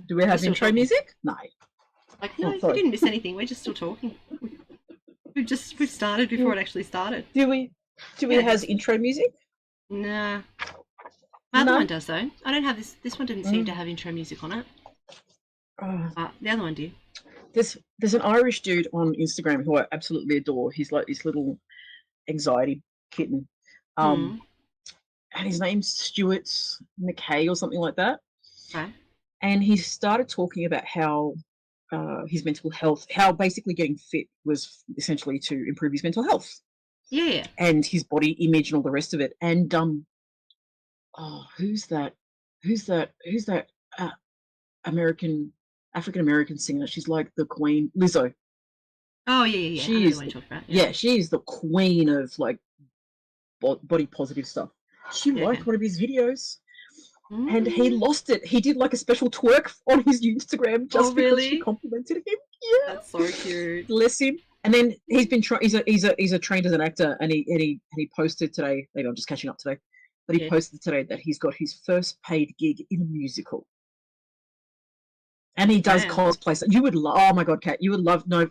Do we have still intro talking. music? No. Like, no, Oh, you sorry. didn't miss anything. We're just still talking. We've started before it actually started. Do we Yeah, have intro music? Nah. My other No. one does though. I don't have this. This one didn't seem to have intro music on it. The other one did. There's an Irish dude on Instagram who I absolutely adore. He's like this little anxiety kitten. And his name's Stuart McKay or something like that. Right. And he started talking about how his mental health, how basically getting fit was essentially to improve his mental health. Yeah. And his body image and all the rest of it. And who's that African American singer? She's like the queen, Lizzo. Oh yeah. I know the one you talked about. Yeah, she is the queen of like body positive stuff. She liked one of his videos. And he lost it. He did like a special twerk on his Instagram just because she complimented him. Yeah, that's so cute. Bless him. And then he's been he's a trained as an actor, and he posted today. Maybe I'm just catching up today, but he posted today that he's got his first paid gig in a musical. And he does cosplay. So you would love. Oh my God, Kat, you would love. No,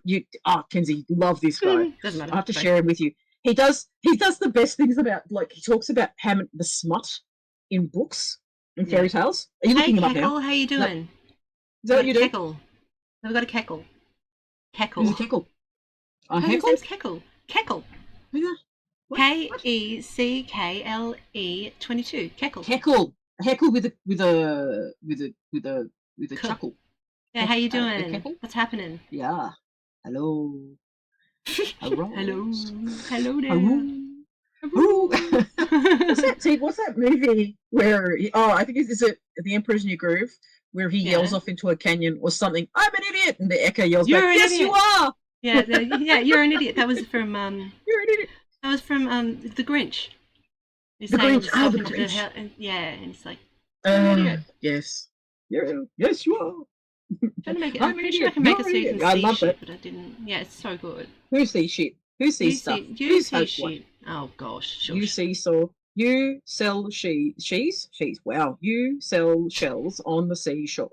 Kenzie, love this guy. Doesn't matter. I have to share him with you. He does the best things about, like, he talks about the smut in books and fairy tales. Are you looking him up now? How you doing? Is that what you do? Keckle. We've got a Keckle. Who's a Keckle? His name's Keckle. Keckle. Keckle. 22. Keckle. Heckle with a chuckle. Yeah, how you doing? What's happening? Yeah. Hello. Hello. Hello there. Hello. What's that movie where I think it's The Emperor's New Groove, where he yells off into a canyon or something, "I'm an idiot," and the echo yells back, "Yes, you are." Yeah, you're an idiot. That was from You're an idiot. That was from The Grinch. The Grinch. The Grinch. And it's like, you're an idiot. Yes. Yes, you are. I'm pretty sure I can make it so you can see shit, but I didn't. Yeah, it's so good. Who sees shit? Who sees stuff? You see shit. Oh gosh. Shush. You seesaw. You sell she's. Wow. You sell shells on the seashore.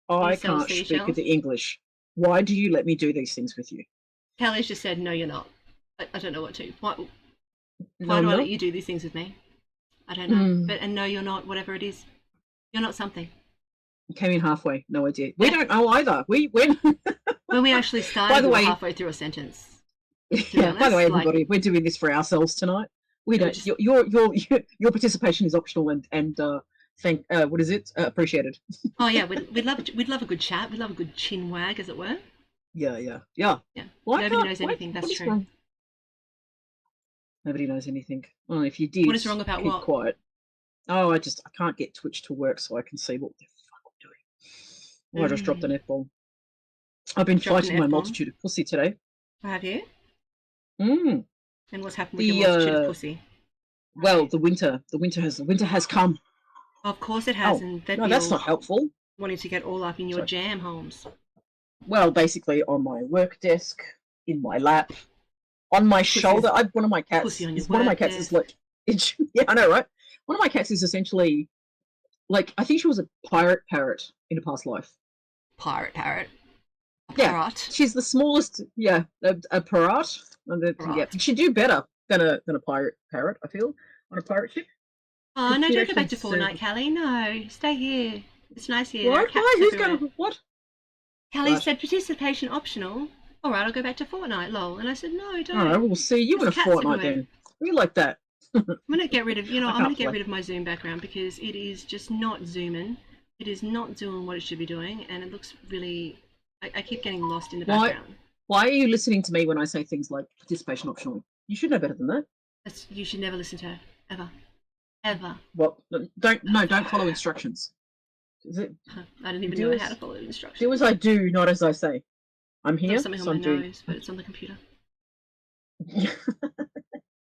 I can't speak the English. Why do you let me do these things with you? Kelly's just said, no, you're not. I don't know what to. Why do I let you do these things with me? I don't know. But no, you're not. Whatever it is, you're not something. Came in halfway. No idea. We don't know either. When we actually started, by the way, halfway through a sentence. Yeah. By the way, everybody, we're doing this for ourselves tonight. We don't. Your participation is optional and what is it? Appreciated. Oh yeah, we'd love a good chat. We'd love a good chin wag, as it were. Yeah. Nobody knows anything. That's true. Wrong? Nobody knows anything. Well, if you did, what is wrong about what? Quiet. Oh, I can't get Twitch to work, so I can see what the fuck I'm doing. Oh, I just dropped an F-bomb. I've been fighting my multitude of pussy today. Have you? And what's happened with your multitude of pussy? Well, the winter has come. Of course it has, and that's not helpful. Wanting to get all up in your jam, Holmes. Well, basically on my work desk, in my lap, on my shoulder. One of my cats. One of my cats is like, yeah, I know, right? One of my cats is essentially like, I think she was a pirate parrot in a past life. Pirate parrot. Yeah, she's the smallest. Yeah, a parrot. Yeah, she'd do better than a pirate parrot. I feel on a pirate ship. Oh no! Don't go back to Fortnite, Callie. No, stay here. It's nice here. What? Why? Who's going to what? Callie said participation optional. All right, I'll go back to Fortnite. Lol. And I said no, don't. All right, we'll see you in a Fortnite then. We like that. I'm gonna get rid of. I'm gonna get rid of my Zoom background because it is just not zooming. It is not doing what it should be doing, and it looks really. I keep getting lost in the background. Why are you listening to me when I say things like participation optional? You should know better than that. You should never listen to her, ever. Well, don't follow instructions. I don't even know how to follow instructions. Do as I do, not as I say. I'm here. It's something on my nose, but it's on the computer.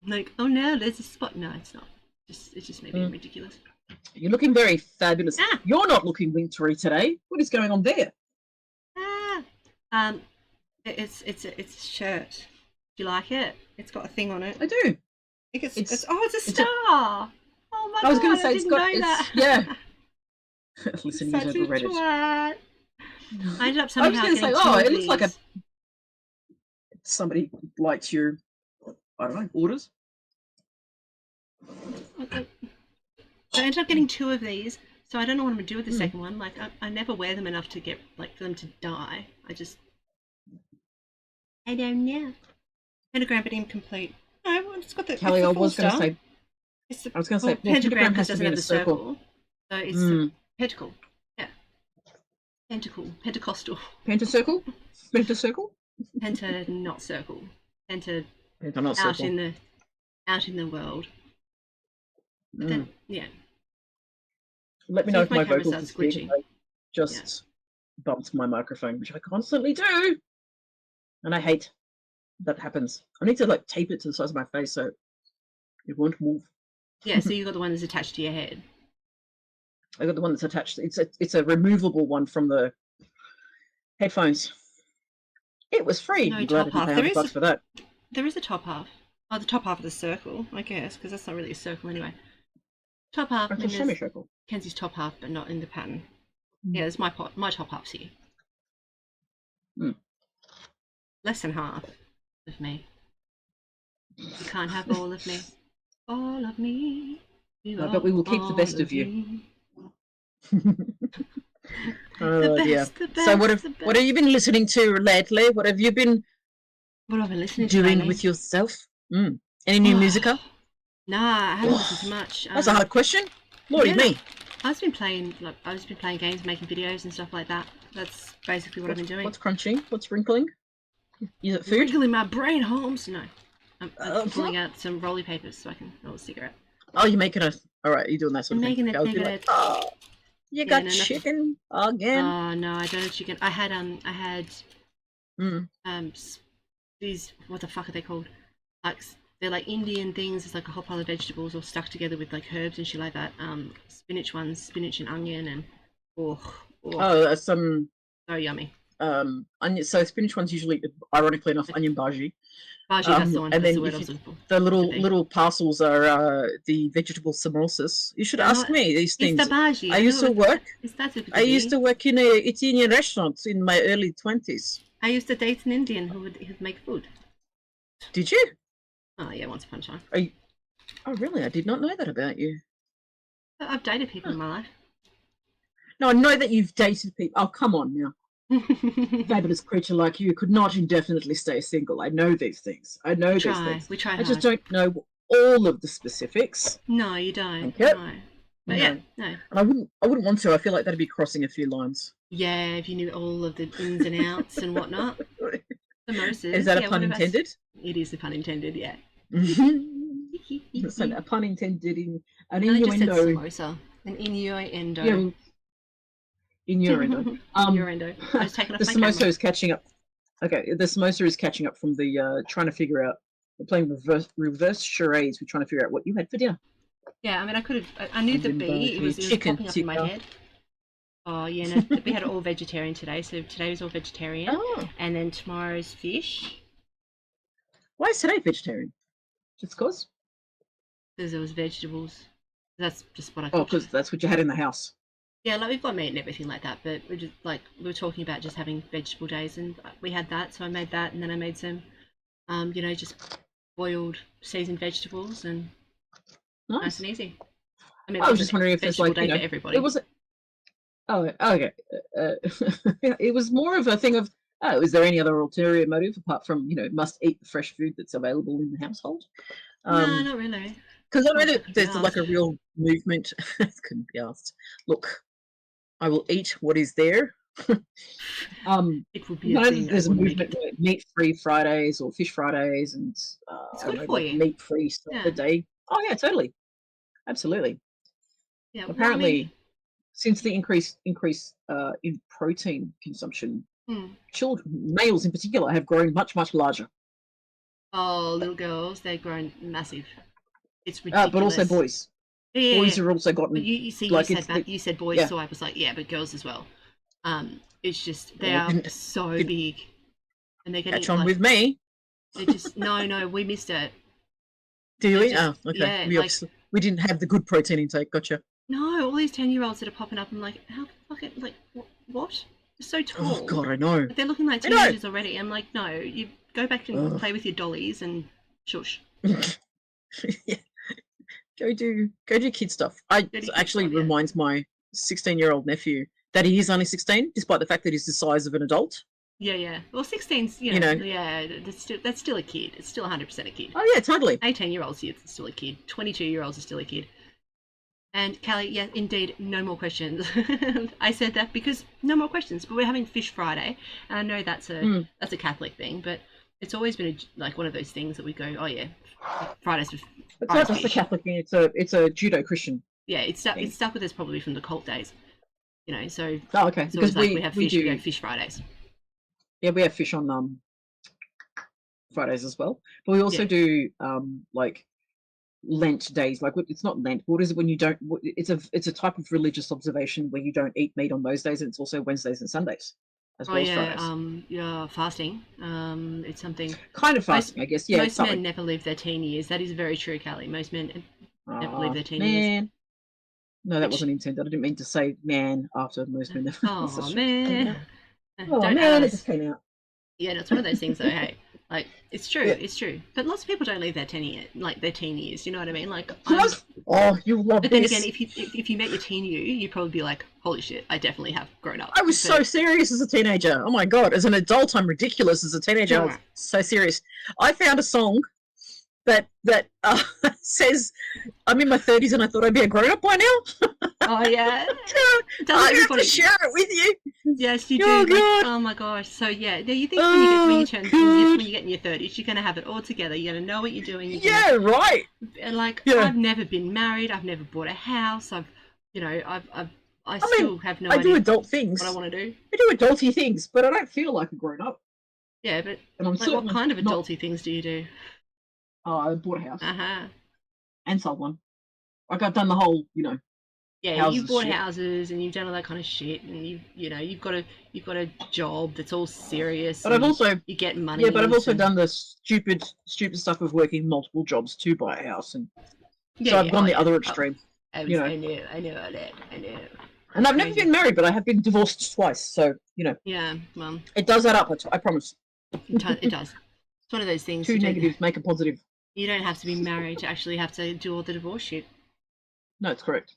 Like, oh no, there's a spot. No, it's not. It's just maybe ridiculous. You're looking very fabulous. You're not looking wintry today. What is going on there? It's a shirt. Do you like it? It's got a thing on it. I do. It's a star. Oh my God! I was going to say yeah. Listen, you never read it. I ended up I was somehow going to say, getting two oh, of it looks like these. somebody likes your, I don't know, orders. So I ended up getting two of these. So I don't know what I'm gonna do with the Mm. second one. Like I never wear them enough to get like for them to die. I don't know. Pentagram but incomplete. No, it's got the Kelly, it's I the full was going to star. say, It's the I was going to well, say, well, pentagram pentagram because has it to doesn't be in have a the circle. circle. So it's the Mm. pentacle. Yeah. Pentacle. Pentecostal. Pentacircle? Pentacircle? Penta not circle. Penta Penta, not out circle. in the world. But Mm. then yeah. Let me See know if if my my camera vocals starts disappear. glitching. I just bumped my microphone, which I constantly do. And I hate that happens. I need to like tape it to the size of my face so it won't move. Yeah, so you got the one that's attached to your head. I got the one that's attached. It's a removable one from the headphones. It was free. No I'm glad I top didn't half. pay $100 for that. There is a top half. Oh, the top half of the circle, I guess, because that's not really a circle anyway. Top half. I It's a mean, there's semicircle. Kenzie's top half, but not in the pattern. Mm. Yeah, there's my top half's here. Mm. Less than half of me. You can't have all of me. All of me. But we will keep the best of you. Oh dear. So what have you been listening to lately? What have you been doing with yourself? Any new musica? Nah, I haven't listened to much. That's a hard question. Lordy me. I've just been playing games, making videos and stuff like that. That's basically what I've been doing. What's crunching? What's wrinkling? Is it food? Wrinkling my brain, Holmes. No. I'm pulling out some rolly papers so I can roll a cigarette. Oh, you're making a... Alright, you're doing that sort of thing. Making it. Like, oh, you got chicken again? Oh, no, I don't have chicken. I had these, what the fuck are they called? Like, they're like Indian things. It's like a whole pile of vegetables all stuck together with like herbs and shit like that. Spinach and onion and some... So yummy. Onion. So spinach one's usually, ironically enough, onion bhaji. Bhaji, that's the one. And that's then the word I was looking for. The little parcels are the vegetable samosas. You should ask me these things. It's the bhaji. I used to work in a Italian restaurant in my early 20s. I used to date an Indian who would make food. Did you? Oh yeah, once upon a time. Oh really? I did not know that about you. I've dated people in my life. No, I know that you've dated people. Oh, come on now. Fabulous creature like you could not indefinitely stay single. I know these things. I know these things. We try. I just don't know all of the specifics. No, you don't. Okay. No. But yeah, no. And I wouldn't want to. I feel like that'd be crossing a few lines. Yeah, if you knew all of the ins and outs and whatnot. Samosas. Is that a pun intended? It is a pun intended, yeah. A pun intended in an innuendo. I just said samosa. An innuendo. Yeah. Innuendo. Innuendo. I was taking off the my samosa camera. is catching up. Okay, the samosa is catching up from the trying to figure out. We're playing reverse charades. We're trying to figure out what you had for dinner. Yeah, I mean, I knew the bee. It was popping up in my head. Oh yeah, no, we had all vegetarian today. So today was all vegetarian. Oh. And then tomorrow's fish. Why is today vegetarian? Just cause? Because there was vegetables. That's just what I. Oh, because that's what you had in the house. Yeah, like we've got meat and everything like that, but we were talking about just having vegetable days, and we had that, so I made that, and then I made some, just boiled seasoned vegetables, and nice and easy. I mean, I was just wondering if it's like for everybody. It wasn't. Oh, okay. It was more of a thing of, is there any other ulterior motive apart from must eat the fresh food that's available in the household? No, not really. Because I know that there's like a real movement. Couldn't be asked. Look, I will eat what is there. It would be a thing. There's a movement where meat-free Fridays or fish Fridays and it's good for you. Meat-free Saturday. Oh yeah, totally, absolutely. Yeah. Apparently, since the increase in protein consumption, males in particular have grown much larger. Oh, little girls, they've grown massive. It's ridiculous. But also boys. Yeah, boys have also gotten. But you said that. You said boys, so I was like, yeah, but girls as well. It's just they are so big, and they're getting catch on with me. They just no, we missed it. Do we? Oh, okay. Yeah, we didn't have the good protein intake. Gotcha. No, all these 10-year-olds that are popping up. I'm like, how fucking what? They're so Oh tall. God, I know. Like, they're looking like I know. teenagers already. I'm like, no, you go back and Ugh. play with your dollies and shush. Yeah. Go do kid stuff. Dirty kid Actually stuff, yeah. reminds my 16-year-old nephew that he is only 16, despite the fact that he's the size of an adult. Yeah, yeah. Well, 16's, You know. yeah, that's still a kid. It's still 100% a kid. Oh yeah, totally. 18-year-olds, are still a kid. 22-year-olds are still a kid. And Callie, yeah, indeed, no more questions. I said that because no more questions. But we're having Fish Friday, and I know that's a Catholic thing, but it's always been like one of those things that we go, oh yeah, Fridays. It's not just a Catholic thing. It's a Judo-Christian. Yeah, it's stuck with us probably from the cult days. So oh, okay. it's Because always like we have fish, we do, go Fish Fridays. Yeah, we have fish on Fridays as well. But we also do like Lent days. Like it's not Lent. What is it when you don't? It's a type of religious observation where you don't eat meat on those days, and it's also Wednesdays and Sundays as well as Fridays. Yeah, fasting. It's something kind of fasting, I guess. Yeah, most men never live their teen years. That is very true, Callie. Most men never live their teen years. No, that wasn't intended. I didn't mean to say man after most men. Oh man. Oh man, it just came out. Yeah, it's one of those things though, hey. Like it's true, it's true. But lots of people don't leave their teen years, you know what I mean? Like you love But then again, if you met your teen you'd probably be like, holy shit, I definitely have grown up. I was so serious as a teenager. Oh my god, as an adult I'm ridiculous. As a teenager I was so serious. I found a song that says I'm in my 30s and I thought I'd be a grown up by now. Oh yeah. I have to share it with you. Yes, you do. Like, oh my gosh. So yeah, you think when you get in your 30s, you're gonna have it all together. You're gonna know what you're doing. Right. And like I've never been married. I've never bought a house. I still have no idea. I do adult things. What I want to do. I do adulty things, but I don't feel like a grown up. Yeah, but what kind of adulty things do you do? Oh, I bought a house. Uh-huh. And sold one. Like I've done the whole, Yeah, you've bought houses and you've done all that kind of shit, and you've got a job that's all serious. But I've also you get money. Yeah, but I've also done the stupid stuff of working multiple jobs to buy a house, and so I've gone the other extreme. I know. And I've never been married, but I have been divorced twice. So Yeah, well, it does add up. I promise. It does. It's one of those things. Two negatives make a positive. You don't have to be married to actually have to do all the divorce shit. No, it's correct.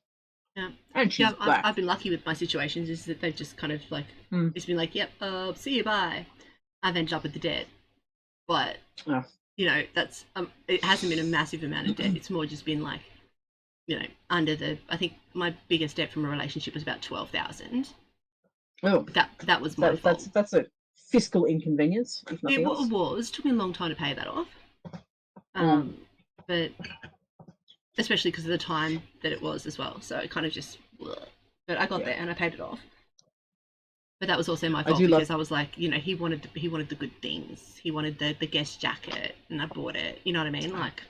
Yeah. And she's black. I've been lucky with my situations, is that they've just kind of like it's been like, yep, see you, bye. I've ended up with the debt, but that's it hasn't been a massive amount of debt. It's more just been like, under the. I think my biggest debt from a relationship was about 12,000. Oh, that was my fault. That's a fiscal inconvenience. If nothing else. It was. It took me a long time to pay that off. But especially because of the time that it was as well. So it kind of just, but I got there and I paid it off. But that was also my fault because I was like, he wanted the good things. He wanted the guest jacket, and I bought it. You know what I mean? Like,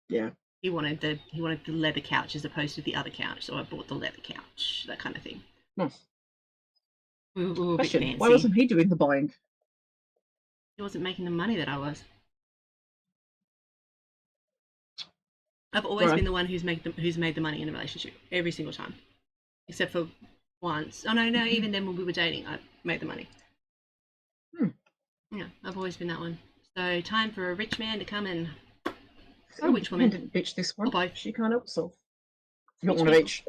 yeah. He wanted the leather couch as opposed to the other couch, so I bought the leather couch. That kind of thing. Nice. We were a bit fancy. Why wasn't he doing the buying? He wasn't making the money that I was. I've always been the one who's made the money in a relationship every single time, except for once. Oh no, even then when we were dating, I made the money. Yeah, I've always been that one. So time for a rich man to come in. Or a witch woman. Didn't bitch this one. Or both. She can't help herself. You want one of each.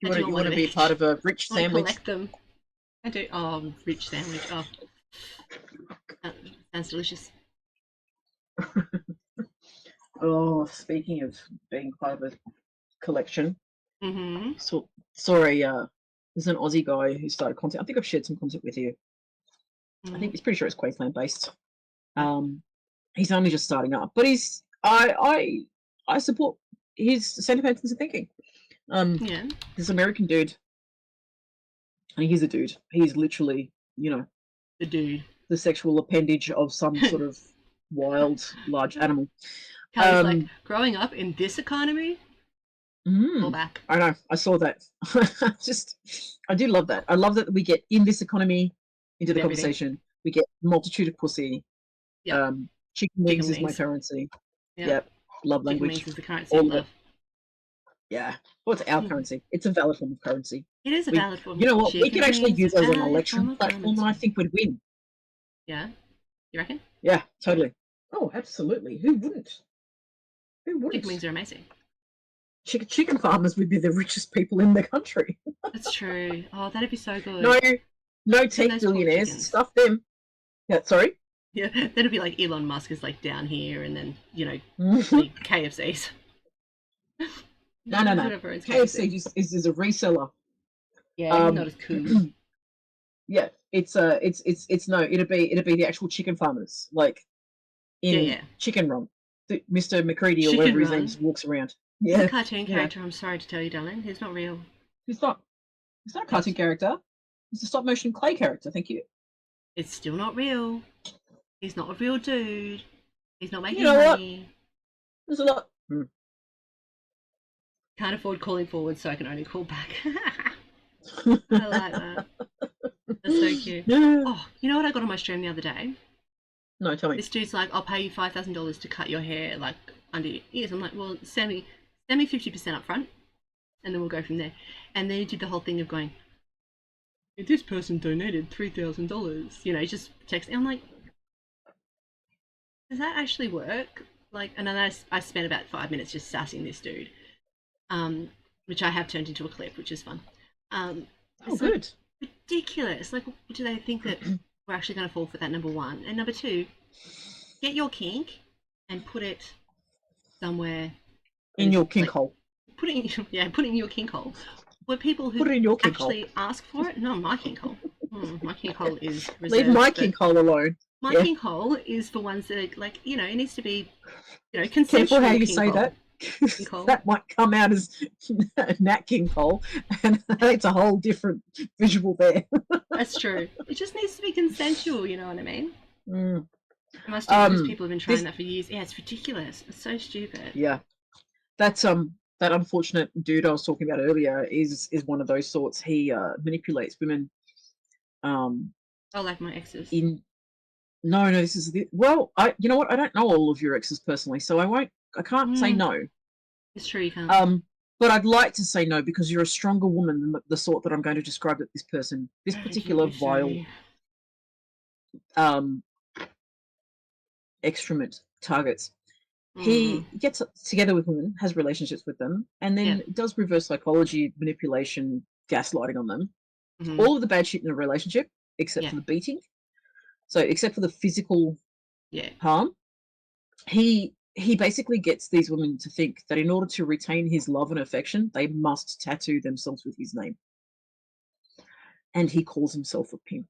you want to be part of a rich sandwich. Collect them. I do. Oh, rich sandwich. Oh, sounds delicious. Oh, speaking of being part of a collection, saw there's an Aussie guy who started content. I think I've shared some content with you. I think he's pretty sure it's Queensland based. He's only just starting up, but I support his sentiments and thinking. This American dude, and he's a dude. He's literally, the dude, the sexual appendage of some sort of wild, large animal. Like, growing up in this economy, pull back. I know. I saw that. I do love that. I love that we get in this economy into the conversation. We get multitude of pussy. Yep. Chicken wings is my currency. Yep. Love language. Chicken wings is the currency of love. Yeah. Well, it's our currency. It's a valid form of currency. It is a We, valid form. you know what? We could Chicken actually wings, a use that as an valid form election of platform, and I garment. think we'd win. Yeah, you reckon? Yeah, totally. Oh, absolutely. Who wouldn't? Who Chicken wouldn't? wings are amazing. Chicken farmers would be the richest people in the country. That's true. Oh, that'd be so No, good. no And tech those pork billionaires. chickens. Stuff them. Yeah, sorry. Yeah, that'd be like Elon Musk is like down here, and then No, the KFCs. no, no. Whoever owns KFC KFC. is a reseller. Yeah, he's not Um, as cool. yeah, it's no. It'd be the actual chicken farmers, like Yeah, in yeah. Chicken Run. Mr. McCready or Chicken whatever his name Run. is walks around. He's a Yeah, cartoon you know, character. I'm sorry to tell you, darling. He's not real. he's not. He's not a cartoon It's character. He's a stop motion clay character. Thank you. it's still not real. He's not a real dude. He's not You making know what? money. There's a lot. Can't afford calling forward, so I can only call back. I like that. That's so cute. Yeah. Oh, you know what I got on my stream the other day? No, tell me. This dude's like, I'll pay you $5,000 to cut your hair like under your ears. I'm like, well, send me 50% up front, and then we'll go from there. And then he did the whole thing of going, this person donated $3,000. Just text. I'm like, does that actually work? Like, and then I spent about 5 minutes just sassing this dude, which I have turned into a clip, which is fun. Oh, It's good. like ridiculous. Like, do they think that we're actually going to fall for that? Number one, and number two, get your kink and put it somewhere In your kink like hole. put it in your kink hole. Where people who Put it in your kink hole. actually ask for it, no, my kink hole. My kink hole is Leave reserved. my kink hole alone. My Yeah. kink hole is for ones that are like, it needs to be, consensual. Careful how you kink say hole. that. Kink hole. That might come out as Nat King Cole, and it's a whole different visual there. That's true. It just needs to be consensual. You know what I mean? Mm. Most people have been trying This, that for years. Yeah, it's ridiculous. It's so stupid. yeah, that's that unfortunate dude I was talking about earlier is one of those sorts. He manipulates women. Oh, like my exes. In no, this is well, you know what? I don't know all of your exes personally, so I can't say no. It's true, you can't. But I'd like to say no because you're a stronger woman than the sort that I'm going to describe that this particular vile excrement targets. He gets together with women, has relationships with them, and then does reverse psychology, manipulation, gaslighting on them. All of the bad shit in a relationship, except for the beating. So, except for the physical harm, he basically gets these women to think that in order to retain his love and affection, they must tattoo themselves with his name. And he calls himself a pimp.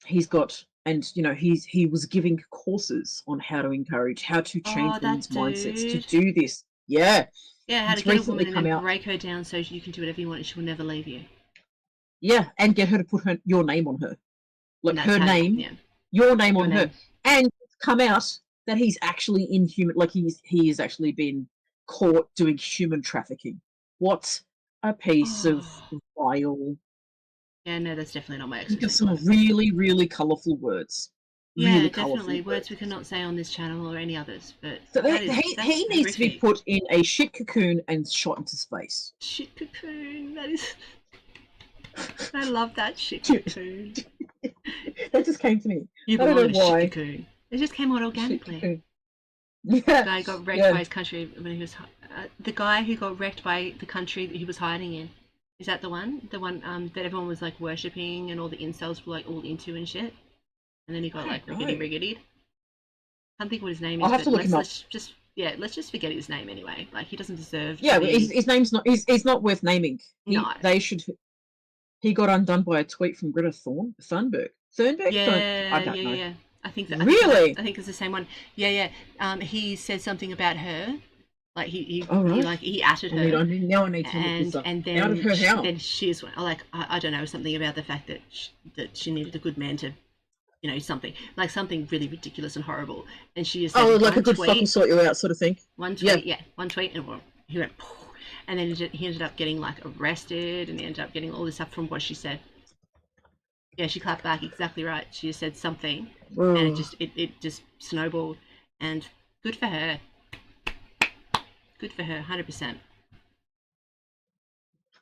He's got, and he was giving courses on how to encourage, how to change women's mindsets to do this. Yeah. Yeah, how to get a woman and then break her down so you can do whatever you want and she will never leave you. Yeah, and get her to put your name on her. Like her name, your name on her. And it's come out that he's actually in human, like he has actually been caught doing human trafficking. What a piece of vile. Yeah, no, that's definitely not my ex. Think of some really, really colourful words. Yeah, really definitely words we cannot say on this channel or any others. But so he needs to be put in a shit cocoon and shot into space. Shit cocoon. That is. I love that shit cocoon. That just came to me. You I don't know why. Shit cocoon. It just came out organically. Yeah. The guy got wrecked by his country when he was. The guy who got wrecked by the country that he was hiding in. Is that the one? The one that everyone was like worshipping and all the incels were like all into and shit? And then he got like riggedy. Can't think what his name is. I'll have to look him up. Let's just forget his name anyway. Like he doesn't deserve. Yeah, his name's not. He's not worth naming. No. They should. He got undone by a tweet from Greta Thunberg. Thunberg? Yeah, I don't know. Yeah. I think that. Really? I think it's the same one. Yeah. He said something about her. Like he outed her. Now I need to look this up. And then outed her how? Then she's like I don't know, something about the fact that she needed a good man to, something really ridiculous and horrible. And she just said, like a good fuck will sort you out sort of thing. One tweet, one tweet, and he went, and then he ended up getting like arrested, and he ended up getting all this stuff from what she said. Yeah, she clapped back. Exactly right. She just said something, and it just snowballed. And good for her. Good for her, 100%.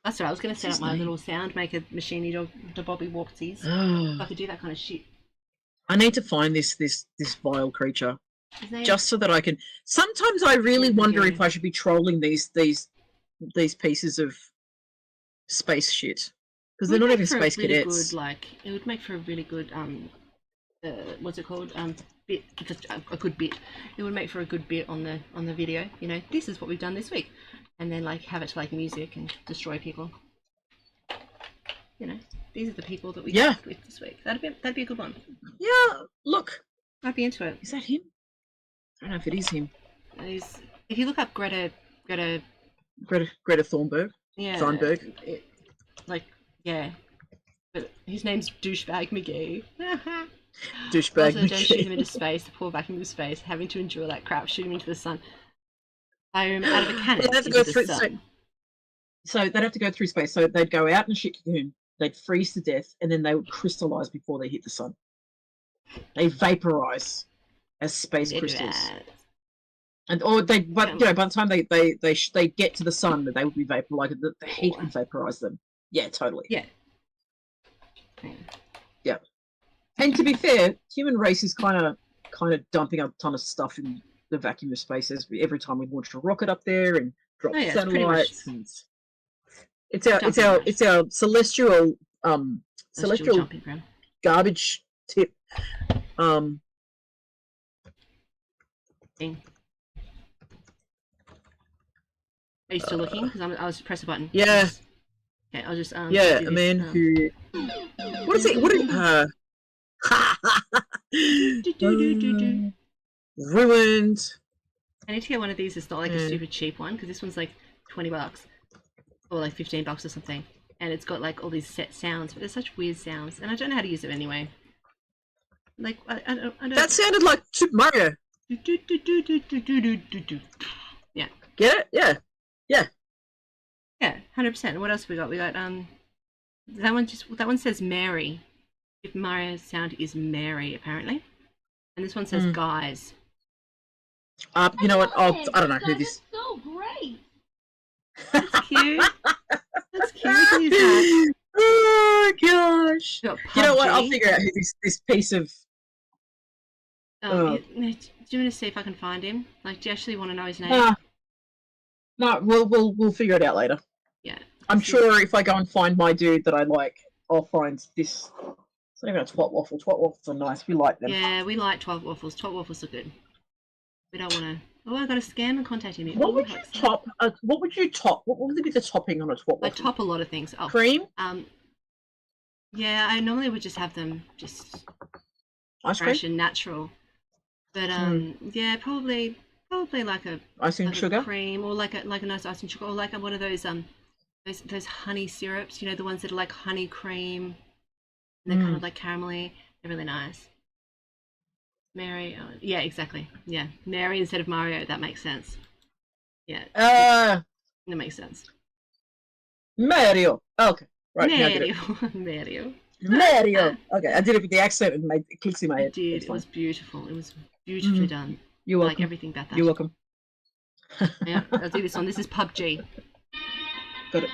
That's right. I was going to What's set up his my name? little sound maker machiney to Bobby Walksies. So I Oh, could do that kind of shit. I need to find this vile creature His name's just so that I can. Sometimes I really wonder Magoo. if I should be trolling these pieces of space shit because It they're would not make even for a space really good cadets. it would make for a really good what's it called bit, just a good bit. It would make for a good bit on the video. You know, this is what we've done this week, and then like have it to like music and destroy people. You know, these are the people that we Yeah, fucked with this week. That'd be a good one. yeah. Look, I'd be into it. is that him? I don't know if it is him. If you look up Greta, Greta Thunberg. yeah, Thunberg. like yeah, but his name's douchebag McGee. Douchebag Also, don't shoot him into McGee. space. The poor back into space, having to endure that crap. Shoot him into the sun. Fire him out of a cannon They have to into go the through. sun. So they'd have to go through space. So they'd go out in a shit cocoon. They'd freeze to death, and then they would crystallize before they hit the sun. They vaporize as space crystals. And but by the time they get to the sun, they would be vapor. Like the heat would vaporize them. Yeah, totally. Yeah. Yeah. And to be fair, human race is kind of dumping a ton of stuff in the vacuum of space every time we launch a rocket up there and drop satellites. And it's our celestial jumping ground. garbage tip. Thing. Are you still looking? Because I was press a button. Yeah. Okay, I'll just yeah, a man who. What is it? What is ruined. I need to get one of these. It's not like a super cheap one because this one's like $20 or like $15 or something, and it's got like all these set sounds, but they're such weird sounds, and I don't know how to use it anyway. Like I don't. That sounded like Super Mario. Yeah. Get it? Yeah. Yeah. Yeah, 100%. What else we got? We got that one says Mary. If Mario's sound is Mary apparently, and this one says guys. You know what? I don't know who this. That's so great. That's cute. That's cute. We can use that. Oh gosh! You know what? I'll figure out who this piece of. Do you want to see if I can find him? Like, do you actually want to know his name? No, we'll figure it out later. Yeah. I'm sure if I go and find my dude that I like, I'll find this. It's not even a twat waffle. Twat waffles are nice. We like them. Yeah, we like twat waffles. Twat waffles are good. We don't want to. Oh, I got a scam and contact him. What would you top? What would you top? What would be the topping on a twat waffle? I top a lot of things. Oh, cream. Yeah, I normally would just have them just ice fresh cream? and natural. But yeah, probably like a icing like sugar a cream, or like a nice icing sugar, or like one of those those honey syrups. You know, the ones that are like honey cream, and they're kind of like caramelly. They're really nice. Mary, yeah, exactly. Yeah, Mary instead of Mario. That makes sense. Yeah. That makes sense. Mario. Okay. Right. Mario. Mario. Mario. Okay, I did it with the accent and made it clicks in my head. It did. It was beautiful. It was beautifully done. You're welcome. Like everything about that. You're welcome. Yeah, I'll do this one. This is PUBG. Got it.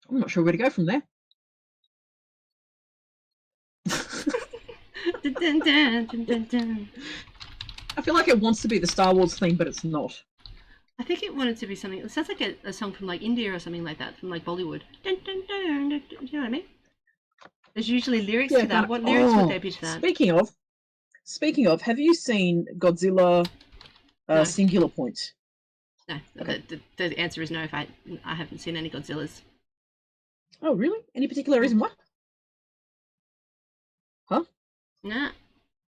I'm not sure where to go from there. Dun, dun, dun, dun, dun. I feel like it wants to be the Star Wars theme, but it's not. I think it wanted to be something. It sounds like a song from like India or something like that, from like Bollywood. Dun, dun, dun, dun, dun. Do you know what I mean? There's usually lyrics to that. What lyrics would there be to that? Speaking of, have you seen Godzilla Singular Point? No. Okay. The answer is no. If I haven't seen any Godzillas. Oh really? Any particular reason why? Huh? Nah.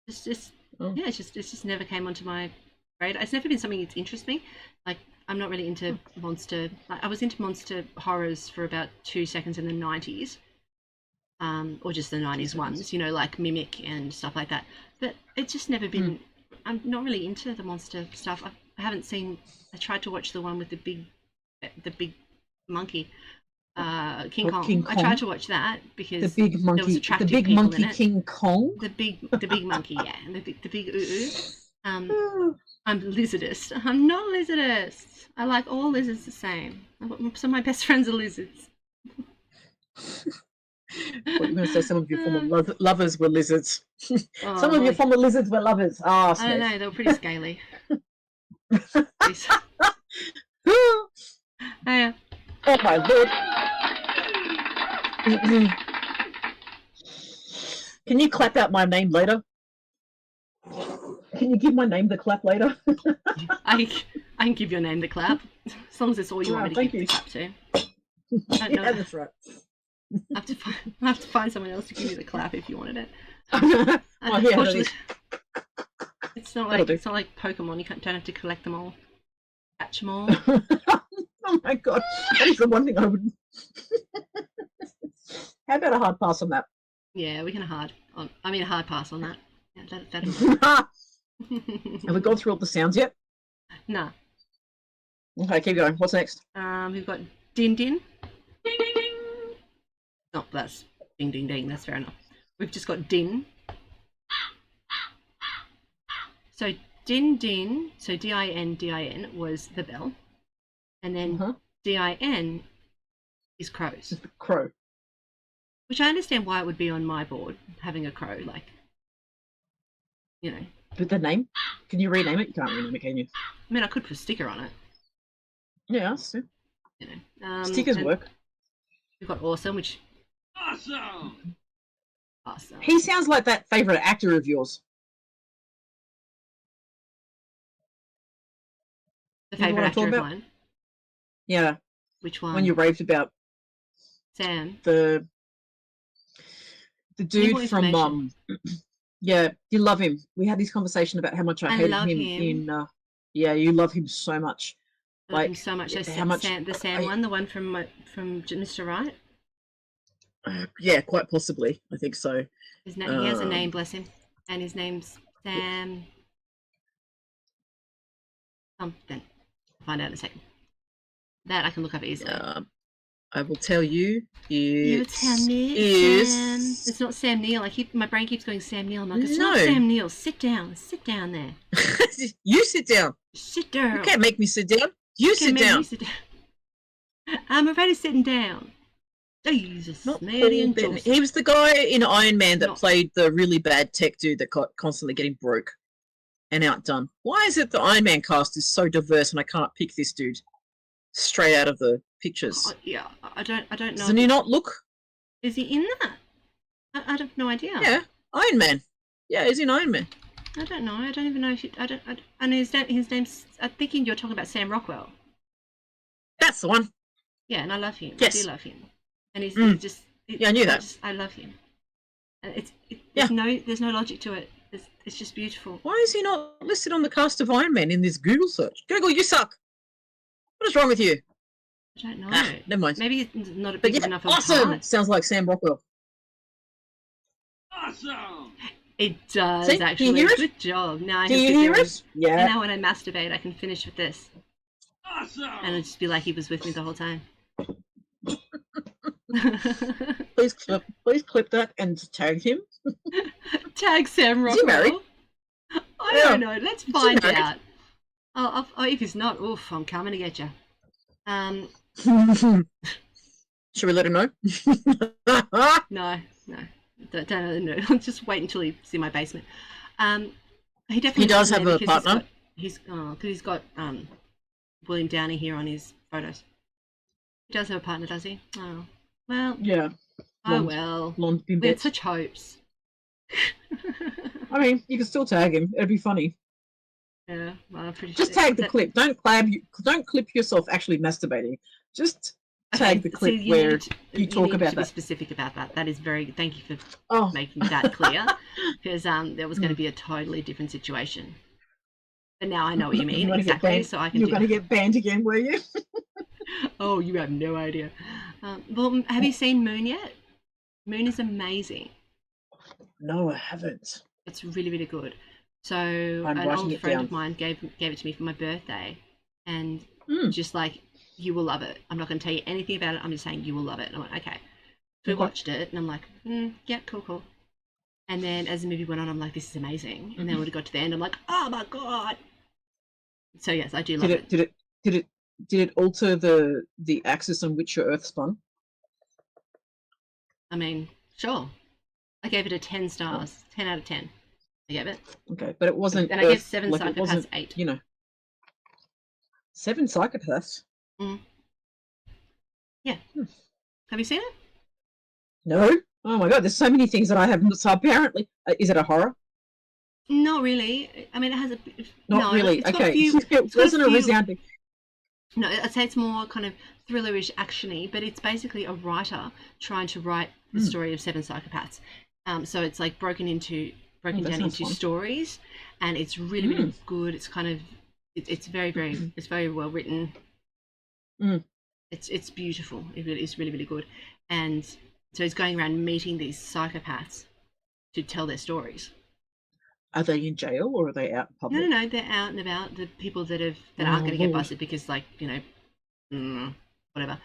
It's just it just never came onto my radar. It's never been something that interests me. Like I'm not really into monster. Like, I was into monster horrors for about 2 seconds in the 90s. Or just the 90s ones, you know, like Mimic and stuff like that. But it's just never been. I'm not really into the monster stuff. I haven't seen. I tried to watch the one with the big monkey, King Kong. I tried to watch that because the big monkey, there was attractive the big people monkey in it. King Kong. The big monkey, yeah, and the big I'm lizardist. I'm not lizardist. I like all lizards the same. Some of my best friends are lizards. What you're going to say? Some of your former lovers were lizards. Oh, Some of your former lizards were lovers. Ah, I don't Smith. know. They were pretty scaly. Yeah. Oh my lord! Can you clap out my name later? Can you give my name the clap later? I can give your name the clap, as long as it's all you want me to give the clap to. I don't know. Yeah, that's right. I have to find someone else to give you the clap if you wanted it. Oh, here, Unfortunately, it's not like Pokemon. You don't have to collect them all, catch them all. Oh my god, that is the one thing I would. How about a hard pass on that? Yeah, we can a hard pass on that. Yeah, Have we gone through all the sounds yet? Nah. Okay, keep going. What's next? We've got din din. Ding ding ding. Oh, that's ding ding ding. That's fair enough. We've just got din. So din din. So din was the bell, and then din is crows. Crow. Which I understand why it would be on my board, having a crow, like, you know. But the name? Can you rename it? You can't rename it, can you? I mean, I could put a sticker on it. Yeah, so. You know. Stickers work. We've got awesome, which... Awesome! Awesome. He sounds like that favourite actor of yours. The favourite actor of mine? Yeah. Which one? When you raved about... Sam? The dude from... yeah, you love him. We had this conversation about how much I hated him in... yeah, you love him so much. I love him so much. So how much the Sam one, the one from Mr. Right? Yeah, quite possibly. I think so. He has a name, bless him. And his name's Sam... something. I'll find out in a second. That I can look up easily. I will tell you. It's not Sam Neill. My brain keeps going Sam Neill. I'm like, it's not Sam Neill. Sit down. Sit down there. You sit down. Sit down. You can't make me sit down. You sit down. I'm already sitting down. Jesus, he was the guy in Iron Man that played the really bad tech dude that got constantly getting broke and outdone. Why is it the Iron Man cast is so diverse and I can't pick this dude straight out of the pictures? Yeah, I don't know. Doesn't he not look? Is he in that? I have no idea. Yeah, Iron Man. Yeah, he's in Iron Man. I don't know. I don't even know if I know his name's. I'm thinking you're talking about Sam Rockwell. That's the one. Yeah, and I love him. Yes. I do love him. And he's just... Yeah, I knew that. I love him. And there's no logic to it. It's just beautiful. Why is he not listed on the cast of Iron Man in this Google search? Google, you suck. What is wrong with you? I don't know. Never mind. Maybe he's not a big enough of awesome! part. Sounds like Sam Rockwell. Awesome! It does, see? actually. Do you hear it? Good job. Now Do you hear it? Yeah. And now when I masturbate, I can finish with this. Awesome! And it'll just be like he was with me the whole time. Please clip that and tag him. Tag Sam Rockwell. Is he married? I don't know. Let's find out. Oh, if he's not, oof, I'm coming to get you. Should we let him know? No. Don't know. Just wait until you see my basement. He definitely does have a partner. Because he's got William Downey here on his photos. He does have a partner, does he? Oh, well. Yeah. Blonde we had such hopes. I mean, you can still tag him. It'd be funny. Yeah, well, I'm pretty just sure. Tag the clip. Don't clip yourself actually masturbating. Just tag the clip where you talk about that. Be specific about that. That is very. Thank you for making that clear, because there was going to be a totally different situation. But now I know what you mean exactly. So I can. You're going to get banned again, were you? Oh, you have no idea. Well, have you seen Moon yet? Moon is amazing. No, I haven't. It's really, really good. So an old friend of mine gave it to me for my birthday, and just like, you will love it. I'm not going to tell you anything about it. I'm just saying you will love it. And I'm like, okay. So we watched it, and I'm like, yeah, cool. And then as the movie went on, I'm like, this is amazing. And then when it got to the end, I'm like, oh my god, So yes, I do love Did it? Did it? Did it? Did it alter the axis on which your Earth spun? I mean, sure. I gave it a 10 Oh, stars, 10 out of 10. I gave it, okay, but it wasn't and I gave Earth. 7 Like it psychopaths wasn't. 8. 7 psychopaths. Mm. Yeah. Hmm. Have you seen it? No. Oh my god, there's so many things that I haven't. So apparently, is it a horror? Not really. I mean, it has a Not no. really. It's got a Okay, few. it It's got a wasn't a few. resounding. No, I'd say it's more kind of thrillerish, actiony, but it's basically a writer trying to write the story of 7 psychopaths. So it's like broken that down sounds into fun. stories, and it's really really good. It's kind of it's very well written. Mm. It's beautiful. It really is really good, and so he's going around meeting these psychopaths to tell their stories. Are they in jail or are they out in public? No, they're out and about. The people that Oh, aren't going to get Lord. busted because, like, whatever.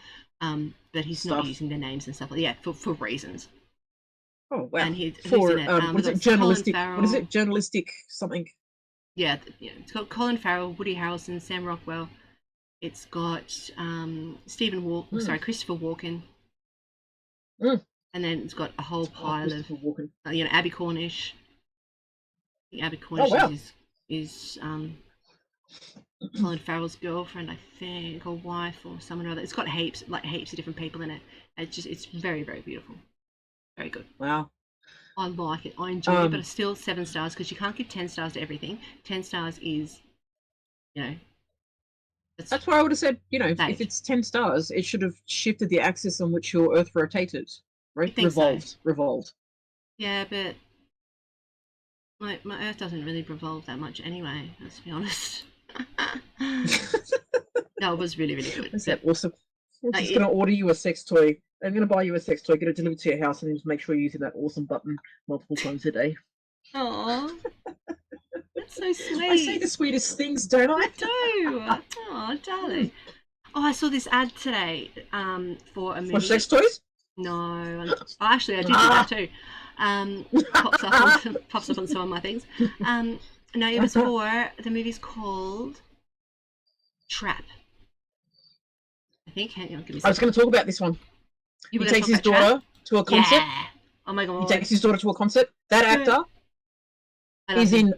But he's not Stuff. using their names and stuff. Yeah, for reasons. Oh wow. And who's For in it? what is We've it? got Colin Journalistic. What is Farrell. it? Journalistic something. Yeah, it's got Colin Farrell, Woody Harrelson, Sam Rockwell. It's got Christopher Walken, Mm. and then it's got a whole Oh, pile of Christopher Walken. Abby Cornish. I think Abby Oh Cornish wow. is Colin Farrell's girlfriend, I think, or wife, or someone or other. It's got heaps of different people in it. It's very very beautiful, very good. Wow. I like it. I enjoy it, but it's still 7 stars because you can't give 10 stars to everything. 10 stars is, That's why I would have said, if saved. it's 10 stars, it should have shifted the axis on which your Earth rotated, right? You'd think so. Revolved. Yeah, but my Earth doesn't really revolve that much anyway. Let's be honest. No, it was really really good. Is that awesome? I'm Like, just going to order you a sex toy. I'm going to buy you a sex toy, get it delivered to your house, and just make sure you're using that awesome button multiple times a day. Aw, that's so sweet. I say the sweetest things, don't I? I do. Oh, darling. Oh, I saw this ad today for a movie. For sex toys? No, actually, I did do that too. Pops up on some of my things. No, it was for the movie's called Trap. I think. Hang on, give me. I was going to talk about this one. He takes his daughter to a concert. Yeah. Oh my god. He takes his daughter to a concert. That actor is in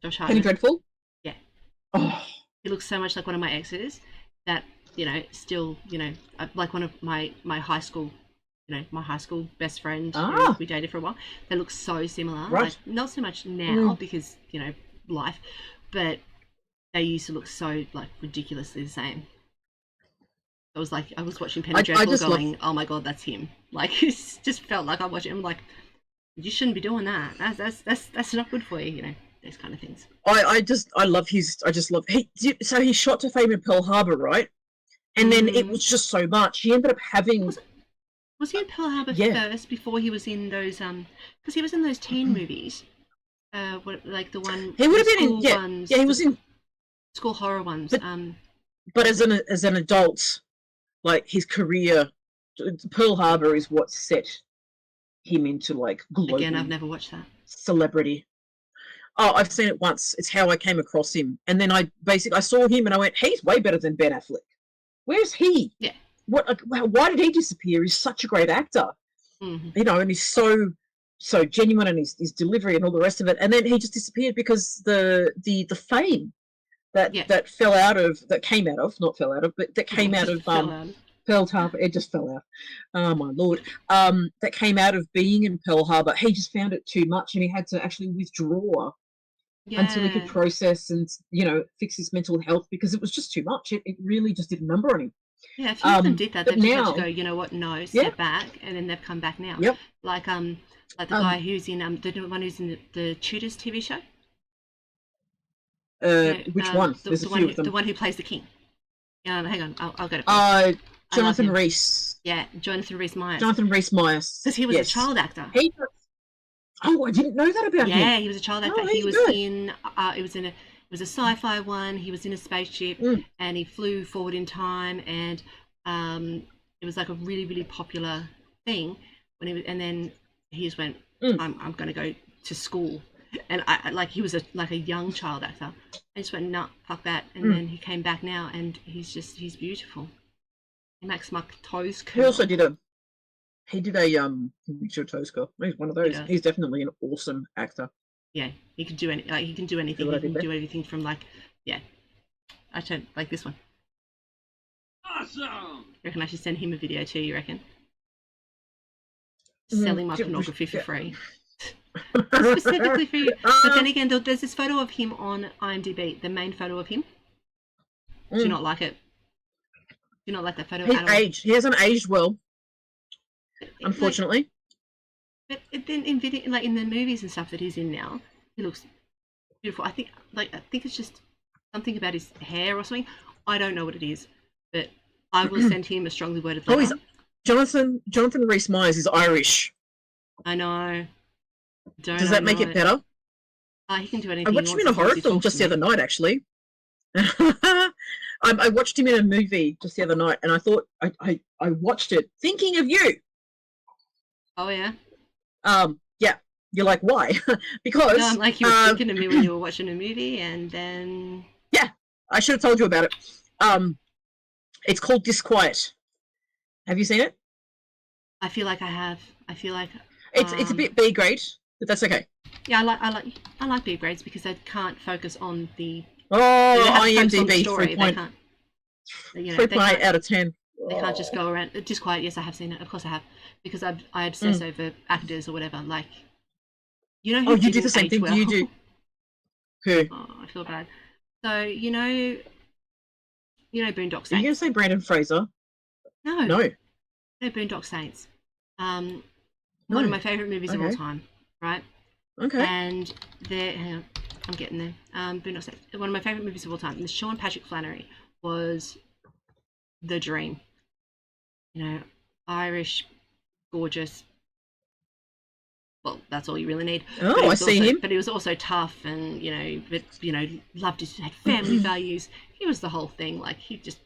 Josh Penny Dreadful. Yeah. Oh. He looks so much like one of my exes that still like one of my high school. My high school best friend who we dated for a while. They look so similar. Right. Like, not so much now because, life, but they used to look so, like, ridiculously the same. I was watching Penny Dreadful going, oh my god, that's him. Like, it just felt like I watched it. I'm like, you shouldn't be doing that. That's not good for you, those kind of things. I love so he shot to fame in Pearl Harbor, right? And then it was just so much. He ended up having... Was he in Pearl Harbor first before he was in those because he was in those teen movies, like the one he would have been in ones, he was in school horror ones. But as an adult, like his career, Pearl Harbor is what set him into like global. Again, I've never watched that. Celebrity. Oh, I've seen it once. It's how I came across him, and then I saw him and I went, he's way better than Ben Affleck. Where's he? Yeah. Why did he disappear? He's such a great actor, and he's so genuine, and his delivery and all the rest of it. And then he just disappeared because the fame that came out of Pearl Harbor. It just fell out. Oh my lord! That came out of being in Pearl Harbor. He just found it too much, and he had to actually withdraw until he could process and fix his mental health because it was just too much. It really just did a number on him. Yeah, a few of them did that. They've just had to go, you know what, no, step back, and then they've come back now. Yep. Like the guy who's in the one who's in the Tudors TV show. Which one? There's a few of them. The one who plays the king. Hang on, I'll get it. Jonathan Rhys. Yeah, Jonathan Rhys Myers. Jonathan Rhys Myers. Because he was a child actor. I didn't know that about him. Yeah, he was a child actor. He was in. It was a sci-fi one. He was in a spaceship and he flew forward in time, and it was like a really, really popular thing when he was. And then he just went, "I'm going to go to school," And I like he was a young child actor. I just went, nah, fuck that. And then he came back now, and he's beautiful. He makes my toes curl. He also did a Picture Toes Curl. He's one of those. He's definitely an awesome actor. Yeah, he can do he can do anything. He can do everything from like, yeah. I don't like this one. Awesome! You reckon I should send him a video too, you reckon? Selling my pornography for free. Specifically for you. But then again, there's this photo of him on IMDb, the main photo of him. Do you not like it? Do you not like that photo at all? He hasn't aged well, unfortunately. But then in video, like in the movies and stuff that he's in now, he looks beautiful. I think it's just something about his hair or something. I don't know what it is, but I will send him a strongly worded letter. Jonathan Rhys-Meyers is Irish. I know. Does that make it better? He can do anything. I watched him in a horror film just the other night, actually. I watched him in a movie just the other night, and I thought I watched it thinking of you. Oh yeah. Yeah. You're like, why? Because no, I'm like you were thinking of me when you were watching a movie, and then yeah, I should have told you about it. It's called Disquiet. Have you seen it? I feel like I have. I feel like it's a bit B grade, but that's okay. Yeah, I like B grades because they can't focus on the IMDb 3.8 out of 10. They can't just go around. Disquiet. Yes, I have seen it. Of course, I have because I obsess over actors or whatever. Like, you know. You do the same thing. Well? Do you do? Who? Oh, I feel bad. So you know Boondock Saints. Are you gonna say Brandon Fraser? No. No. Boondock Saints. One of my favorite movies of all time, right? Okay. And hang on, I'm getting there. Boondock Saints. One of my favorite movies of all time. And Sean Patrick Flannery was the dream. You know, Irish, gorgeous. Well, that's all you really need. Oh, I see him. But he was also tough, and loved his had family values. He was the whole thing. Like he just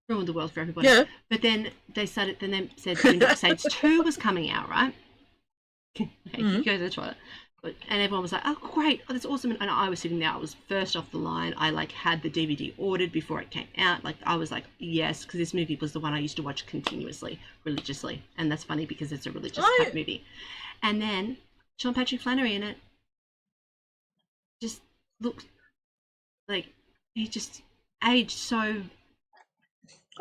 ruined the world for everybody. Yeah. But then they said Boondock Saints 2 was coming out, right? Okay, you go to the toilet. And everyone was like, oh, great, oh, that's awesome. And I was sitting there, I was first off the line. I had the DVD ordered before it came out. Like, I was like, yes, because this movie was the one I used to watch continuously, religiously. And that's funny because it's a religious type movie. And then Sean Patrick Flannery in it just looked like he just aged so.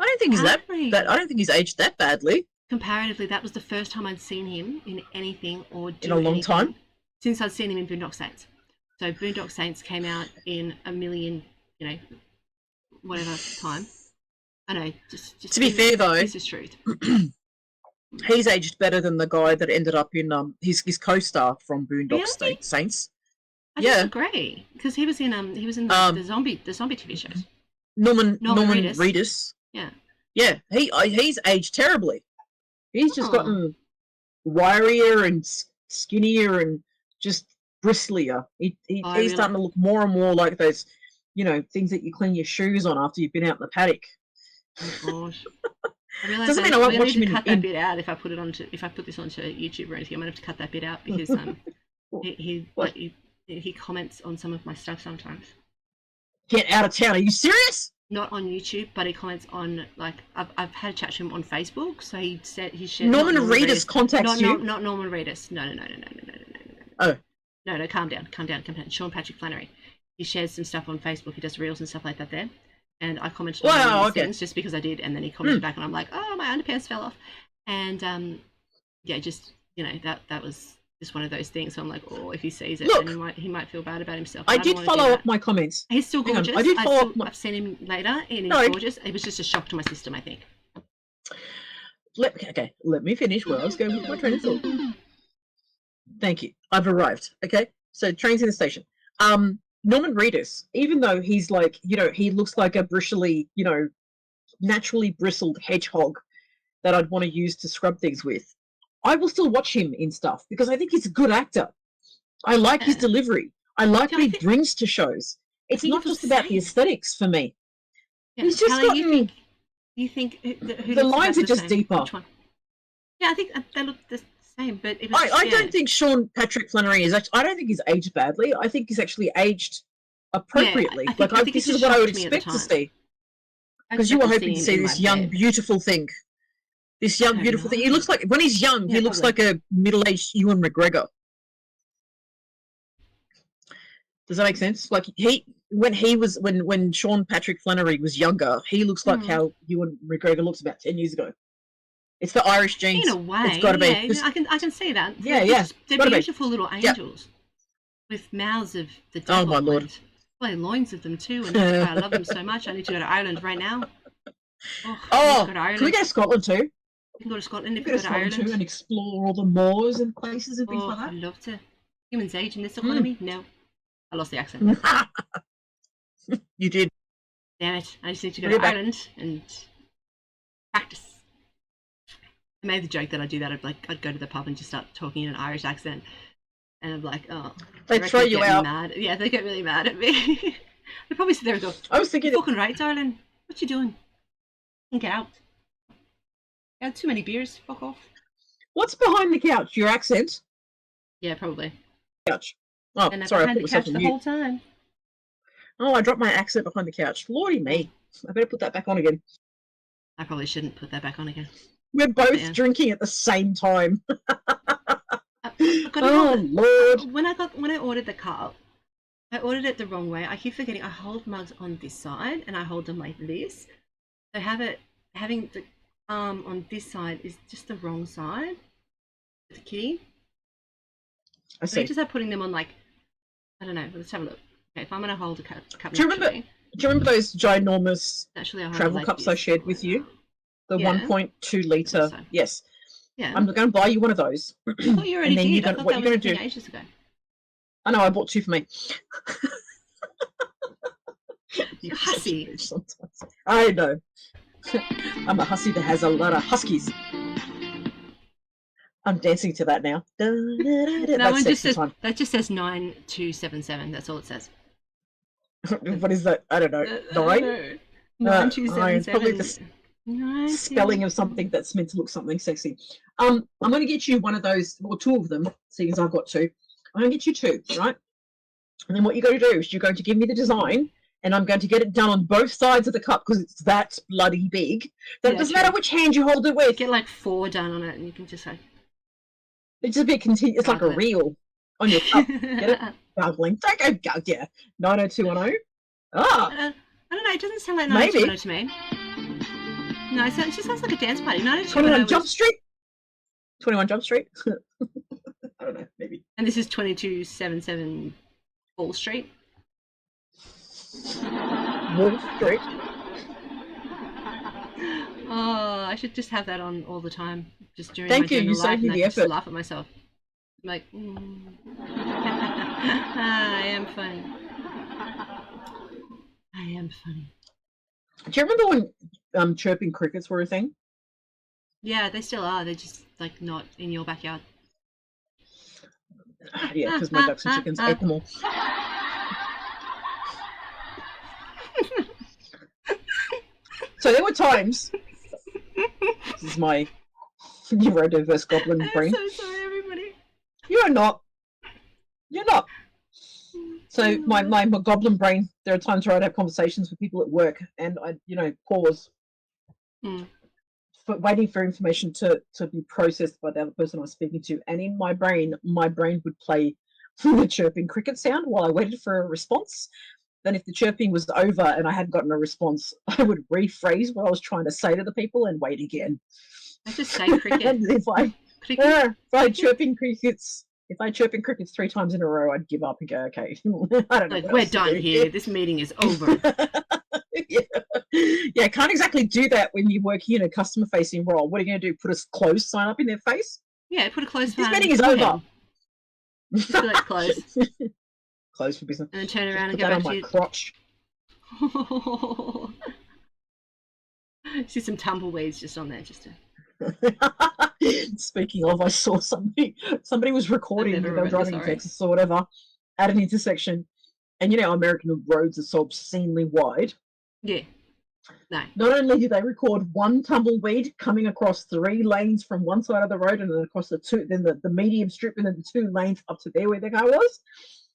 I don't think I don't think he's aged that badly. Comparatively, that was the first time I'd seen him in anything or in a long time. Since I'd seen him in Boondock Saints. So Boondock Saints came out in a million, whatever time. I know, just to be fair though, this is truth. He's aged better than the guy that ended up in his co-star from Boondock Saints. I disagree because he was in the zombie TV shows. Norman Reedus. Yeah. Yeah, he's aged terribly. He's just gotten wirier and skinnier and just bristlier. He's starting to look more and more like those, things that you clean your shoes on after you've been out in the paddock. Oh gosh. I realize doesn't mean I won't watch him cut that bit out if I put this onto YouTube or anything. I'm gonna have to cut that bit out because he comments on some of my stuff sometimes. Get out of town! Are you serious? Not on YouTube, but he comments on I've had a chat to him on Facebook. So he said he shared. Norman Reedus contacts you. Not Norman Reedus. No. Oh. No, calm down. Sean Patrick Flannery. He shares some stuff on Facebook. He does reels and stuff like that there. And I commented on these things just because I did, and then he commented back, and I'm like, oh, my underpants fell off. And that was just one of those things. So I'm like, oh, if he sees it, then he might feel bad about himself. I did follow up my comments. He's still gorgeous. I did follow up. I've seen him later, and he's gorgeous. It was just a shock to my system, I think. Let me finish where I was going with my train of thought. Thank you. I've arrived. Okay, so train's in the station. Norman Reedus, even though he's like, he looks like a bristly, naturally bristled hedgehog that I'd want to use to scrub things with, I will still watch him in stuff because I think he's a good actor. I like his delivery. I like what he brings to shows. It's not just about the aesthetics for me. Yeah. He's just gotten... You think the lines are just deeper. Yeah, I think they look the Same, but it was I don't think Sean Patrick Flannery is actually. I don't think he's aged badly. I think he's actually aged appropriately. I think This it is just what I would shocked me at the expect to time. see. I Because you were expected hoping to seeing see him in this my young, bed. beautiful thing. This I young, don't beautiful thing. He know. looks like, when he's young, Yeah, he looks probably. like a middle-aged Ewan McGregor. Does that make sense? Like when Sean Patrick Flannery was younger, he looks like how Ewan McGregor looks about 10 years ago. It's the Irish genes. In a way, It's got to be. yeah, I can see that. Yeah. They're Gotta be. beautiful little angels with mouths of the devil. Oh, my Lord. And probably loins of them too, and that's why I love them so much. I need to go to Ireland right now. Oh, go to Ireland. can we go to Scotland too? We can go to Scotland if We we go go to to Scotland Ireland. too and explore all the moors and places and things like I'd that. love to. Humans age in this economy? No. I lost the accent. You did. Damn it. I just need to go Bring to it back. Ireland and practice. I made the joke that I'd do that. I'd go to the pub and just start talking in an Irish accent. And I'm like, oh. They'd throw you out. Mad. Yeah, they get really mad at me. They'd probably sit there and go, I was thinking, "You're fucking right, darling. What you doing? Get out. You had too many beers. Fuck off." what's behind the couch? Your accent? Yeah, probably. Couch. Oh, And sorry, I behind put the myself couch on the mute. whole time. Oh, I dropped my accent behind the couch. Lordy me. I better put that back on again. I probably shouldn't put that back on again. We're both Yeah. drinking at the same time. I've got to Oh, hold it. Lord. When I ordered the cup, I ordered it the wrong way. I keep forgetting I hold mugs on this side and I hold them like this. So having the arm on this side is just the wrong side. The key. I So you see. just have putting them on like, I don't know. Let's have a look. Okay, if I'm gonna hold a cup Do you remember- Do you remember those ginormous Naturally, I'll hold it travel like cups this. I shared with you? The Yeah. 1.2 litre. So. Yes. Yeah. I'm going to buy you one of those. I thought you already and then did. you're gonna, I thought what that you're was going a to thing do. ages ago. I know, I bought two for me. You hussy. Sometimes. I know. I'm a hussy that has a lot of huskies. I'm dancing to that now. That one just says 9277. That's all it says. What is that? I don't know. Nine? 9277. It's probably the spelling of something that's meant to look something sexy. I'm going to get you one of those, or two of them, seeing as I've got two. I'm going to get you two, right? And then what you're going to do is you're going to give me the design, and I'm going to get it done on both sides of the cup because it's that bloody big. That it doesn't matter which hand you hold it with. Get like 4 done on it, and you can just like. It's just a bit continuous. It's like a reel on your cup. Get it? Gargling. Don't go gug, yeah. 90210. Ah. I don't know. It doesn't sound like Maybe. 90210 to me. No, it just sounds like a dance party. 21 Jump Street. 21 Jump Street. I don't know. Maybe. And this is 2277 Wall Street. Wall Street. Oh, I should just have that on all the time, just during Thank my you. You general life, saved me and the I just effort. laugh at myself. I'm like, I am funny. I am funny. Do you remember when chirping crickets were a thing? Yeah, they still are. They're just like not in your backyard. Yeah, because my ducks and chickens ate them all. So there were times. This is my neurodiverse goblin I'm brain. so sorry, everybody. You're not. You're not. So my goblin brain, there are times where I'd have conversations with people at work and I'd, pause for waiting for information to be processed by the other person I was speaking to. And in my brain would play the chirping cricket sound while I waited for a response. Then if the chirping was over and I hadn't gotten a response, I would rephrase what I was trying to say to the people and wait again. I just say cricket. And if I chirp in crickets 3 times in a row, I'd give up and go, okay, I don't know. Like, what we're else to done do here. This meeting is over. Yeah, can't exactly do that when you're working in a customer-facing role. What are you going to do? Put a closed sign up in their face? Yeah, put a closed This sign. meeting is over. Just be like closed. Closed for business. And then turn around and Put go that back on to my crotch. See some tumbleweeds just on there, just to. Speaking of, I saw somebody was recording, they were driving in Texas or whatever, at an intersection, and American roads are so obscenely wide. Yeah. No. Not only did they record one tumbleweed coming across 3 lanes from one side of the road and then across the medium strip and then the 2 lanes up to there where the car was,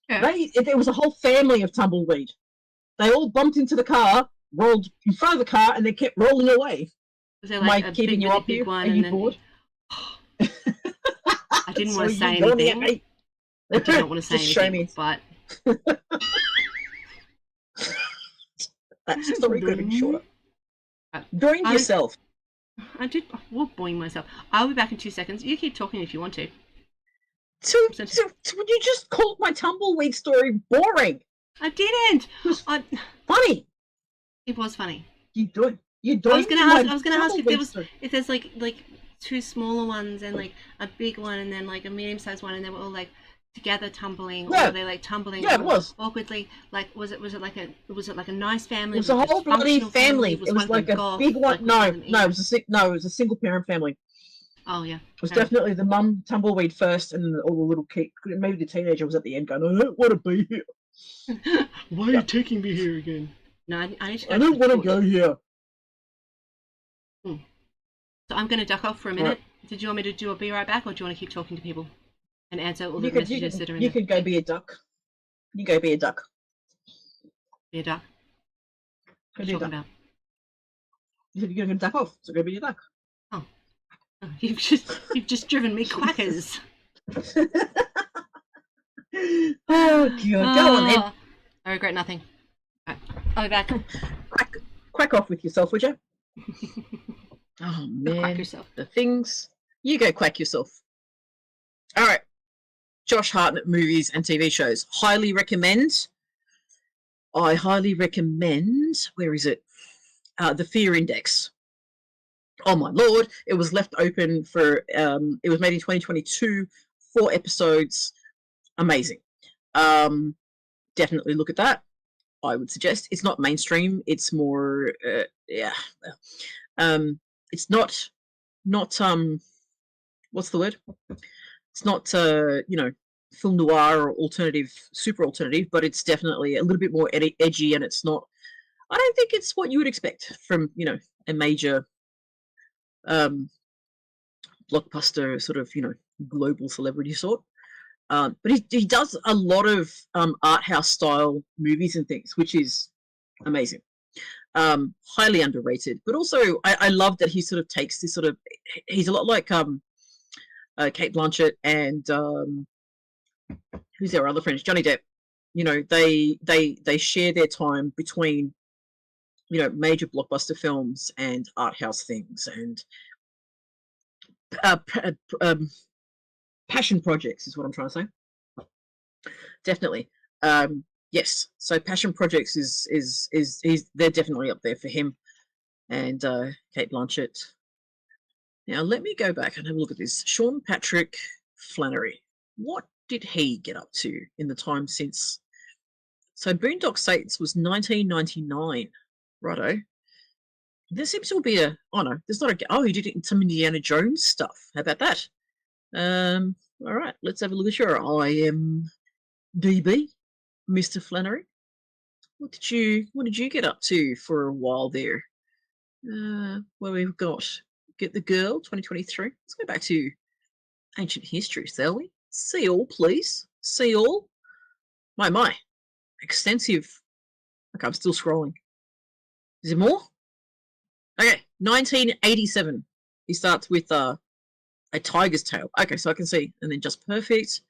there was a whole family of tumbleweed. They all bumped into the car, rolled in front of the car, and they kept rolling away. Was there like Am I keeping you up here? one? Are you bored? I didn't want to say anything. I did not want to say Just anything, but that story could have been shorter. Join yourself. I did. Well, boing myself. I'll be back in 2 seconds. You keep talking if you want to. So you just called my tumbleweed story boring. I didn't. It was funny. It was funny. You doing? I was gonna ask if there's like 2 smaller ones and like a big one and then like a medium-sized one and they were all like together tumbling, or were they like tumbling? Yeah, it was awkwardly. Like was it like a nice family? It was a whole bloody family. It was like a big one. No, it was a single parent family. Oh yeah. It was definitely the mum tumbleweed first, and all the little kid, maybe the teenager was at the end going, "I don't want to be here. Why are you taking me here again?" No, I need to go. I don't want to go here. So I'm going to duck off for a minute. Right. Did you want me to do a be right back, or do you want to keep talking to people and answer all the messages that are in there? You can go be a duck. You go be a duck. Be a duck? What are you talking about? You said you're going to duck off, so go be a duck. Oh. You've just driven me quackers. Oh, God. Go on, then. I regret nothing. Right. I'll be back. Quack off with yourself, would you? Oh, man. Quack yourself. The things. You go quack yourself. All right. Josh Hartnett movies and TV shows. Highly recommend. I highly recommend. Where is it? The Fear Index. Oh, my Lord. It was left open for, it was made in 2022. 4 episodes. Amazing. Definitely look at that. I would suggest. It's not mainstream. It's more, it's not what's the word? It's not film noir or alternative, super alternative, but it's definitely a little bit more edgy, and it's not. I don't think it's what you would expect from a major blockbuster sort of global celebrity sort. But he does a lot of art house style movies and things, which is amazing. Highly underrated, but also I love that he sort of takes this sort of. He's a lot like Kate Blanchett and who's their other friends, Johnny Depp. They share their time between major blockbuster films and art house things and passion projects is what I'm trying to say. Definitely. Yes, so passion projects is they're definitely up there for him and Kate Blanchett. Now let me go back and have a look at this. Sean Patrick Flannery. What did he get up to in the time since? So Boondock Saints was 1999. Righto. There seems to be there's not he did it in some Indiana Jones stuff. How about that? All right, let's have a look at your IMDb. Mr. Flannery, what did you get up to for a while there? Well, we've got Get the Girl 2023. Let's go back to ancient history, shall we? See all, please. See all. My extensive. Okay, I'm still scrolling. Is there more? Okay, 1987. He starts with A Tiger's Tale. Okay, so I can see, and then Just Perfect.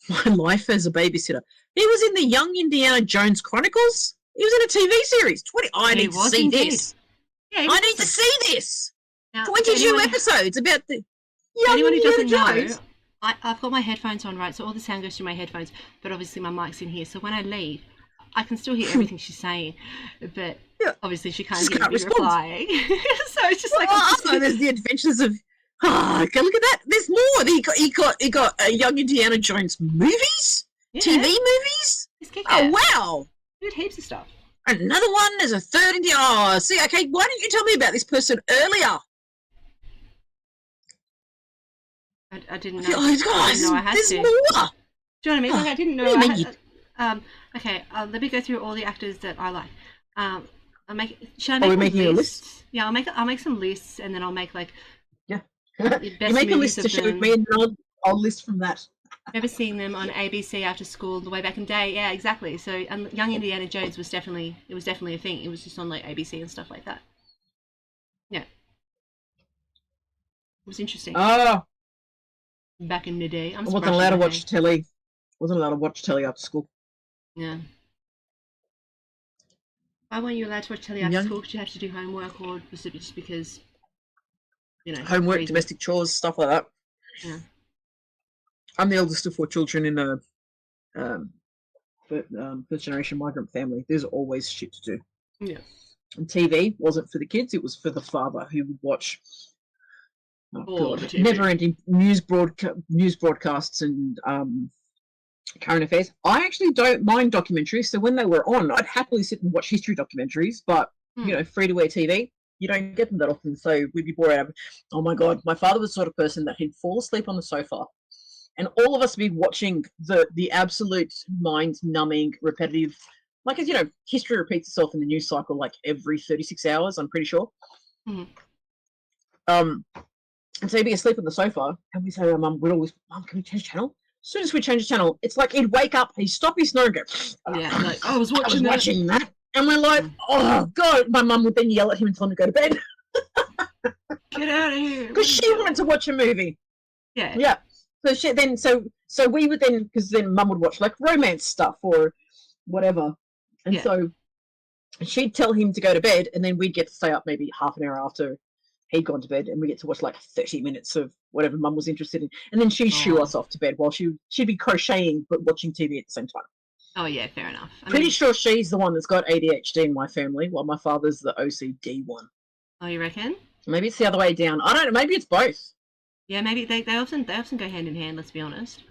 My Life as a Babysitter. He was in the Young Indiana Jones Chronicles. He was in a TV series. I need to see this. Yeah, I need to see this. Now, 22 episodes about the Young Indiana Jones. Anyone who doesn't know, I've got my headphones on, right? So all the sound goes through my headphones, but obviously my mic's in here. So when I leave, I can still hear everything she's saying, but obviously she can't hear me replying. So it's just like... there's the adventures of... okay, look at that. There's more. He got Young Indiana Jones movies? Yeah. TV movies? Oh, wow. He did heaps of stuff. Another one. There's a third Indiana... Oh, see, okay, why didn't you tell me about this person earlier? I didn't know. Oh, guys, I had there's to. more. Do you know what I mean? Like, I didn't know. I had, okay, let me go through all the actors that I like. Should I Are make we a making a list? list? Yeah, I'll make some lists, and then I'll make like Yeah. the You best make a movies list to of share with them. me, and I'll list from that. Remember seeing them on ABC after school the way back in the day? Yeah, exactly. So Young Indiana Jones was definitely a thing. It was just on like ABC and stuff like that. Yeah, it was interesting Oh, back in the day. I wasn't allowed to watch telly. Wasn't allowed to watch telly after school. Yeah. Why weren't you allowed to watch telly after school? Did you have to do homework, or was it just because, Homework, reasons? domestic chores, stuff like that. Yeah. I'm the eldest of 4 children in a first generation migrant family. There's always shit to do. Yeah. And TV wasn't for the kids; it was for the father who would watch. Oh God, never-ending news broadcasts and current affairs. I actually don't mind documentaries, so when they were on, I'd happily sit and watch history documentaries. But free-to-air TV, you don't get them that often, so we'd be bored out of it. Oh my God, my father was the sort of person that he'd fall asleep on the sofa, and all of us would be watching the absolute mind-numbing, repetitive, like as history repeats itself in the news cycle like every 36 hours. I'm pretty sure. And so he'd be asleep on the sofa, and we say to our mum, we'd always, Mum, can we change channel? As soon as we change the channel, it's like he'd wake up, he'd stop his snore and go, yeah, like, I was watching that. And we're like, oh, God. My mum would then yell at him and tell him to go to bed. Get out of here. Because she wanted to watch a movie. Yeah. Yeah. So we would then, because then mum would watch like romance stuff or whatever. And so she'd tell him to go to bed, and then we'd get to stay up maybe half an hour after he'd gone to bed, and we get to watch like 30 minutes of whatever mum was interested in, and then she'd shoo us off to bed while she'd be crocheting but watching TV at the same time. Oh yeah, fair enough. Pretty sure she's the one that's got ADHD in my family, while my father's the OCD one. Oh, you reckon? Maybe it's the other way down. I don't know. Maybe it's both. Yeah, maybe they often go hand in hand. Let's be honest.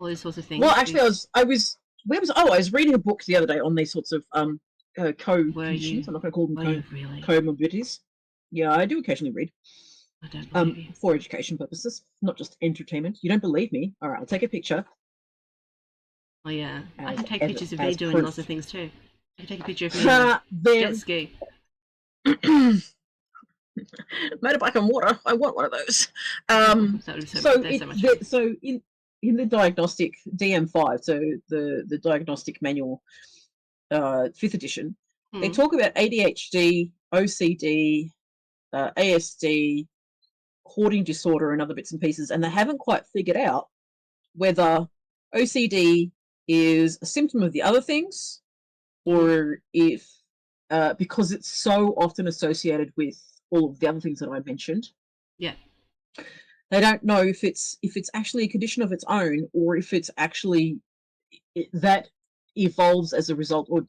All these sorts of things. Well, actually, I was reading a book the other day on these sorts of co-conditions. I'm not going to call them comorbidities. Yeah, I do occasionally read. I don't believe you. For education purposes, not just entertainment. You don't believe me? All right, I'll take a picture. Oh yeah, I can take pictures of me doing lots of things too. I can take a picture of me jet ski. Motorbike on water. I want one of those. So in the diagnostic DM5, so the diagnostic manual, 5th edition, they talk about ADHD, OCD, ASD, hoarding disorder, and other bits and pieces, and they haven't quite figured out whether OCD is a symptom of the other things, or if because it's so often associated with all of the other things that I mentioned. Yeah. They don't know if it's actually a condition of its own, or if it's actually that evolves as a result, or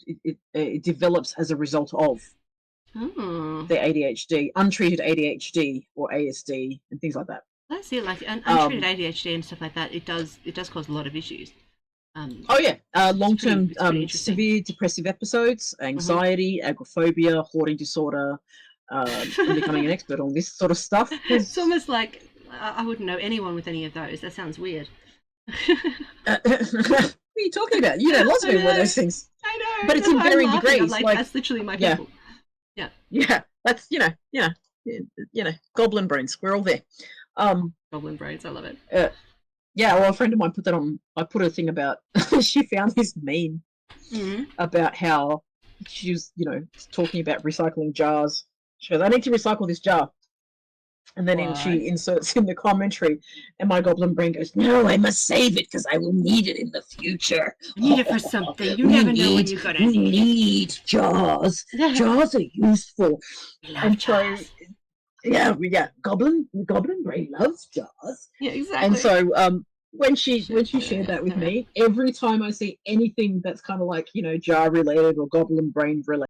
it develops as a result of the ADHD, untreated ADHD or ASD, and things like that. That's it. Like untreated ADHD and stuff like that, it does cause a lot of issues. Long-term severe depressive episodes, anxiety, agoraphobia, hoarding disorder. I'm becoming an expert on this sort of stuff. It's almost like I wouldn't know anyone with any of those. That sounds weird. What are you talking about? You know lots of people with those things. I know. But it's in varying degrees. Like that's literally my people. Yeah. Yeah. That's goblin brains. We're all there. Goblin brains. I love it. Well, a friend of mine put that on. I put a thing about. She found this meme about how she was, talking about recycling jars. She goes, "I need to recycle this jar," and then she inserts in the commentary, and my goblin brain goes, "No, I must save it because I will need it in the future. I need it for something. You never know when you got it. We need jars. Jars are useful." Love jars. Goblin brain loves jars. Yeah, exactly. And so when she shared that with me, every time I see anything that's kind of like, jar related or goblin brain related.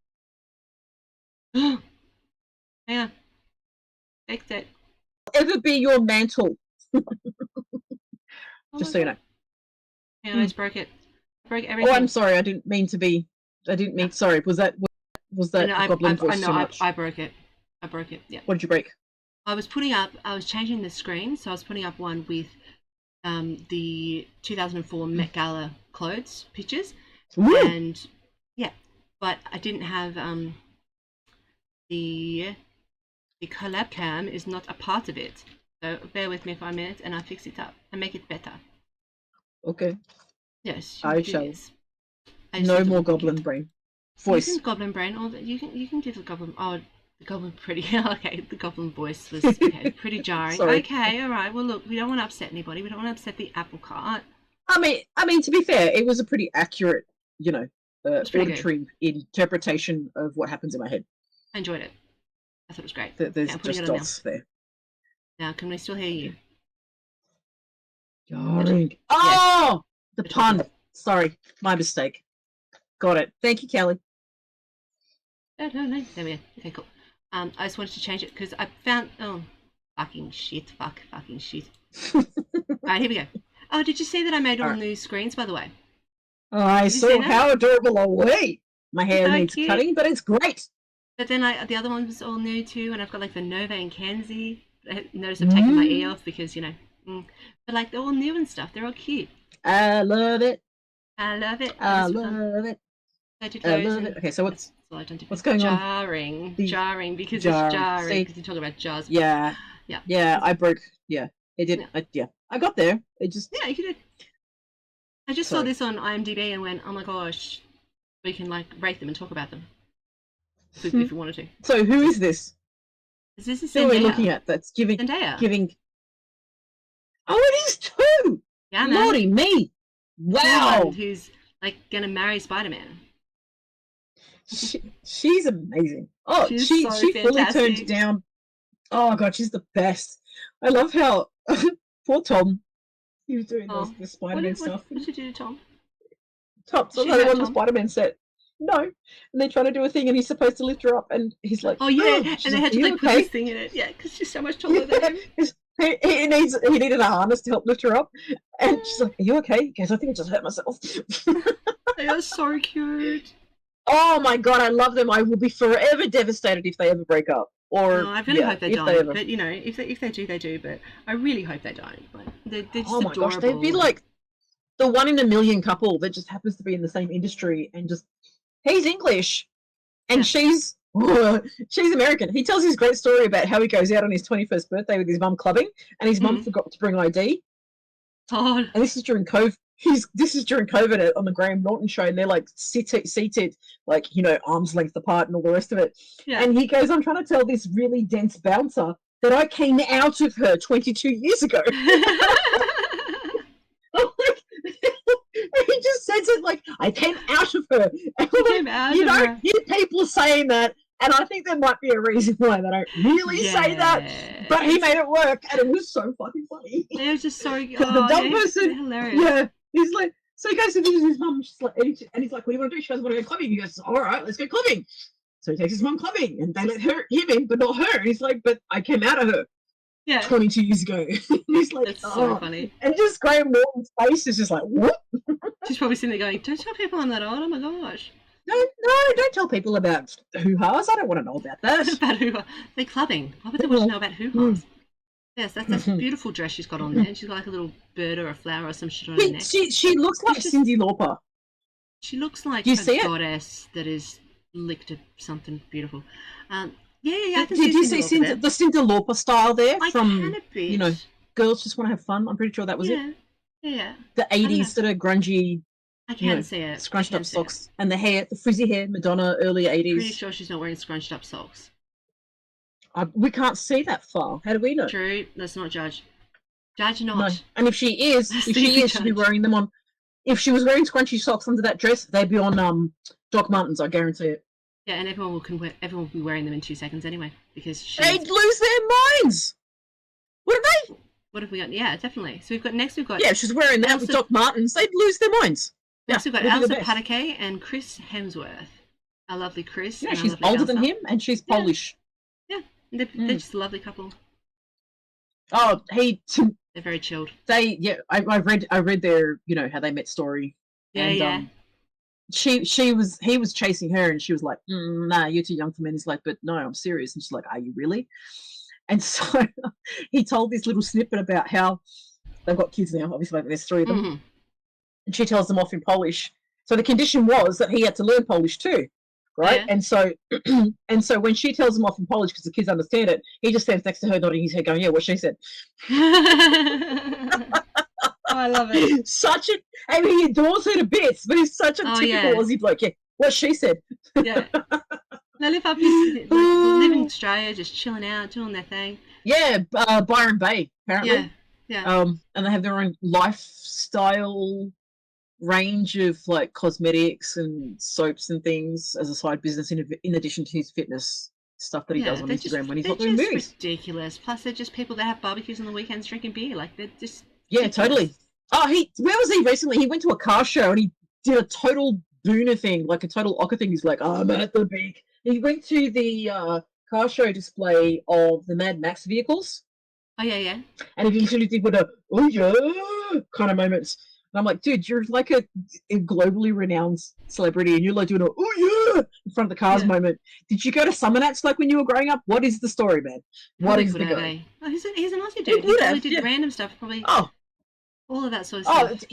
Yeah. Fixed it. Ever be your mantle. Just so you know. Yeah, I just broke it. I broke everything. Oh, I'm sorry. I didn't mean. Sorry. Was that goblin voice too much? I broke it. Yeah. What did you break? I was changing the screen, so I was putting up one with the 2004 Met Gala clothes pictures. Ooh. And but I didn't have the collab cam is not a part of it. So bear with me for a minute and I'll fix it up and make it better. Okay. Yes, I you do shall. this. I just No need to more look at goblin it. brain. You Voice. can goblin brain, or you can do the goblin. Oh, the goblin pretty. Okay, the goblin voice was okay, pretty jarring. Sorry. Okay, all right. Well, look, we don't want to upset anybody. We don't want to upset the apple cart. I mean, to be fair, it was a pretty accurate, was pretty auditory interpretation of what happens in my head. I enjoyed it. I thought it was great. There's I'm putting just it on now. dots there. Now, can we still hear you? Jarring. Oh, the pun. Sorry, my mistake. Got it. Thank you, Kelly. No. There we go. Okay, cool. I just wanted to change it because I found. Oh, fucking shit. Fucking shit. All right, here we go. Oh, did you see that I made all new screens, by the way? I saw how adorable are we. My hair needs cutting, but it's great. But then the other one was all new too, and I've got like the Nova and Kenzie. I noticed I've taken my ear off because, but like they're all new and stuff. They're all cute. I love it. I love it. I love it. I did I love it. Okay, so what's going on? Jarring because it's jarring because you talk about jars. Yeah. I broke. Yeah, it did. Yeah. I got there. It just. Yeah, you did. I just saw this on IMDb and went, oh my gosh, we can like rate them and talk about them if we wanted to. So who is this? This is Zendaya. Who are we looking at? That's giving. Zendaya. Giving. Oh, it is too. Yeah, man. Lordy me! Wow. Who's like gonna marry Spider-Man? She's amazing. Oh, she fully turned down. Oh god, she's the best. I love how poor Tom. He was doing the Spider-Man stuff. What did you do to Tom? Tom's another one on the Spider-Man set. No, and they're trying to do a thing, and he's supposed to lift her up, and he's like, "Oh yeah," and they had to like put this thing in it, because she's so much taller than him. He needed a harness to help lift her up, and she's like, "Are you okay?" He goes, "I think I just hurt myself." They are so cute. Oh my god, I love them. I will be forever devastated if they ever break up. Or I really hope they don't. But if they do, they do. But I really hope they don't. Like, they're just oh my adorable. Gosh, they'd be like the one in a million couple that just happens to be in the same industry, and just he's English, and she's American. He tells his great story about how he goes out on his 21st birthday with his mum clubbing, and his mum forgot to bring ID. Oh. And this is during COVID. This is during COVID on the Graham Norton show, and they're like seated like, arm's length apart and all the rest of it. Yeah. And he goes, "I'm trying to tell this really dense bouncer that I came out of her 22 years ago." He just says it like, "I came out of her." You don't hear people saying that, and I think there might be a reason why they don't really say that. But he made it work, and it was so fucking funny. It was just so the dumb person, hilarious. Yeah, he's like, so he goes to visit his mum, and he's like, "What do you want to do?" She goes, "I want to go clubbing." He goes, "All right, let's go clubbing." So he takes his mum clubbing, and they let him in, but not her. And he's like, "But I came out of her." 22 years ago. He's like, that's so funny. And just Graham Norton's face is just like, what? She's probably sitting there going, "Don't tell people I'm that old. Oh my gosh." No, don't tell people about hoo-has. I don't want to know about that. About hoo-ha. They're clubbing. Why would they want to know about hoo-has? Yes, that's a beautiful dress she's got on there. She's got like a little bird or a flower or some shit on her neck. She looks like Cyndi Lauper. She looks like a goddess that is licked at something beautiful. Yeah. Did you see the Cyndi Lauper style there? Can a bit. Girls Just Want to Have Fun. I'm pretty sure that was it. Yeah. The 80s sort of grungy. I can see it. Scrunched up socks. And the hair, the frizzy hair, Madonna, early 80s. Pretty sure she's not wearing scrunched up socks. We can't see that far. How do we know? True. Let's not judge. Judge not. No. And if she is, she'd be wearing them on. If she was wearing scrunchy socks under that dress, they'd be on Doc Martens, I guarantee it. Yeah, and everyone will be wearing them in 2 seconds anyway, because they'd lose their minds. What have we got? Yeah, definitely. So we've got yeah, she's wearing that with Doc Martens. They'd lose their minds. Next we've got Elsa Pataky and Chris Hemsworth. Our lovely Chris. Yeah, she's older than him, and she's Polish. Yeah, they're just a lovely couple. Oh, they're very chilled. I read their how they met story. Yeah. He was chasing her, and she was like, "Nah, you're too young for men." He's like, "But no, I'm serious." And she's like, "Are you really?" And so he told this little snippet about how they've got kids now. Obviously, there's 3 of them, and she tells them off in Polish. So the condition was that he had to learn Polish too. right? Yeah. And so and so when she tells him off in Polish because the kids understand it, he just stands next to her nodding his head going, yeah, what she said. Oh, I love it. Such a, I mean, he adores her to bits, but he's such a Oh, typical yeah. Aussie bloke. Yeah, what she said. Yeah. They live up his, like, live in Australia, just chilling out, doing their thing. Yeah, Byron Bay, apparently. Yeah. Yeah. And they have their own lifestyle range of like cosmetics and soaps and things as a side business in addition to his fitness stuff that he does on Instagram when he's not doing just movies. Ridiculous. Plus, they're just people that have barbecues on the weekends drinking beer. Like, they're just Yeah, ridiculous. totally. Oh, where was he recently? He went to a car show and he did a total booner thing, like a total ocker thing. He's like, I'm at the big. He went to the car show display of the Mad Max vehicles. Oh, yeah. And he literally did with a, oh yeah, kind of moments. And I'm like, dude, you're like a globally renowned celebrity and you're like doing a, oh yeah, in front of the cars moment. Did you go to summer nights like when you were growing up? What is the story, man? What is the go? Oh, he's an Aussie dude. He probably did random stuff, probably. Oh. All of that sort of stuff.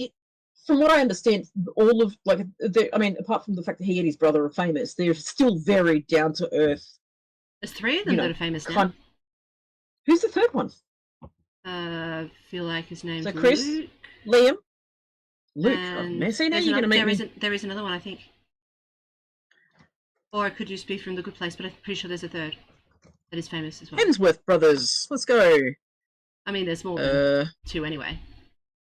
From what I understand, all of, like, I mean, apart from the fact that he and his brother are famous, they're still very down to earth. There's 3 of them that are famous now. Who's the third one? I feel like his name's Chris, Luke. Liam, Luke. Oh, see, now you're going to make me... There is another one, I think. Or it could just be from The Good Place, but I'm pretty sure there's a third that is famous as well. Hemsworth brothers. Let's go. I mean, there's more than 2 anyway.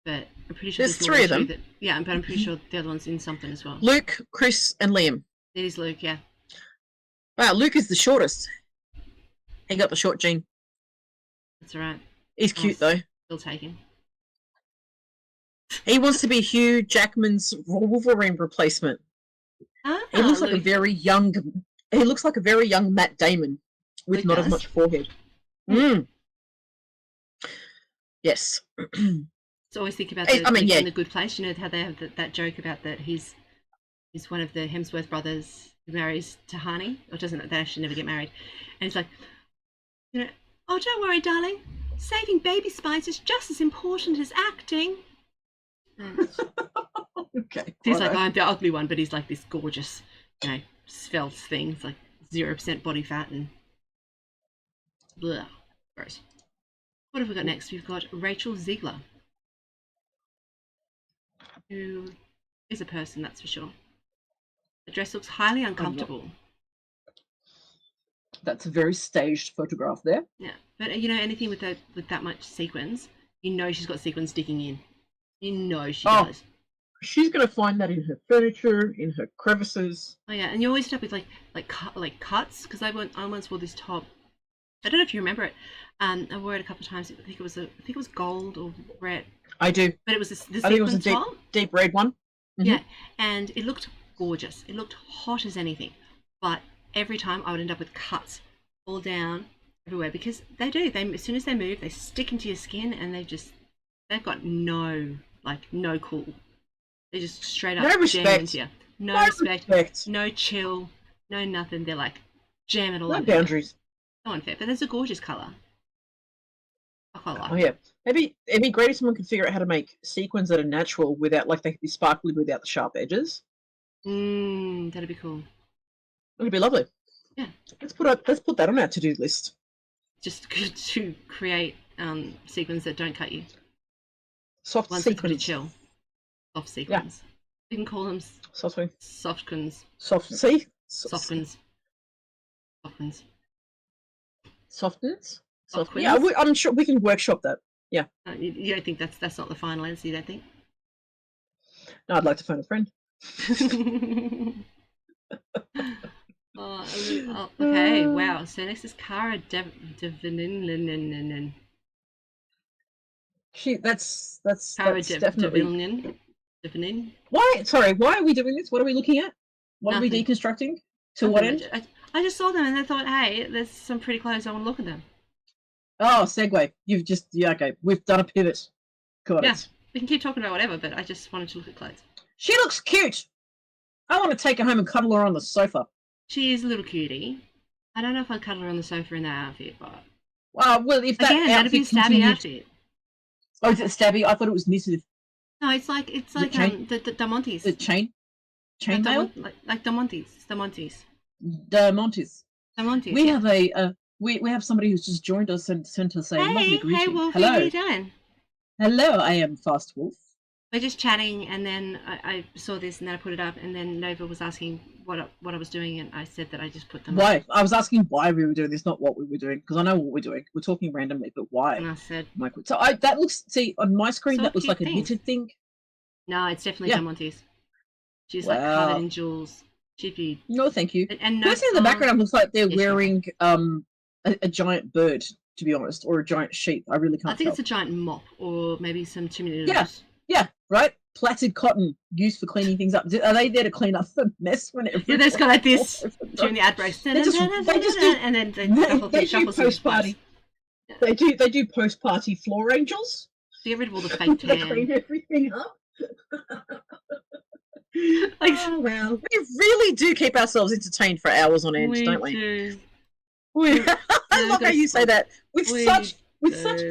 But I'm pretty sure there's 3 of them. But I'm pretty sure the other one's in something as well. Luke, Chris, and Liam. It is Luke, yeah. Wow, Luke is the shortest. He got the short gene. That's alright. He's cute, though. Still take him. He wants to be Hugh Jackman's Wolverine replacement. He looks like a very young. He looks like a very young Matt Damon with not as much forehead. Yes. So always think about in The Good Place. You know how they have that joke about that he's one of the Hemsworth brothers who marries Tahani, or doesn't? They actually never get married, and it's like, you know, oh, don't worry, darling. Saving baby spice is just as important as acting. Okay. He's like, I'm the ugly one, but he's like this gorgeous, you know, svelte thing. It's like 0% body fat and blah. Gross. What have we got next? We've got Rachel Ziegler, who is a person, that's for sure. The dress looks highly uncomfortable. That's a very staged photograph there. Yeah, but you know, anything with that much sequins, you know she's got sequins sticking in. You know she does. She's gonna find that in her furniture, in her crevices. Oh yeah, and you always end up with like cuts. Because I once wore this top. I don't know if you remember it. I wore it a couple of times. I think it was gold or red. I do. But it was the sequin I think it was a deep red one. Mm-hmm. Yeah, and it looked gorgeous. It looked hot as anything. But every time I would end up with cuts all down everywhere, because they do. As soon as they move, they stick into your skin, and they've got no cool. They just straight up jam into you. No respect. No chill. No nothing. They're like jam it all. No boundaries. So unfair, but there's a gorgeous colour. I quite like. Oh yeah, it'd be great if someone could figure out how to make sequins that are natural without, like, they could be sparkly without the sharp edges. That'd be cool. It'd be lovely. Yeah. Let's put that on our to-do list. Just to create sequins that don't cut you. Soft sequins. Chill. Soft sequins. Yeah. You can call them softkins. Softquins. Softens? Yeah, I'm sure we can workshop that. Yeah. You don't think that's not the final answer, you don't think? No, I'd like to phone a friend. Okay, wow. So next is Cara Delevingne. That's definitely... Delevingne. Why are we doing this? What are we looking at? What are we deconstructing? To what end? I just saw them and I thought, hey, there's some pretty clothes. I want to look at them. Oh, segue. Okay. We've done a pivot. Got it. We can keep talking about whatever, but I just wanted to look at clothes. She looks cute. I want to take her home and cuddle her on the sofa. She is a little cutie. I don't know if I'd cuddle her on the sofa in that outfit, but... Well, if that that'd be a stabby outfit. Oh, is it stabby? I thought it was knitted. No, it's like the Montes. The chain? Chainmail? Like the Montes. The Montes. The Montes. We have we have somebody who's just joined us and sent us a lovely greeting. Hey, Wolfie, Hello. how you doing? Hello, I am Fast Wolf. We're just chatting, and then I saw this, and then I put it up, and then Nova was asking what I was doing, and I said that I just put them Why? up. I was asking why we were doing this, not what we were doing, because I know what we're doing. We're talking randomly, but why? And I said, So that looks, see, on my screen, So that looks cute like a things. knitted thing. no, it's definitely Yeah. Diamantes. She's like covered in jewels. She'd be No, thank you. and The person in the background looks like they're Yes, you wearing a giant bird, to be honest, or a giant sheep. I really can't I think tell. it's a giant mop, or maybe some tomatoes. Yeah, right? Plaited cotton used for cleaning things up. Are they there to clean up the mess whenever? Yeah, they just go like this during the ad breaks. They just do, and then they do post party. They do post party floor angels. To get rid of all the fake They tan. clean everything up. Like, oh well, we really do keep ourselves entertained for hours on end, don't we? Do. I love how you say that with such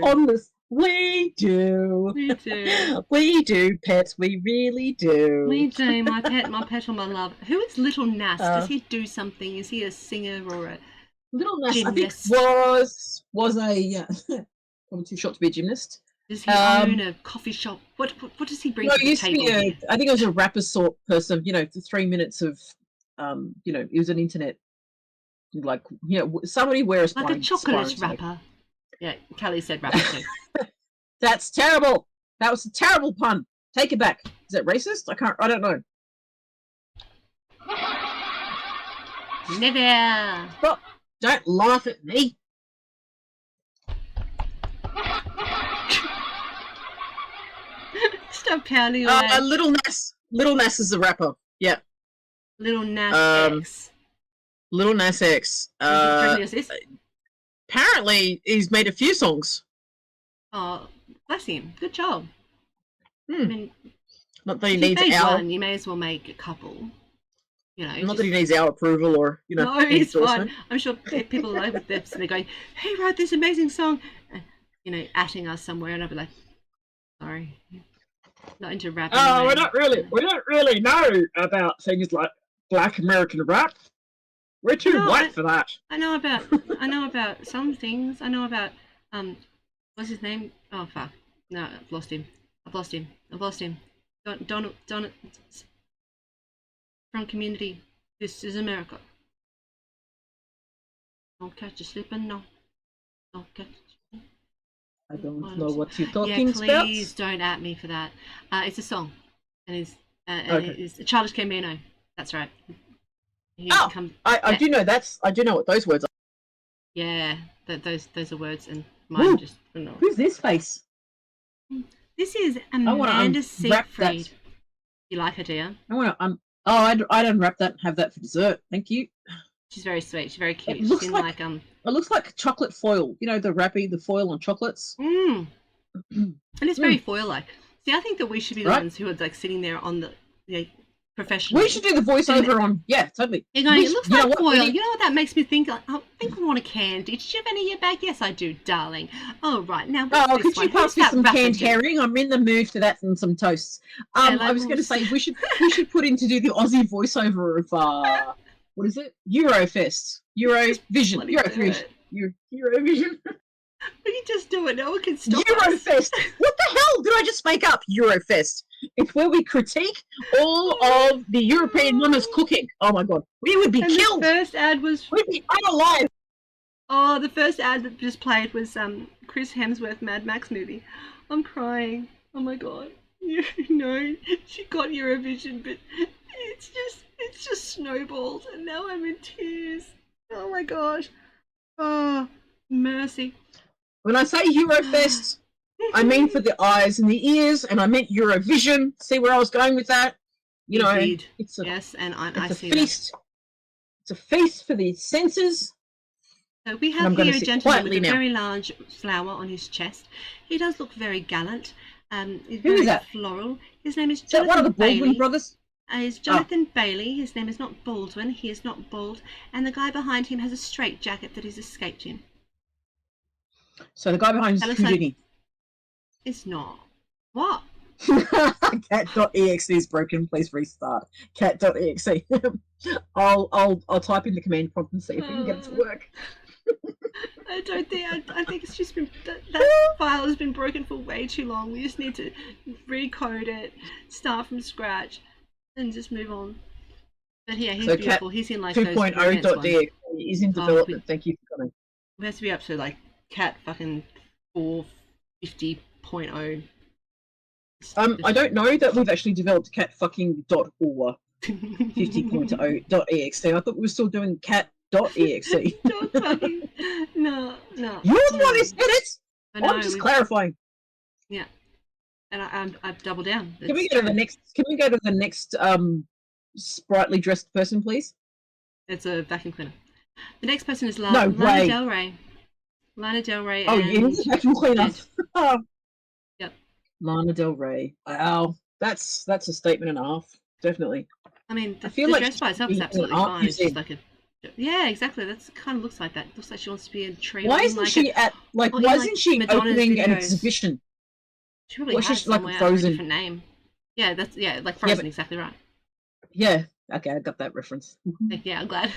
fondness. We do. We do. We do, pets. We really do. We do. My pet or my love. Who is Little Nas? Does he do something? Is he a singer or a Little Nas? gymnast? I think was a probably too short to be a gymnast. Does he own a coffee shop? What does he bring to the table? I think it was a rapper sort person. You know, for 3 minutes of you know, it was an internet like somebody wears like a chocolate rapper. Yeah, Kelly said rapper too. That's terrible. That was a terrible pun. Take it back. Is that racist? I don't know. Never. Stop. Don't laugh at me. Stop pounding away. Little Nas. Little Nas is the rapper. Yeah. Little Nas X. Little Nas X. Apparently, he's made a few songs. Oh, bless him. Good job. I mean, not that he needs our. You may as well make a couple. You know, not that he needs our approval or No, it's fine. I'm sure people are over this and they're going, "He wrote this amazing song," atting us somewhere, and I'll be like, "Sorry, not into rap." Oh, we don't really know about things like Black American rap. We're too white for that. I know about some things. I know about what's his name? Oh fuck! No, I've lost him. Donald from Community. This is America. Don't catch you slipping, no. Don't catch you. I don't know what you're talking about. Yeah, please don't at me for that. It's a song, and it's Childish Gambino. That's right. I do know I do know what those words are. Yeah, those are words, and mine just. Who's this face? This is Amanda Seyfried. You like her, do you? I want to I'd unwrap that and have that for dessert. Thank you. She's very sweet. She's very cute. It looks like it looks like chocolate foil. You know, the wrappy, the foil on chocolates. And it's very foil-like. See, I think that we should be the ones who are like sitting there on the professional. We should do the voiceover on. Yeah, totally. You're going, it looks like foil. You know what that makes me think? I think we want a candy. Did you have any in your bag? Yes, I do, darling. Oh, right. Now, could you pass me some canned herring? I'm in the mood for that and some toasts. I was going to say we should put in to do the Aussie voiceover of what is it? Eurofest. Eurovision. Eurovision. We can just do it. No one can stop Eurofest. What the hell did I just make up? Eurofest. It's where we critique all of the European women's cooking. Oh my god, we would be killed. The first ad was. We'd be unalive. Oh, the first ad that just played was Chris Hemsworth Mad Max movie. I'm crying. Oh my god. She got Eurovision, but it's just snowballed, and now I'm in tears. Oh my gosh. Oh, mercy. When I say Eurofest, I mean for the eyes and the ears, and I meant Eurovision. See where I was going with that? Indeed. It's a see feast. That. It's a feast for the senses. So we have here a gentleman with a very large flower on his chest. He does look very gallant. He's Who is that? Floral. His name is Jonathan. Is that one of the Baldwin Bailey. brothers? Is Jonathan Bailey. His name is not Baldwin. He is not bald. And the guy behind him has a straight jacket that has escaped him. So the guy behind is Houdini. It's not. What? Cat.exe is broken. Please restart. Cat.exe. I'll type in the command prompt and see if we can get it to work. I don't think. I think it's just been that file has been broken for way too long. We just need to recode it, start from scratch, and just move on. But yeah, he's So beautiful. He's in like 2.0.exe is in development. Thank you for coming. We have to be up to like cat fucking 450.0. I don't know that we've actually developed cat fucking .or 50.0.exe. I thought we were still doing cat.exe. Don't fucking no. You're the one who said it. I'm just clarifying. Yeah, and I've doubled down. Can we go to the next? Can we go to the next sprightly dressed person, please? It's a vacuum cleaner. The next person is Lana Del Rey. Lana Del Rey. Oh, yeah, he's a vacuum cleaner. Yep. Lana Del Rey. Wow, that's a statement and a half. Definitely. I mean, I feel the like dress by itself is absolutely fine. It's just like a. Yeah, exactly. That's kind of looks like that. It looks like she wants to be a tree. Why isn't she at like? Why isn't she opening an exhibition? She probably has somewhere like Frozen. A different name. Yeah, that's like Frozen. Yeah, exactly right. Yeah. Okay, I got that reference. Yeah, I'm glad.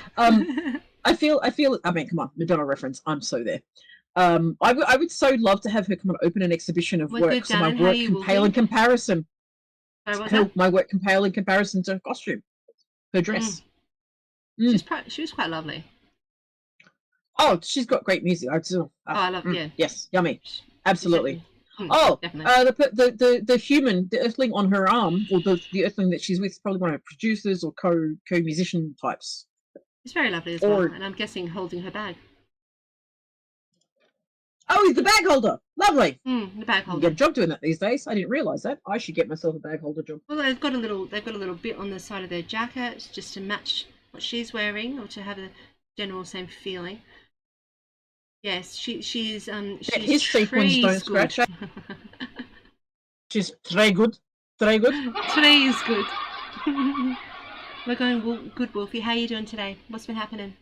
I feel. I mean, come on, Madonna reference. I'm so there. I would so love to have her come and open an exhibition of work, so my work can pale in comparison. My work can pale in comparison to her costume, her dress. She was quite lovely. Oh, she's got great music. I love. Yeah. Yes, yummy. Absolutely. Definitely. The human, the earthling on her arm, or the earthling that she's with, is probably one of her producers or co-musician types. It's very lovely as well, and I'm guessing holding her bag. Oh, he's the bag holder. Lovely. The bag holder. You get a job doing that these days. I didn't realise that. I should get myself a bag holder job. Well, they've got a little bit on the side of their jacket just to match what she's wearing, or to have a general same feeling. Yes, she's his sequins don't scratch. She's very good. Very good. Today is good. We're going good, Wolfie. How are you doing today? What's been happening?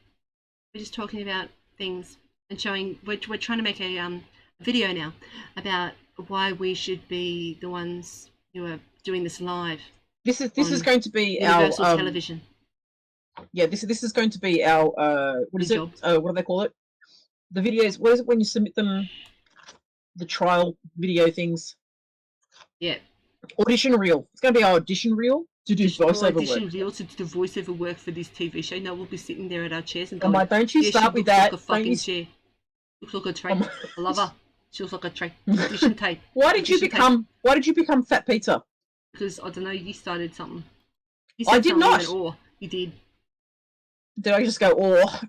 We're just talking about things and showing. We're trying to make a video now about why we should be the ones who are doing this live. This is going to be Universal television. Yeah, this is going to be our what is it? What do they call it? The videos. What is it when you submit them? The trial video things. Yeah. Audition reel. It's going to be our audition reel to do voiceover work. Audition reel to do voiceover work for this TV show. No, we'll be sitting there at our chairs and going. Oh my! Don't you start with that. Looks like a fucking chair. Looks like a tray. I love her. She looks like a tray. Audition tape. Why did you become Fat Pizza? Because I don't know. You started something. I did not. You did. Did I just go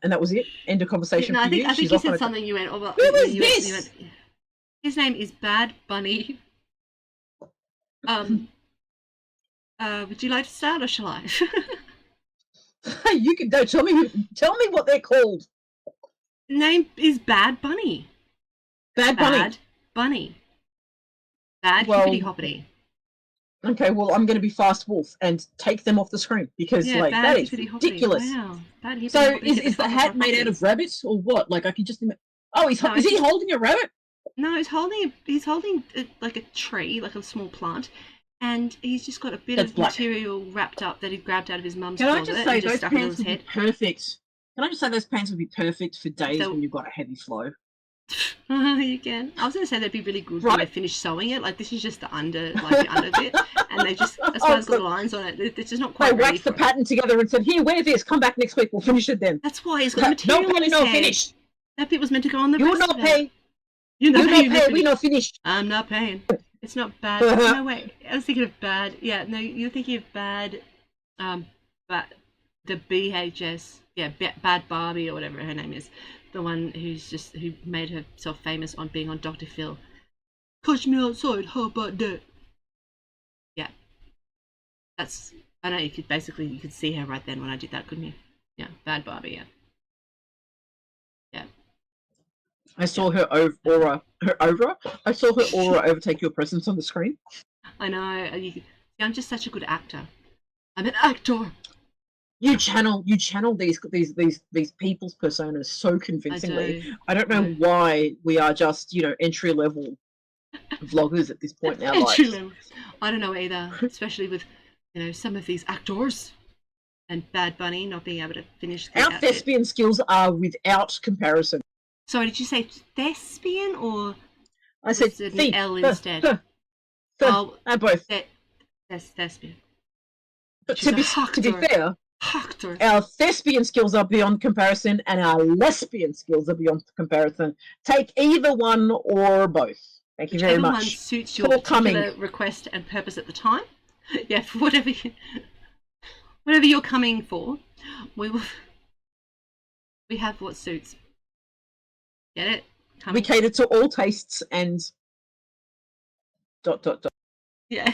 and that was it? End of conversation. No, for I think you said something. You went. Oh, who is this? His name is Bad Bunny. Would you like to start, or shall I? You can go. Tell me what they're called. The name is Bad Bunny. Bad Bunny. Bad Bunny. Bad hippity hoppity. Okay, well, I'm going to be Fast Wolf and take them off the screen because that is ridiculous. Wow. So is the hat made out of rabbits or what? Like I can just imagine. Oh, is he holding a rabbit? No, he's holding like a tree, like a small plant, and he's just got a bit of material wrapped up that he grabbed out of his mum's closet. Can I just say those pants would be perfect? Can I just say those pants would be perfect for days when you've got a heavy flow? You can. I was going to say they'd be really good when they finish sewing it. Like this is just the under bit, and they just as far as the lines on it, it's just not quite. They waxed the pattern together and said, "Here, wear this. Come back next week. We'll finish it then." That's why he's got material on his head. Finish. That bit was meant to go on the. You're not paying. You're not paying. We're not finished. I'm not paying. It's not bad. No wait, I was thinking of bad. Yeah, no, you're thinking of bad. But the BHS. Yeah, Bad Barbie or whatever her name is. The one who made herself famous on being on Dr. Phil. Catch me outside, how about that? Yeah. I know you could see her right then when I did that, couldn't you? Yeah, Bad Barbie, yeah. Yeah. I saw her aura. I saw her aura overtake your presence on the screen. I know. I'm just such a good actor. I'm an actor. You channel these people's personas so convincingly. I don't know why we are just entry level vloggers at this point in our lives. True. I don't know either, especially with, some of these actors and Bad Bunny not being able to finish the Our outfit. thespian skills are without comparison. Sorry, did you say thespian or I said was it an L instead? Both. Thespian. But She's to be fair, Actor. our thespian skills are beyond comparison, and our lesbian skills are beyond comparison. Take either one or both. Thank you very much. Whichever one suits your particular request and purpose at the time. Yeah, for whatever you're coming for, we have what suits. Get it? We cater to all tastes and ... Yeah, ...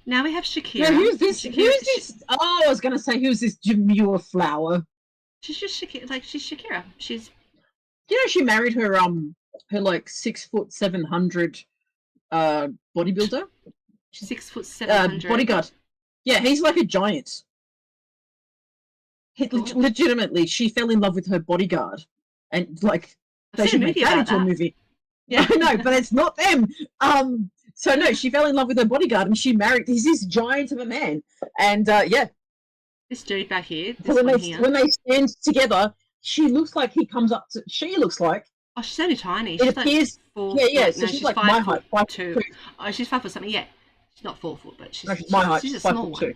Now we have Shakira. Now, who's this? Oh, I was going to say, who's this demure flower? She's just Shakira. She's Shakira. She's... she married her 6'7" bodybuilder. 6'7" bodyguard. Yeah, he's like a giant. Legitimately, she fell in love with her bodyguard, and they should make that into a movie. Yeah, I know, but it's not them. So no, she fell in love with her bodyguard, and she married. He's this giant of a man, and this dude back here. When they stand together, she looks like he comes up to. She looks like. Oh, she's only tiny. It appears. Like 4. Yeah. So she's like my height, 5'2". Oh, she's 5 foot something. Yeah, she's not 4 foot, but she's my height. She's a small one.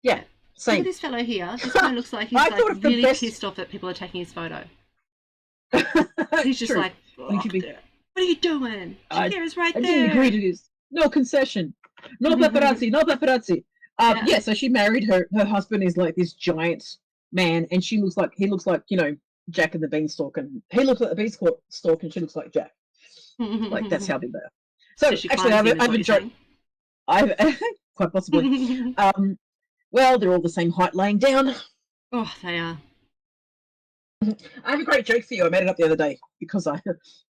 Yeah, same. Look at this fellow here. This guy looks like he's really pissed off that people are taking his photo. He's just like, what are you doing? Shakira's right there. I didn't agree to this. No concession. No paparazzi. No paparazzi. So she married her husband is like this giant man, and he looks like Jack and the Beanstalk, and he looks like the Beanstalk, and she looks like Jack. Like that's how big they are. So actually, I have a joke. Quite possibly. Well, they're all the same height laying down. Oh, they are. I have a great joke for you. I made it up the other day because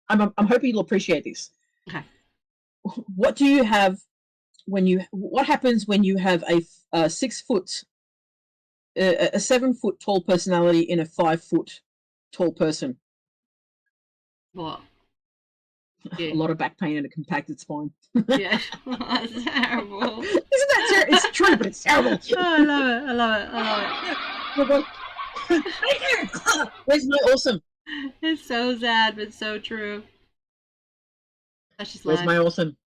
I'm hoping you'll appreciate this. Okay. What do you have what happens when you have a 6 foot, a 7 foot tall personality in a 5 foot tall person? What? A lot of back pain and a compacted spine. Yeah, that's terrible. Isn't that terrible? It's true, but it's terrible. Oh, I love it. Where's my awesome? It's so sad, but so true. That's just Where's my awesome?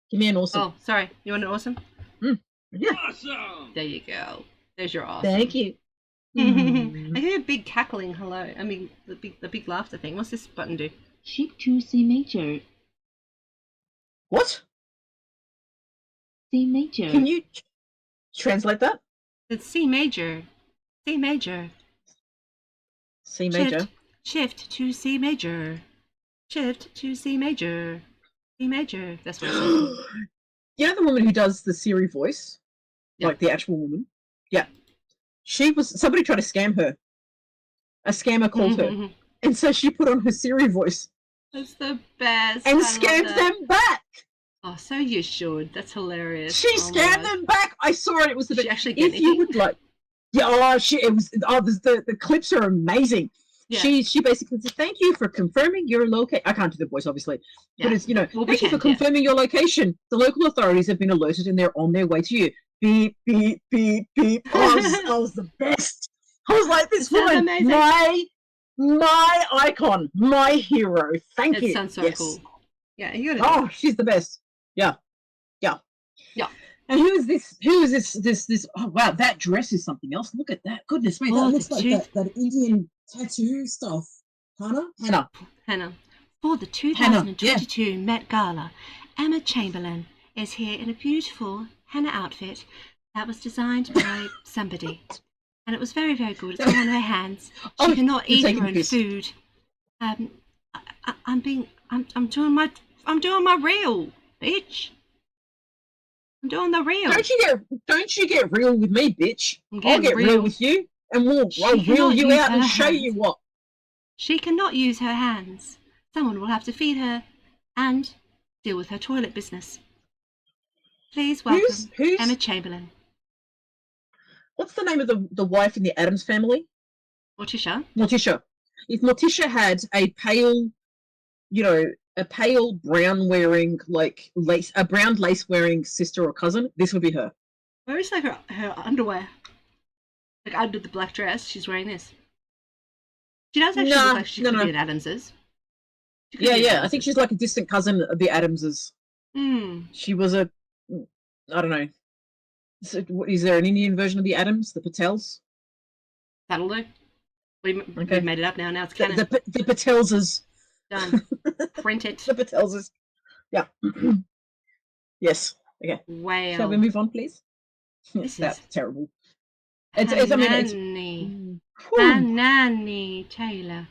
Give me an awesome. Oh, sorry. You want an awesome? Yeah. Awesome! There you go. There's your awesome. Thank you. I hear a big cackling hello. I mean, the big laughter thing. What's this button do? Shift to C major. What? C major. Can you translate that? It's C major. C major. C major. Shift to C major. Shift to C major. C major. That's what it says. You know the woman who does the Siri voice? Yeah. Like the actual woman? Yeah. Somebody tried to scam her. A scammer called her. And so she put on her Siri voice. That's the best. And scammed them back. Oh, so you should. That's hilarious. She scammed them back. I saw it. It was the best. She actually get if you would like. Yeah, the clips are amazing. Yeah. She basically said, "Thank you for confirming your location." I can't do the voice, obviously, but it's thank you for confirming your location. The local authorities have been alerted and they're on their way to you. Beep beep beep beep. I was the best. I was like, this woman, my icon, my hero. Thank you. That sounds so cool. Yeah, you got it. Oh, she's the best. Yeah. And who is this? Oh wow, that dress is something else. Look at that. Goodness me, that looks like that Indian tattoo stuff. Hannah. For the 2022 Met Gala, Emma Chamberlain is here in a beautiful henna outfit that was designed by somebody. And it was very, very good. It's all on her hands. She cannot eat her own food. I'm doing my reel, bitch. I'm doing the reel. Don't you get real with me, bitch. I'll get real with you, and I'll reel you out and show you what. She cannot use her hands. Someone will have to feed her and deal with her toilet business. Please welcome Emma Chamberlain. What's the name of the wife in the Addams Family? Morticia. If Morticia had a pale, a pale brown wearing a brown lace wearing sister or cousin, this would be her. Where is like her underwear? Like under the black dress, she's wearing this. She does actually look like she could be an Adamses. Yeah. I think she's like a distant cousin of the Adamses. Hmm. She was I don't know. So, is there an Indian version of the Adams, the Patels? That'll do. We've made it up now. Now it's canon. The Patelses. Done. Print it. The Patelses. Yeah. Yes. Okay. Wow. Shall we move on, please? That's terrible. Hanani Taylor.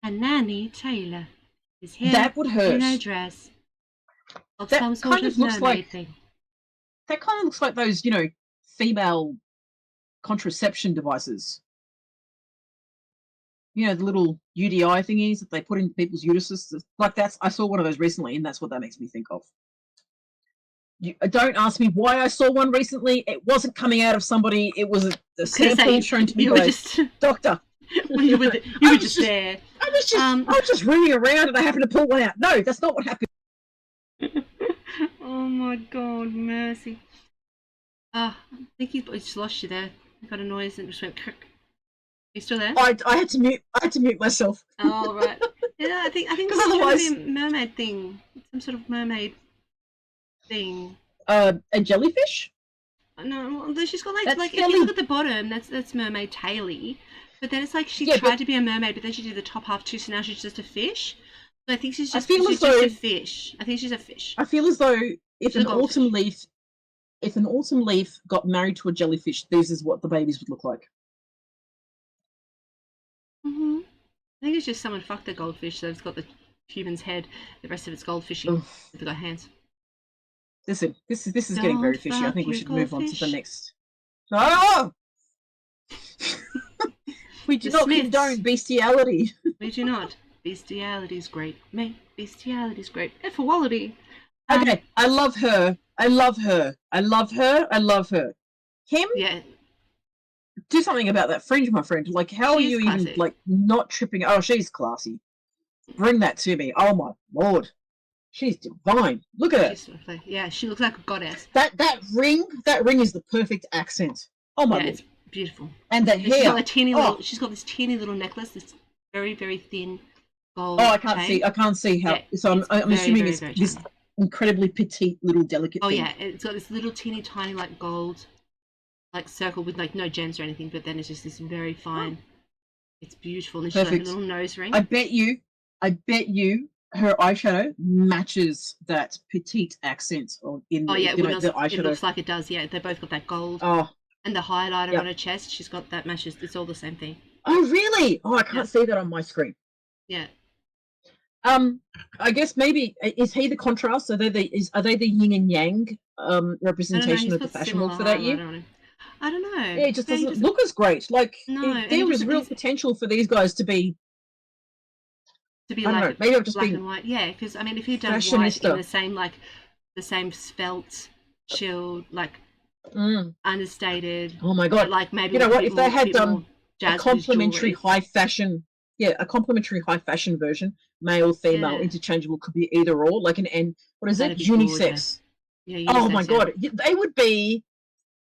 Hanani Taylor is here that would hurt. in a dress of That some sort kind of of looks mermaid like thing. that kind of looks like those, female contraception devices. The little UDI thingies that they put in people's uteruses. Like I saw one of those recently, and that's what that makes me think of. Don't ask me why I saw one recently. It wasn't coming out of somebody. It was a sample shown to me by a doctor. You were just there. I was just ringing around and I happened to pull one out. No, that's not what happened. Oh my God, mercy. I think he just lost you there. I got a noise and it just went crick. Are you still there? I had to mute myself. Oh right. Yeah, I think it's otherwise a mermaid thing. Some sort of mermaid thing. A jellyfish? No, she's got That's if you look at the bottom, that's mermaid Taily. But then it's like she tried to be a mermaid, but then she did the top half too, so now she's just a fish. So I think she's just a fish. I think she's a fish. I feel as though if an autumn leaf got married to a jellyfish, this is what the babies would look like. I think it's just someone fucked a goldfish, so it's got the human's head, the rest of it's goldfishing. They've got hands. Listen, this is getting very fishy. I think we should move on to the next. Oh! We do not condone bestiality. We do not. Bestiality is great. Mate, bestiality is great. And for Wallaby. Okay, I love her. I love her. I love her. I love her. Him? Yeah. Do something about that fringe, my friend. Like, how are you classic. even, not tripping? Oh, she's classy. Bring that to me. Oh, my Lord. She's divine. Look at her. Yeah, she looks like a goddess. That ring is the perfect accent. Oh, my Lord. It's beautiful. And that hair. She's got this teeny little necklace, this very, very thin gold. Oh, I can't see how. Yeah, so I'm assuming it's this incredibly petite little delicate thing. Yeah, it's got this little teeny tiny gold circle with no gems or anything, but then it's just this very fine. It's beautiful. And she's got a little nose ring. I bet you her eyeshadow matches that petite accent in the eyeshadow. It looks like it does. Yeah, they both got that gold. And the highlighter on her chest, she's got that matches. It's all the same thing. Oh really? Oh, I can't see that on my screen. Yeah. I guess maybe is he the contrast? Are they the yin and yang representation of the fashion world for that year? I don't know. Yeah, it just doesn't look as great. There was real potential for these guys to be. Maybe I'm just black being and white. Yeah, because I mean, if he'd done white in the same svelte, chilled, understated. Oh my God! Maybe if they had done a complimentary high fashion, a complimentary high fashion version, male, female, interchangeable, could be either or. What is it? Unisex. Yeah. Unisex, oh my God! They would be.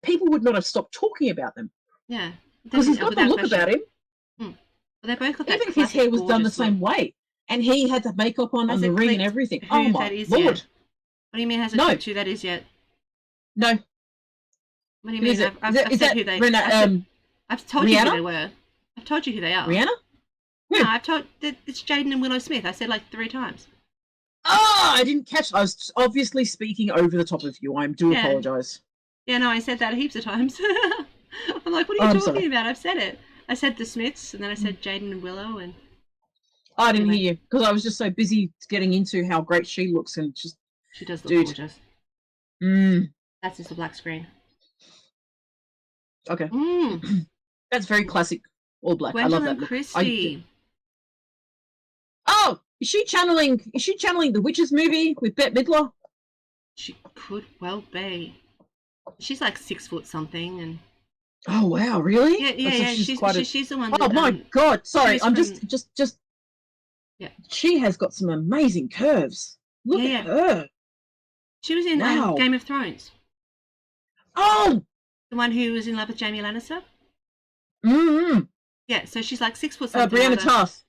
People would not have stopped talking about them. Yeah. Because he's got the look about him. Well, they both got that. Even if his hair was done the same way, and he had the makeup on and the ring and everything. Oh my Lord! What do you mean hasn't clicked who that is yet? No. What do you mean? I've said who they are. I've told you who they were. I've told you who they are. Rihanna? No, I've told it's Jaden and Willow Smith. I said 3 times. Oh, I didn't catch. I was obviously speaking over the top of you. I do apologise. Yeah, no, I said that heaps of times. I'm like, what are you talking about? I've said it. I said the Smiths, and then I said Jaden and Willow, and I didn't hear you because I was just so busy getting into how great she looks and just. She does look gorgeous. That's just a black screen. Okay. That's very classic all black. I love that look. Christie. Oh, is she channeling the Witches movie with Bette Midler? She could well be. She's 6 foot something, and oh wow, really? Yeah. She's the one. Oh my God! Sorry, I'm just She has got some amazing curves. Look Yeah, at her. She was in Wow. Game of Thrones. Oh. The one who was in love with Jaime Lannister. Mm-hmm. Yeah, so she's like 6 foot something. Brianna Tarth.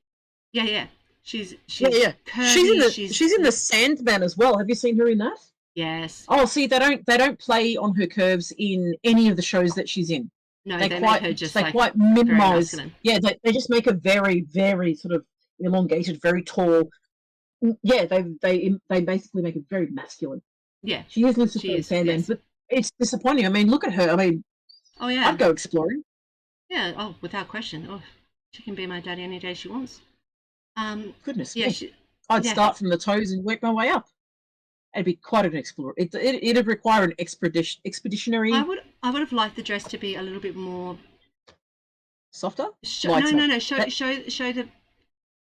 Yeah. She's yeah. curvy. She's in the Sandman as well. Have you seen her in that? Yes. Oh, see, they don't play on her curves in any of the shows that she's in. No, they make her just like quite very minimize. masculine. Yeah, they just make her very, very sort of elongated, very tall. Yeah, they basically make her very masculine. Yeah, she is Lucifer in Sandman, yes. but it's disappointing. I mean, look at her. I mean, oh yeah, I'd go exploring. Yeah, oh, without question. Oh, she can be my daddy any day she wants. Goodness yeah, me. I'd start from the toes and work my way up. It'd be quite an explorer. It'd require an expeditionary. I would have liked the dress to be a little bit more softer. No. Show the.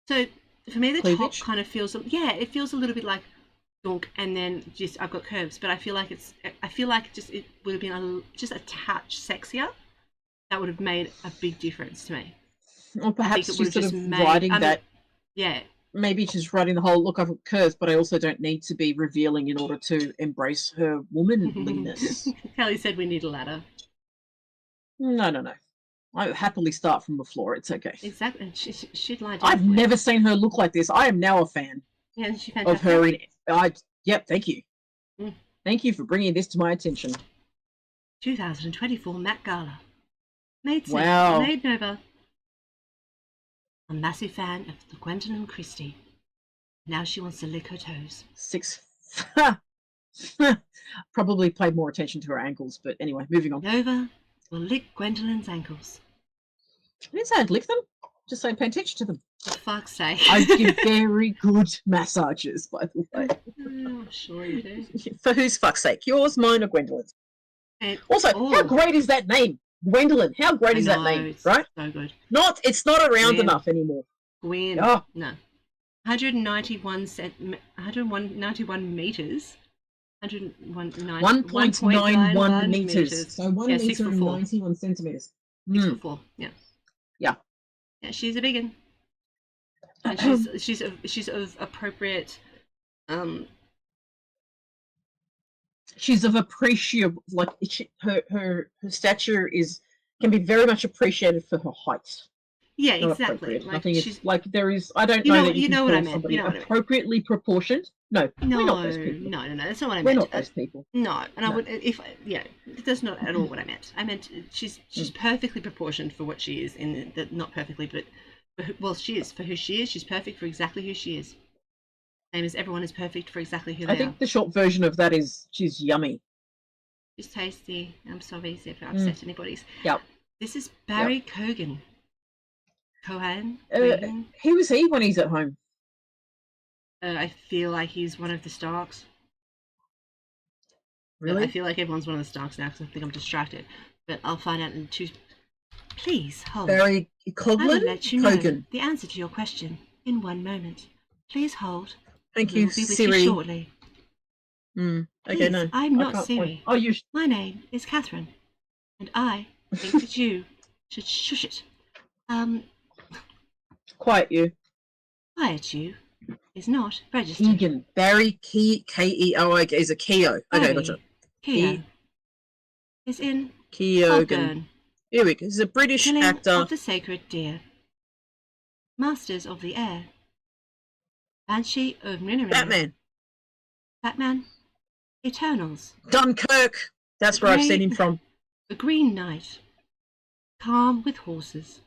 So for me, the cleavage? top kind of feels. Yeah, it feels a little bit like dunk, and then just I've got curves, but I feel like it would have been just a touch sexier. That would have made a big difference to me. Or perhaps she's sort of riding that. Yeah. Maybe she's riding the whole look. I've got curves, but I also don't need to be revealing in order to embrace her womanliness. Kelly said we need a ladder. No. I happily start from the floor. It's okay. Exactly. And she'd lie down. I've never seen her look like this. I am now a fan. Yeah, isn't she Of fantastic? her in. Yep. Thank you. Thank you for bringing this to my attention. 2024 Met Gala. Maid Nova. A massive fan of the Gwendolyn Christie. Now she wants to lick her toes. Probably paid more attention to her ankles, but anyway, moving on. Nova will lick Gwendolyn's ankles. I didn't say I'd lick them. Just say pay attention to them. For fuck's sake. I give very good massages, by the way. Oh, sure you do. For whose fuck's sake? Yours, mine, or Gwendolyn's? And also, how great is that name? Gwendolyn. How great is that name, right? So good. It's not around enough anymore. Gwen. Oh. No. 191 meters. 1.91 meters. So 1 meter and 91 centimeters. 6'4". Yeah. Yeah. Yeah, she's a big one. And she's of appropriate. She's of appreciable, like her stature can be very much appreciated for her height. Yeah, exactly. Like nothing is like there is. I don't know that you know what I meant. Appropriately proportioned. No, we're not those people. No. That's not what I meant. We're not those people. No, and I would that's not at all what I meant. I meant she's perfectly proportioned for what she is, not perfectly, but she is for who she is. She's perfect for exactly who she is. Same as everyone is perfect for exactly who they are. I think the short version of that is she's yummy. She's tasty. I'm sorry if I upset anybody's. Yep. This is Barry Cogan. Cohen. Who is he when he's at home? I feel like he's one of the Starks. Really? I feel like everyone's one of the Starks now because I think I'm distracted. But I'll find out in 2. Please hold. Barry Cogan. I will let you know the answer to your question in 1 moment. Please hold. Thank you, We'll be with Siri. you shortly. Okay, Please, no. I'm not Siri. Oh, you. My name is Catherine, and I think that you should shush it. Quiet you. Quiet you is not registered. Keegan. Barry Keoig is a Keo. Okay, gotcha. Keo is in Keoghan. Here we go. He's a British Killing actor. Of the Sacred Deer. Masters of the Air. Banshee of Nineveh. Batman. Eternals. Dunkirk. That's where I've seen him from. The Green Knight. Calm with Horses.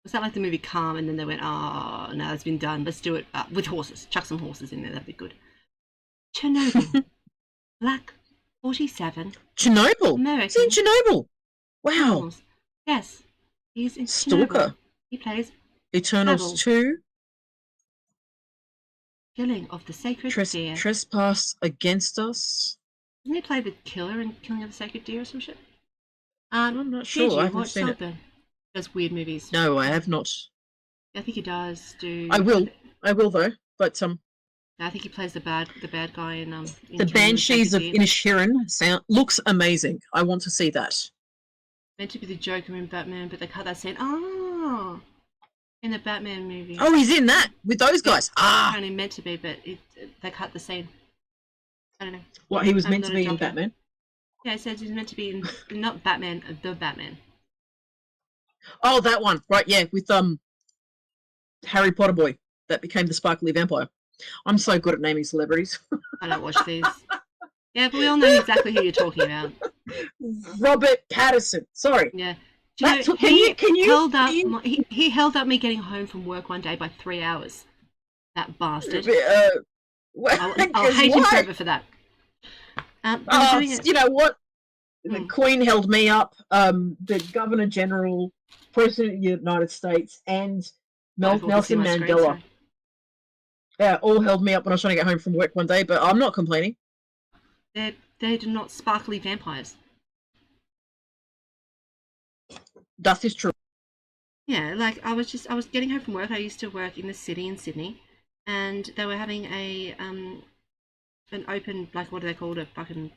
Was that like the movie Calm and then they went, oh, no, it's been done. Let's do it with horses. Chuck some horses in there. That'd be good. Chernobyl. Black 47. Chernobyl? American. He's in Chernobyl. Wow. Yes. He's in Stalker. Chernobyl. He plays Eternals 2. Killing of the Sacred Deer. Trespass Against Us. Didn't he play the killer in Killing of the Sacred Deer or some shit? I'm not sure. Did you I haven't watch seen Saltburn? it. Those weird movies. No, I have not. I think he does do. I will though. But I think he plays the bad guy in the Banshees of Inisherin looks amazing. I want to see that. Meant to be the Joker in Batman, but they cut that scene. Oh, In the Batman movie. Oh, he's in that with those guys. Ah, Only meant to be, but they cut the scene. I don't know. what he was I'm meant to not a be in doctor. Batman. Yeah, it says he's meant to be in not Batman, the Batman. Oh, that one, right? Yeah, with Harry Potter boy that became the sparkly vampire. I'm so good at naming celebrities. I don't watch these. Yeah, but we all know exactly who you're talking about. Robert Pattinson. Sorry. Yeah. Do you That's know, what, can you held up he held up me getting home from work one day by 3 hours. That bastard. I'll hate him forever for that. You know what? The Hmm. Queen held me up. The Governor General, President of the United States, and Nelson Mandela. Yeah, all held me up when I was trying to get home from work one day. But I'm not complaining. They're not sparkly vampires. That is true. Yeah, like I was getting home from work. I used to work in the city in Sydney, and they were having an open, like, what do they call it, a fucking,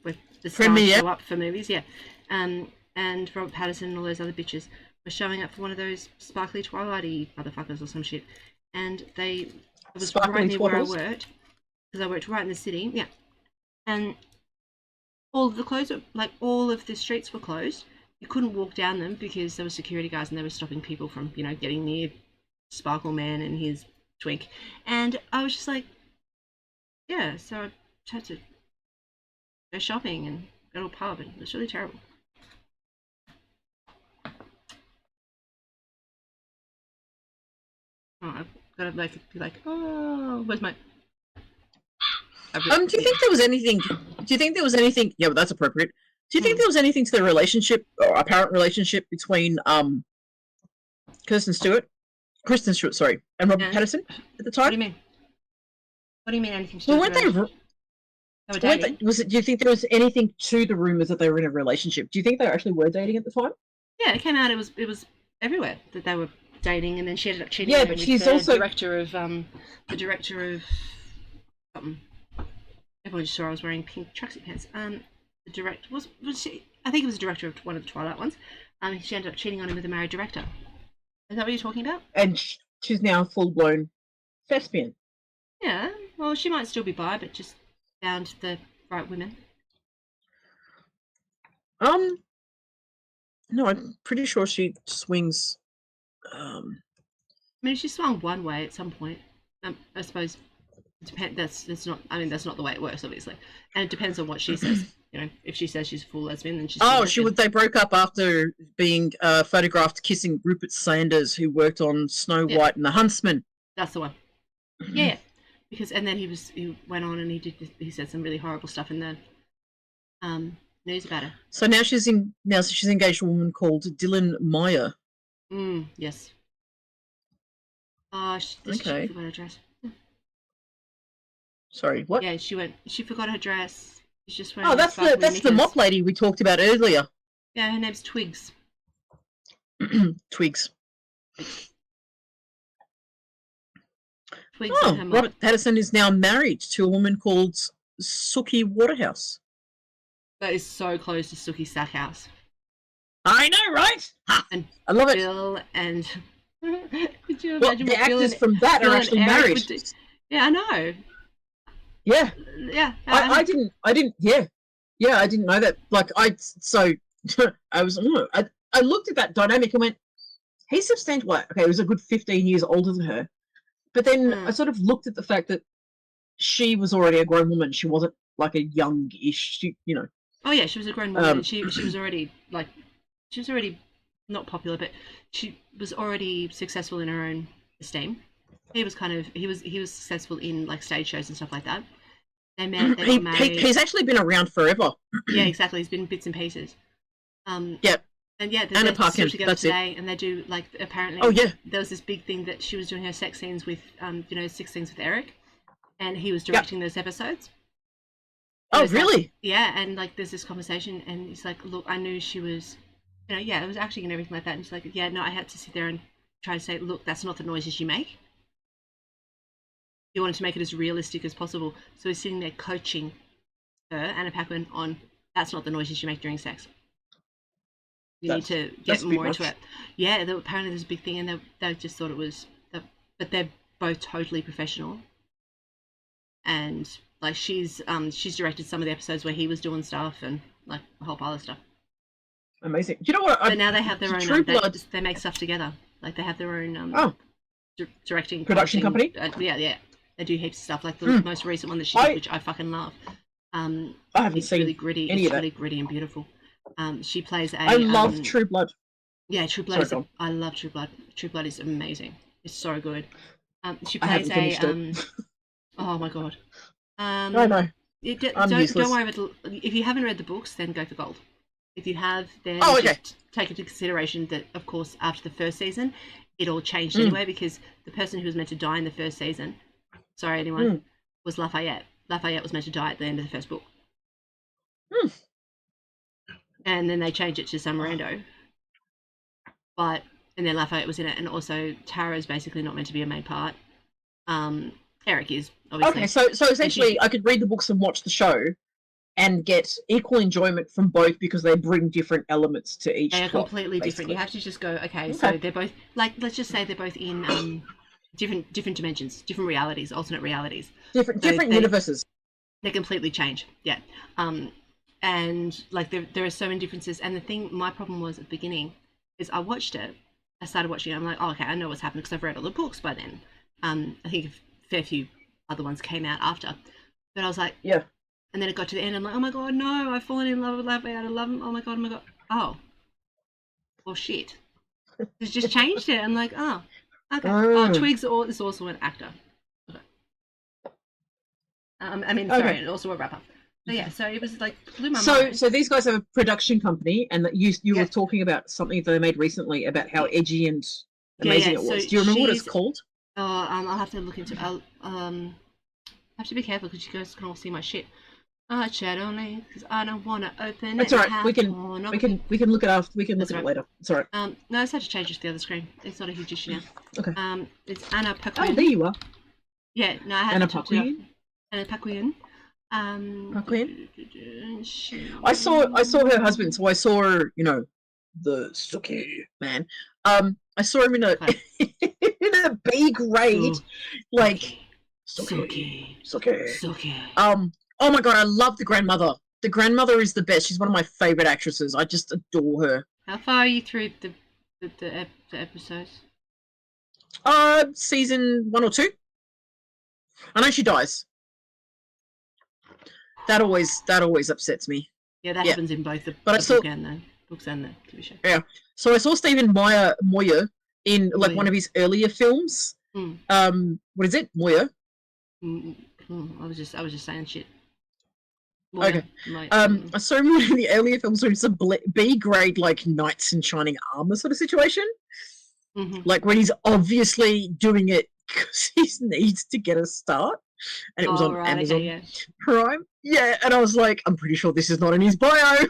where the stars Premiere. show up for movies, yeah. And Robert Pattinson and all those other bitches were showing up for one of those sparkly twilighty motherfuckers or some shit, and it was Sparkly right near where I twaddles. worked, because I worked right in the city, yeah. And all of the streets were closed. You couldn't walk down them because there were security guards and they were stopping people from, getting near Sparkle Man and his twink. And I was just like, yeah, so I had to go shopping and go to a pub, and it was really terrible. Oh, I've got to be like, oh, where's my... Do you think there was anything? Yeah, but that's appropriate. Do you think there was anything to the relationship or apparent relationship between Kristen Stewart, sorry, and Robert Pattinson at the time? What do you mean? What do you mean anything to do Well, with weren't they were dating? do you think there was anything to the rumors that they were in a relationship? Do you think they actually were dating at the time? Yeah, it came out. It was everywhere that they were dating, and then she ended up cheating. Yeah, on but him she's with also the director of something. Everyone just saw I was wearing pink tracksuit pants. The director was she? I think it was the director of one of the Twilight ones. She ended up cheating on him with a married director. Is that what you're talking about? And she's now a full-blown thespian. Yeah. Well, she might still be bi, but just found the right women. No, I'm pretty sure she swings. I mean, she swung one way at some point. I suppose it depends. That's not. I mean, that's not the way it works, obviously, and it depends on what she says. If she says she's a full lesbian, then she's. They broke up after being photographed kissing Rupert Sanders, who worked on Snow White and the Huntsman. That's the one. Yeah, because and then he went on and he said some really horrible stuff in the news about her. So now she's engaged to a woman called Dylan Meyer. Yes. She Okay. forgot her dress. Sorry, what? Yeah, she forgot her dress. She's just wearing. Oh, that's the mop lady we talked about earlier. Yeah, her name's Twigs. Twigs. Twigs Oh, Robert Pattinson is now married to a woman called Sookie Waterhouse. That is so close to Sookie Stackhouse. I know, right? Ha! And I love it. Bill and could you Well, imagine the what Bill actors and, from that Bill are and actually Eric married. would do? Yeah, I know. Yeah. Yeah. I didn't. Yeah. Yeah, I didn't know that. Like, I looked at that dynamic and went, he's substantial. Well, okay, he was a good 15 years older than her. But then I sort of looked at the fact that she was already a grown woman. She wasn't like a young-ish, Oh yeah, she was a grown woman. And she was already not popular, but she was already successful in her own esteem. He was successful in like stage shows and stuff like that. They met. They got married. He's actually been around forever. Yeah, exactly. He's been bits and pieces. Yep. And yeah, Anna they're still Paquin, together that's today, it. and they do like apparently. Oh yeah. There was this big thing that she was doing her sex scenes with, 6 scenes with Eric, and he was directing those episodes. Oh really? Yeah, and like there's this conversation, and he's like, "Look, I knew she was, it was acting and everything like that." And she's like, "Yeah, no, I had to sit there and try to say, look, that's not the noises you make. You wanted to make it as realistic as possible." So he's sitting there coaching her, Anna Paquin, on that's not the noises you make during sex. You need to get that's a bit more into much. it. Yeah, apparently there's a big thing, and they just thought it was, but they're both totally professional. And like she's directed some of the episodes where he was doing stuff and like a whole pile of stuff. Amazing. Do you know what? But now they have their own. True Blood. They make stuff together. Like they have their own Oh, directing production publishing- company? yeah. They do heaps of stuff. Like the most recent one that she did, which I fucking love. I haven't It's seen really gritty. any It's of that. really gritty and beautiful. She plays a. I love True Blood. Yeah, True Blood. Sorry, I love True Blood. True Blood is amazing. It's so good. She I plays haven't finished it. Oh my god. I know. Don't useless. worry about if you haven't read the books, then go for gold. If you have, then okay. just take into consideration that, of course, after the first season, it all changed anyway because the person who was meant to die in the first season, sorry anyone, was Lafayette. Lafayette was meant to die at the end of the first book. And then they changed it to Samarando. And then Lafayette was in it, and also Tara is basically not meant to be a main part. Eric is, obviously. Okay, so essentially I could read the books and watch the show and get equal enjoyment from both because they bring different elements to each They are plot, completely different. You have to just go, okay, so they're both, like, let's just say they're both in different dimensions, different realities, alternate realities. Different universes. They completely change, yeah. And, like, there are so many differences. And the thing, my problem was at the beginning is I started watching it, I'm like, oh, okay, I know what's happened because I've read all the books by then. I think a fair few other ones came out after. But I was like, yeah. And then it got to the end, I'm like, oh my god, no, I've fallen in love with Lafayette, I love him, oh my god. Oh. Well, shit. It's just changed it. I'm like, oh, okay. Oh, Twigs is also an actor. Okay. Sorry, and also a rapper. So yeah, so it was like blew my mind. So these guys have a production company, and that you were talking about something that they made recently about how edgy and amazing it was. So do you remember what it's called? I'll have to look into. I'll have to be careful because you guys can all see my shit. Chat only because I don't want to open That's it. all right. We can look it after. We can look at it later. It's all right. No, I just had to change it to the other screen. It's not a huge issue now. Okay. It's Anna Paquin. Oh, there you are. Yeah. No, I had Anna to touch it up. Paquin. Anna Paquin. Paquin. I saw her husband. So I saw, the Suki man. I saw him in a in a B grade, like Suki. Oh my god, I love the grandmother. The grandmother is the best. She's one of my favorite actresses. I just adore her. How far are you through the episodes? Season 1 or 2. I know she dies. That always upsets me. Yeah, that happens in both the books and the TV show. Yeah. So I saw Stephen Moyer in like one of his earlier films. What is it? Moyer? I was just saying shit. Okay. I saw him in one of the earlier films where it's a B grade like knights in shining armor sort of situation. Like when he's obviously doing it because he needs to get a start. And it was on Amazon Prime. Yeah, and I was like, I'm pretty sure this is not in his bio.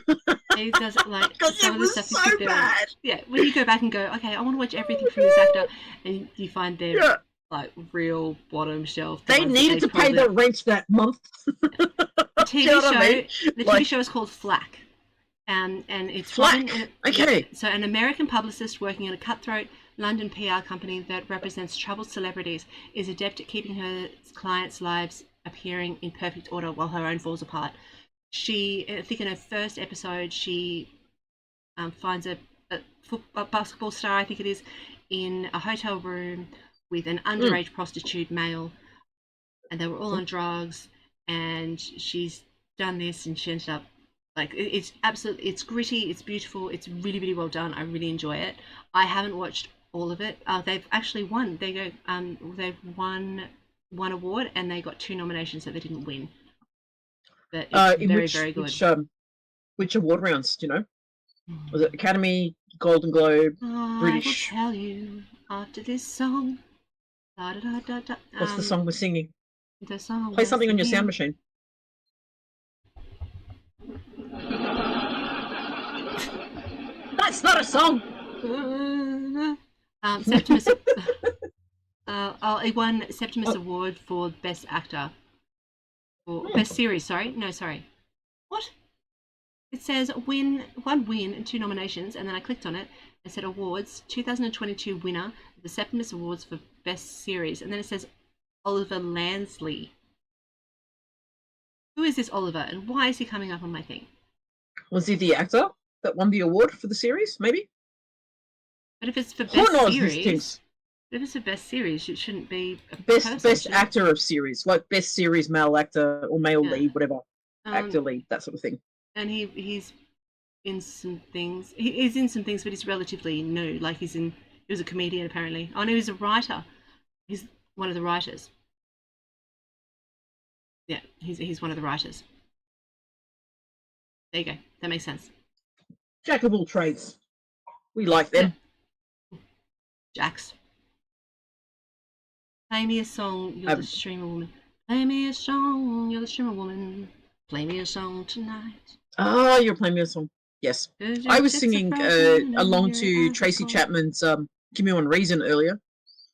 He does it like some of the stuff so bad. Yeah, when you go back and go, okay, I want to watch everything from this actor, and you find their like real bottom shelf. They needed to pay the rent that month. The TV show is called Flack, and it's Flack. Okay. So an American publicist working at a cutthroat London PR company that represents troubled celebrities is adept at keeping her clients' lives appearing in perfect order while her own falls apart. I think in her first episode, she finds a basketball star, I think it is, in a hotel room with an underage prostitute male, and they were all on drugs, and she's done this, and she ended up it's gritty, it's beautiful, it's really, really well done. I really enjoy it. I haven't watched all of it. They've actually won. They've won one award, and they got 2 nominations that they didn't win. But it's very good. Which award rounds? Do you know? Was it Academy, Golden Globe, British? I will tell you after this song. Da, da, da, da, da. What's the song we're singing? The song. Play something on your sound machine. That's not a song. Septimus. He won Septimus Award for Best Actor. Or Best Series, sorry. No, sorry. What? It says one win and 2 nominations, and then I clicked on it. It said awards, 2022 winner of the Septimus Awards for Best Series, and then it says Oliver Lansley. Who is this Oliver, and why is he coming up on my thing? Was he the actor that won the award for the series? Maybe. But if it's for Who Best knows Series, these things? if it's for Best Series, it shouldn't be a Best person, should it? actor of series, like best series male actor or male Yeah. lead, whatever, actor Um, lead, that sort of thing. and he's in some things. He's in some things, but he's relatively new. Like he was a comedian apparently. Oh no, he's a writer. He's one of the writers. Yeah, he's one of the writers. There you go. That makes sense. Jack of all trades. We like them. Jax. Play me a song, you're the streamer woman. Play me a song, you're the streamer woman. Play me a song tonight. Oh, you're playing me a song. Yes. I was singing along to Tracy Chapman's Give Me One Reason earlier.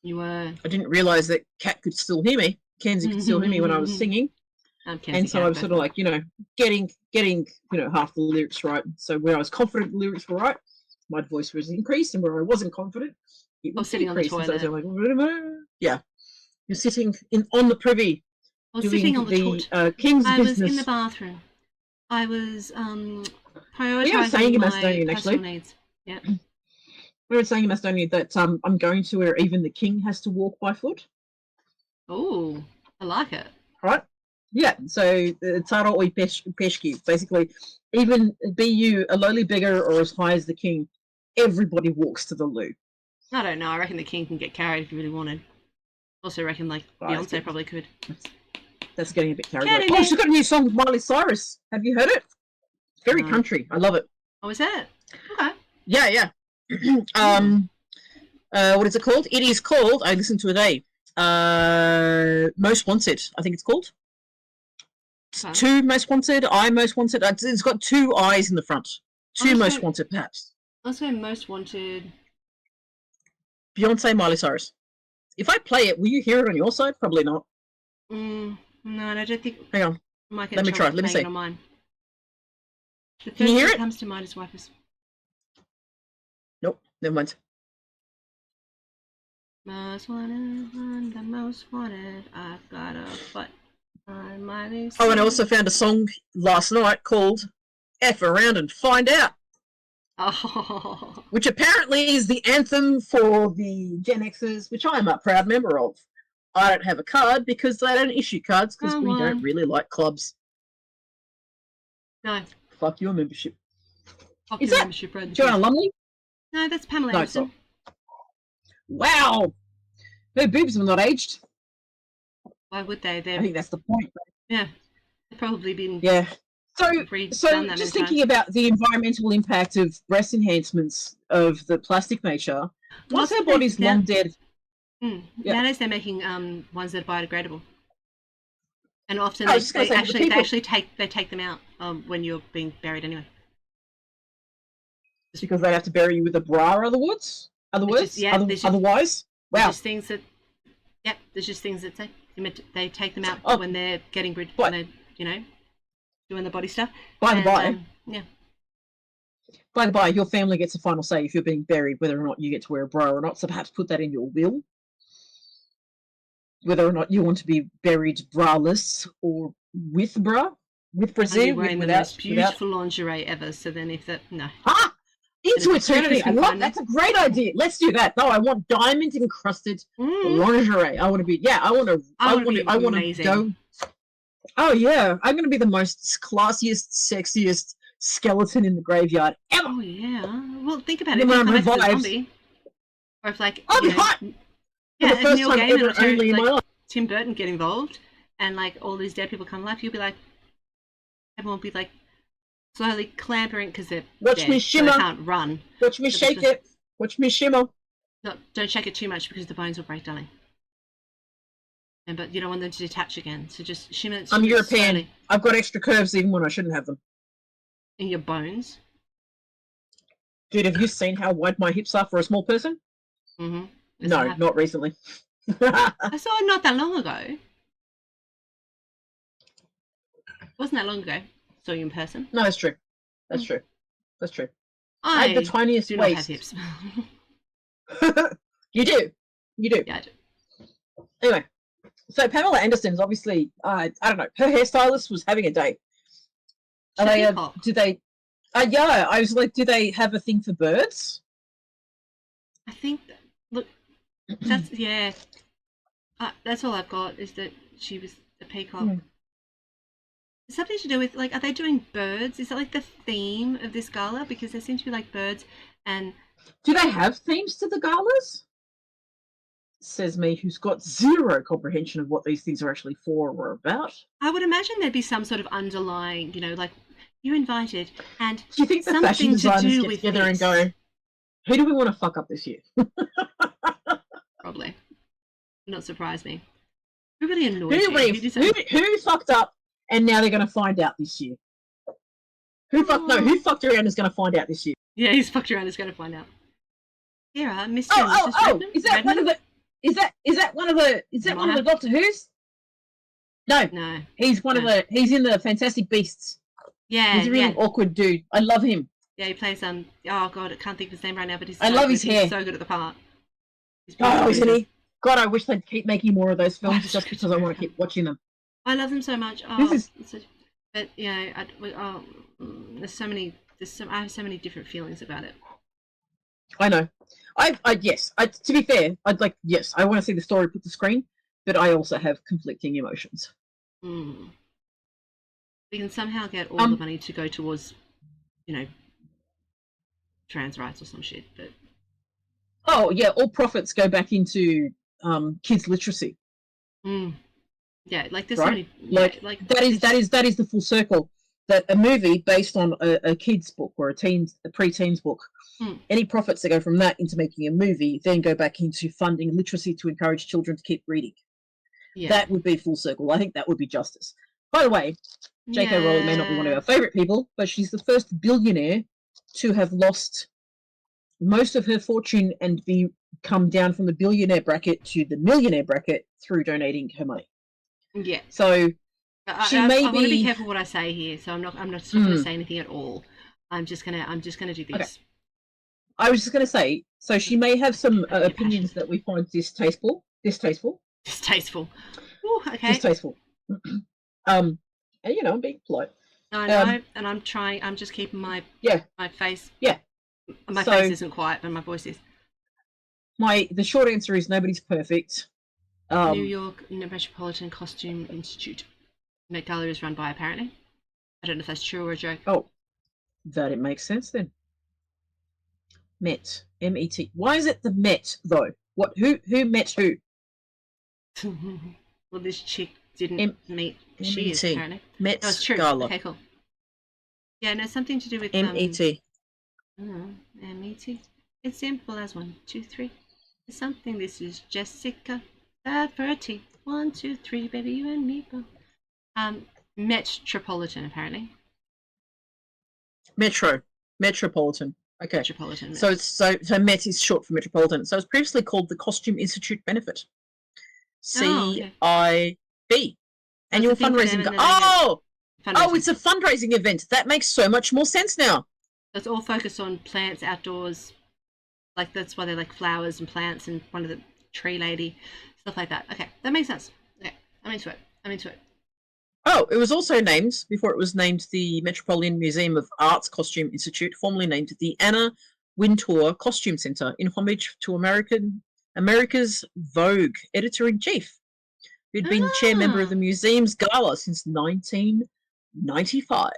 You were. I didn't realise that Kat could still hear me. Kenzie could still hear me when I was singing. And so I was sort of like, getting half the lyrics right. So where I was confident the lyrics were right, my voice was increased, and where I wasn't confident, it was sitting on the decreased. And so I was toilet. like, yeah. You're sitting on the privy. I was doing sitting on the toilet. King's I business. was in the bathroom. I was We were prioritising saying in my Macedonian, personal actually. needs. Yeah. We were saying in Macedonian that I'm going to where even the king has to walk by foot. Oh, I like it. Right? Yeah. So Tsara oi peshki. Basically, even be you a lowly beggar or as high as the king, everybody walks to the loo. I don't know. I reckon the king can get carried if he really wanted. Also reckon like Beyonce probably could. That's getting a bit carried Get away. in Oh, there. she's got a new song with Miley Cyrus. Have you heard it? It's very No. country. I love it. Oh, is that? Okay. Yeah. What is it called? It is called, I listened to it today, Most Wanted, I think it's called. Okay. Two Most Wanted, I Most Wanted. It's got two eyes in the front. Two Most Okay. Wanted, perhaps. Let's go Most Wanted. Beyonce, Miley Cyrus. If I play it, will you hear it on your side? Probably not. No, I don't think. Hang on. I might get Let me in try. trouble Let me playing see. it on mine. The Can you first hear thing it? that comes to mind is wipers. Nope, never mind. Most wanted, I'm the most wanted. I've got a butt. I'm Miley Oh, and I Cyrus. also found a song last night called F Around and Find Out, Oh. which apparently is the anthem for the Gen Xers, which I am a proud member of. I don't have a card because they don't issue cards because Go we on. don't really like clubs. No. Fuck your membership. Fuck Is your that membership, Brad. Joanna Lumley? No, that's Pamela No, it's Anderson. Wow! Her boobs were not aged. Why would they? I They're think that's the point. yeah. They've probably been Yeah. So redone that just many thinking about the environmental impact of breast enhancements of the plastic nature, once Lots our of things body's now- long dead, Yeah. Nowadays they're making ones that are biodegradable, and often I they, was just gonna they say, actually people- they actually take them out when you're being buried anyway. because they have to bury you with a bra otherwise. There's just- Otherwise, There's wow. just things that there's just things that they take them out Oh. when they're getting rid But- when they're doing the body stuff. By the And, by, yeah. by the by, your family gets a final say if you're being buried, whether or not you get to wear a bra or not. So perhaps put that in your will, whether or not you want to be buried braless or with bra, with And brassiere, you're with, wearing the without, most beautiful lingerie ever. So then if that Ah, into It's a eternity. I Christmas love one. that's a great idea. Let's do that. No, I want diamond encrusted Mm. lingerie. I want to be. Yeah, I want to. I I wanna want be to. I want to amazing. go. Oh yeah, I'm going to be the most classiest, sexiest skeleton in the graveyard ever. Oh yeah. Well, think about And it. If then you when come I'm back as a revived- zombie, or if like I'll be you know, hot for yeah, the if first Neil time Gaiman ever, or Terry, only in my like life. Tim Burton get involved, and like all these dead people come to life, you'll be like, everyone will be like slowly clambering because they're Watch dead, me so shimmer. they can't run. Watch me So shake this it. Watch me shimmer. Don't shake it too much because the bones will break, darling. But you don't want them to detach again, so just shimmer it I'm European. slowly I've got extra curves even when I shouldn't have them. in your bones. Dude, have you seen how wide my hips are for a small person? Mm-hmm. No, not recently. I saw it not that long ago. Wasn't that long ago? Saw you in person. No, that's true. That's true. That's true. I have the I tiniest do not have waist. hips. You do. You do. Yeah, I do. Anyway, so Pamela Anderson's obviously, I don't know, her hairstylist was having a day. Are She's a they, peacock. do they, yeah, I was like, do they have a thing for birds? I think, look, that's, yeah. That's all I've got is that she was a peacock. Hmm. It's something to do with, like, are they doing birds? Is that like the theme of this gala? Because there seem to be like birds and. Do they have themes to the galas? Says me, who's got zero comprehension of what these things are actually for or about. I would imagine there'd be some sort of underlying, like you're invited and Do you think the fashion something to designers do get with together and this. go, who do we want to fuck up this year? Probably. Not surprise me. Who really annoys Who fucked up and now they're going to find out this year? Who fucked around is going to find out this year? Yeah, he's fucked around. He's going to find out. Here, Mr. Is that one of the? Is that one of the Doctor Who's? No, he's one of the. He's in the Fantastic Beasts. Yeah, he's a really awkward dude. I love him. Yeah, he plays oh god, I can't think of his name right now, but I love his hair. He's so good at the part. Isn't he? God, I wish they'd keep making more of those films just because I want to keep watching them. I love them so much. But there's so many. I have so many different feelings about it. I know. To be fair, I want to see the story put to screen, but I also have conflicting emotions. We can somehow get all the money to go towards, trans rights or some shit, but. Oh yeah, all profits go back into kids' literacy. Yeah, like there's right? so many. That is the full circle. That a movie based on a kid's book or a pre-teens book, any profits that go from that into making a movie then go back into funding literacy to encourage children to keep reading. Yeah. That would be full circle. I think that would be justice. By the way, J.K. Rowling may not be one of our favourite people, but she's the first billionaire to have lost most of her fortune and come down from the billionaire bracket to the millionaire bracket through donating her money. Yeah. So I want to be careful what I say here, so I'm not going to say anything at all. I'm just gonna do this. Okay. I was just gonna say, so she may have some opinions that we find distasteful. Distasteful. Ooh, okay. Distasteful. And I'm being polite. I know, and I'm trying. I'm just keeping my face. Yeah. My face isn't quiet, but my voice is. The short answer is nobody's perfect. New York Metropolitan Costume Institute. Met Gala is run by, apparently. I don't know if that's true or a joke. Oh, that it makes sense then. Met, M-E-T. Why is it the Met though? What? Who met who? Well, this chick didn't meet. She is apparently. Met true. Gala. Okay, cool. Yeah, no, something to do with M-E-T. M-E-T. It's simple as 1, 2, 3. It's something. This is Jessica. That for a T. 1, 2, 3, baby, you and me both. Metropolitan, apparently. Metropolitan. Okay. Metropolitan. So so Met is short for Metropolitan. So it's previously called the Costume Institute Benefit. CIB. Annual fundraising. It's a fundraising event. That makes so much more sense now. It's all focused on plants outdoors. Like that's why they're like flowers and plants and one of the tree lady, stuff like that. Okay, that makes sense. Okay, I'm into it. Oh, it was also named, before it was named the Metropolitan Museum of Art's Costume Institute, formerly named the Anna Wintour Costume Center, in homage to America's Vogue editor-in-chief, who'd been chair member of the museum's gala since 1995.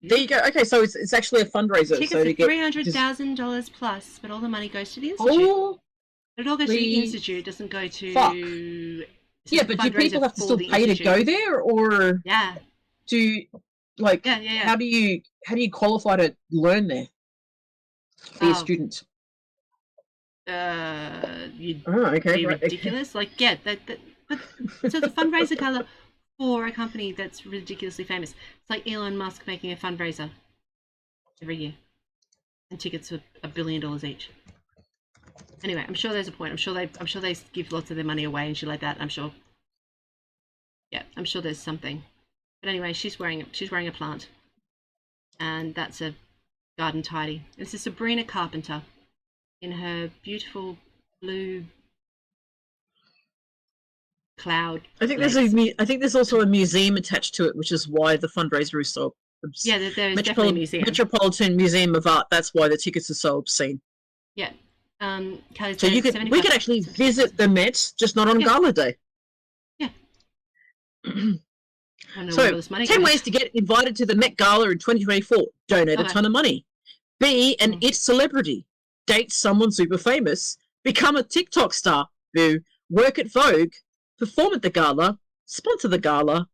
There you go. Okay, so it's actually a fundraiser. Tickets so are $300,000 plus, but all the money goes to the institute. It all goes to the institute. It doesn't go to. Fuck. Yeah, but do people have to still pay to go there, or yeah? How do you qualify to learn there? Be a student. You'd be ridiculous. Like, yeah, but so the fundraiser gala for a company that's ridiculously famous. It's like Elon Musk making a fundraiser every year, and tickets are $1 billion each. Anyway, I'm sure there's a point. I'm sure they give lots of their money away and shit like that. I'm sure. Yeah, I'm sure there's something. But anyway, she's wearing a plant. and that's a garden tidy. This is Sabrina Carpenter in her beautiful blue cloud. I think lace. there's also a museum attached to it, which is why the fundraiser is so. Yeah, there is definitely a museum. Metropolitan Museum of Art. That's why the tickets are so obscene. Yeah. Kelly So said we could actually visit the Met, just not on Gala Day. Yeah. I don't know So, where all this money 10 goes. ways to get invited to the Met Gala in 2024. Donate a ton of money. Be an it celebrity. Date someone super famous. Become a TikTok star. Boo. Work at Vogue. Perform at the gala. Sponsor the gala.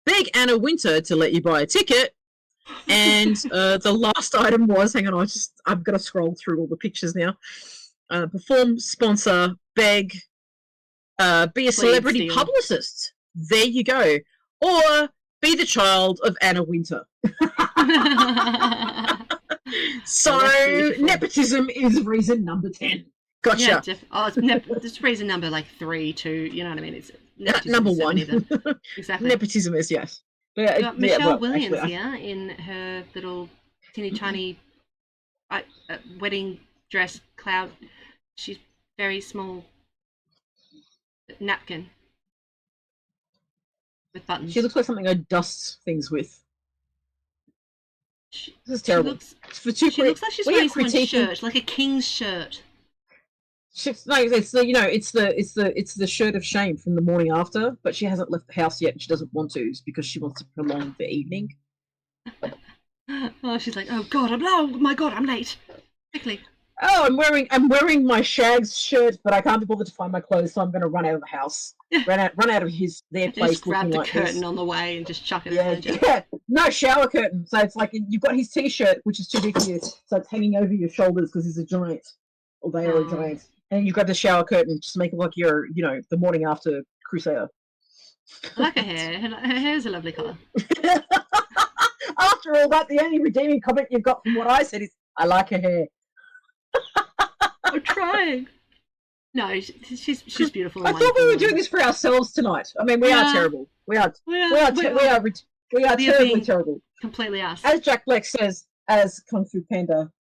Beg Anna Wintour to let you buy a ticket. And the last item was, hang on, I've got to scroll through all the pictures now. Perform, sponsor, beg, be a celebrity publicist. There you go. Or be the child of Anna Wintour. So nepotism is reason number 10. Gotcha. Yeah, it's reason number like 3, 2. You know what I mean? It's number 1. Exactly. Nepotism is yes. But, got Michelle Williams here in her little teeny tiny wedding dress cloud. She's very small napkin with buttons. She looks like something I dust things with. This is terrible. She looks like she's wearing someone's shirt, like a king's shirt. It's the shirt of shame from the morning after, but she hasn't left the house yet and she doesn't want to because she wants to prolong the evening. Oh, she's like, oh my god, I'm late. Quickly. Oh, I'm wearing my Shags shirt, but I can't be bothered to find my clothes, so I'm going to run out of the house. Yeah. Run out of their place. Just grab the curtain on the way and just chuck it in. Yeah, no shower curtain. So it's like you've got his t-shirt, which is too big for you, so it's hanging over your shoulders because he's a giant, or they are a giant. And you've got the shower curtain just to make it like you're, the morning after crusader. I like her hair. Her hair's a lovely colour. After all that, the only redeeming comment you've got from what I said is, I like her hair. I'm trying. No, she's beautiful. I thought we were doing this for ourselves tonight. I mean, we are terrible. We are terribly terrible. Completely us. As Jack Black says, as Kung Fu Panda,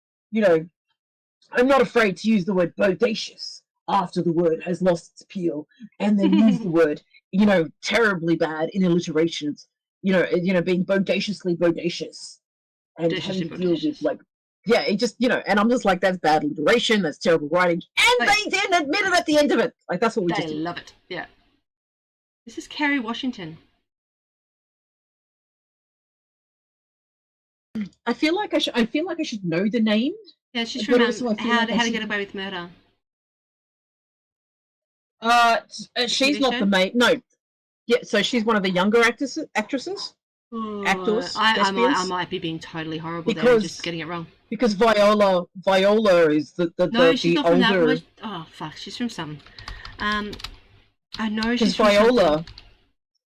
I'm not afraid to use the word bodacious after the word has lost its appeal, and then use the word, terribly bad in alliterations. Being bodaciously bodacious, and having to deal with it just and I'm just like, that's bad alliteration, that's terrible writing, and they didn't admit it at the end of it. Like that's what we just did. Love it. Yeah. This is Kerry Washington. I feel like I should know the name. Yeah, she's from How to Get Away with Murder. She's not the main. No. Yeah, so she's one of the younger actresses. Actors. I might be being totally horrible there and just getting it wrong. Because Viola is she's not older. From that. Oh fuck, she's from some. I know she's from Viola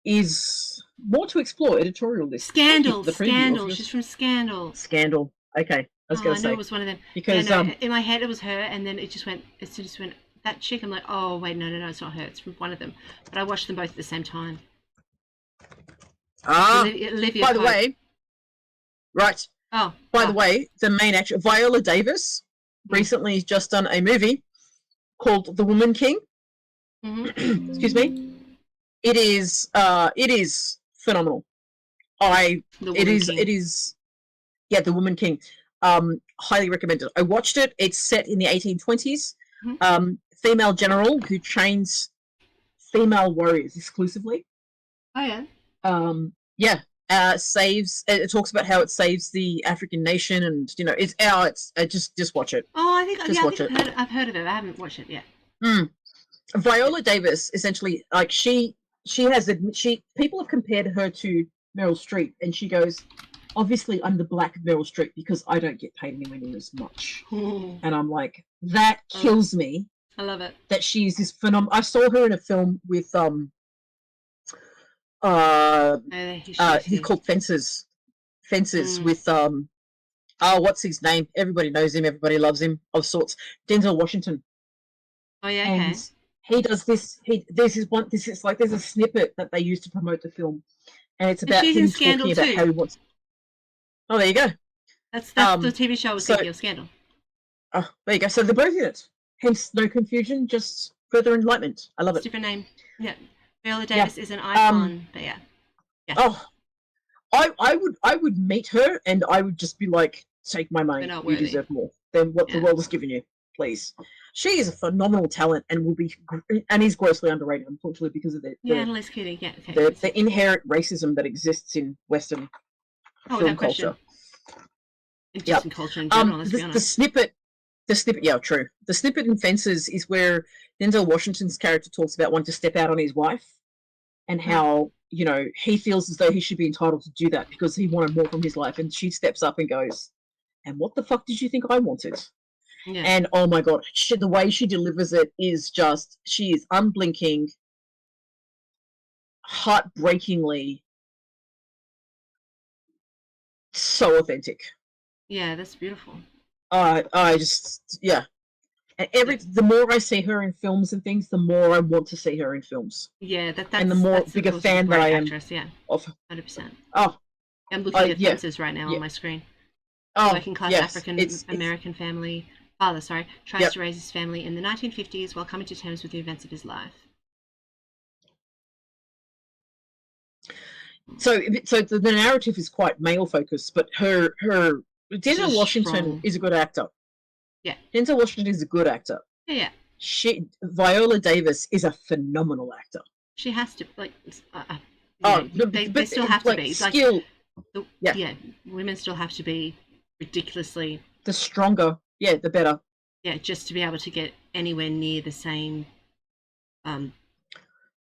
is more to explore editorial list. Scandal. She's from Scandal. Scandal. Okay, I was going to say. I know it was one of them. Because in my head it was her, and then it just went. As soon as it went that chick, I'm like, oh wait, no, it's not her. It's from one of them. But I watched them both at the same time. Olivia by the way, right. Oh, by the way, the main actress Viola Davis recently has just done a movie called The Woman King. Mm-hmm. Excuse me. It is phenomenal. The Woman King. Highly recommended. I watched it. It's set in the 1820s. Mm-hmm. Female general who trains female warriors exclusively. Oh yeah. It talks about how it saves the African nation, and just watch it. Oh, I've heard of it. I haven't watched it yet. Viola Davis, essentially, like people have compared her to Meryl Streep, and she goes, obviously I'm the black Meryl Streep because I don't get paid anywhere near as much. And I'm like, that kills me. I love it. That she's this phenomenal. I saw her in a film with he's called Fences with what's his name? Everybody knows him, everybody loves him of sorts. Denzel Washington. Oh yeah, and okay. He does this. There's a snippet that they use to promote the film, and it's about him talking about how he wants. Oh, there you go. That's the Um, TV show I was so- thinking of, Scandal. Oh, there you go. So they're both in it. Hence, no confusion, just further enlightenment. I love It's a it. different name. Yeah. Viola Davis is an Um, icon, but yeah. Yes. Oh, I would meet her and I would just be like, take my money. They're not You worthy. deserve more than what the Yeah. world has given you, please. She is a phenomenal talent and will be, and is grossly underrated, unfortunately, because of Yeah, Annalise Keating. Yeah, okay. the inherent racism that exists in Western Oh, film without question. culture. Just Yep. in culture in general, let's be The honest. snippet, yeah, true. The snippet in Fences is where Denzel Washington's character talks about wanting to step out on his wife and how, you know, he feels as though he should be entitled to do that because he wanted more from his life. And she steps up and goes, and what the fuck did you think I wanted? Yeah. And oh my God, the way she delivers it is just, she is unblinking, heartbreakingly so authentic. Yeah, that's beautiful. I just, yeah. And the more I see her in films and things, the more I want to see her in films. Yeah, that's and the more that's bigger also a fan that great I am actress, yeah, of. 100%. Oh, I'm looking at yeah, Fences right now yeah. on my screen. Oh, Working class yes, African it's American father tries Yep. to raise his family in the 1950s while coming to terms with the events of his life. so the narrative is quite male focused, but her Denzel is Washington strong. is a good actor. Yeah. Denzel Washington is a good actor. Yeah. Viola Davis is a phenomenal actor. She has to, like, Oh, they still have to like be. skill. Yeah, women still have to be ridiculously, The stronger, the better. yeah, just to be able to get anywhere near the same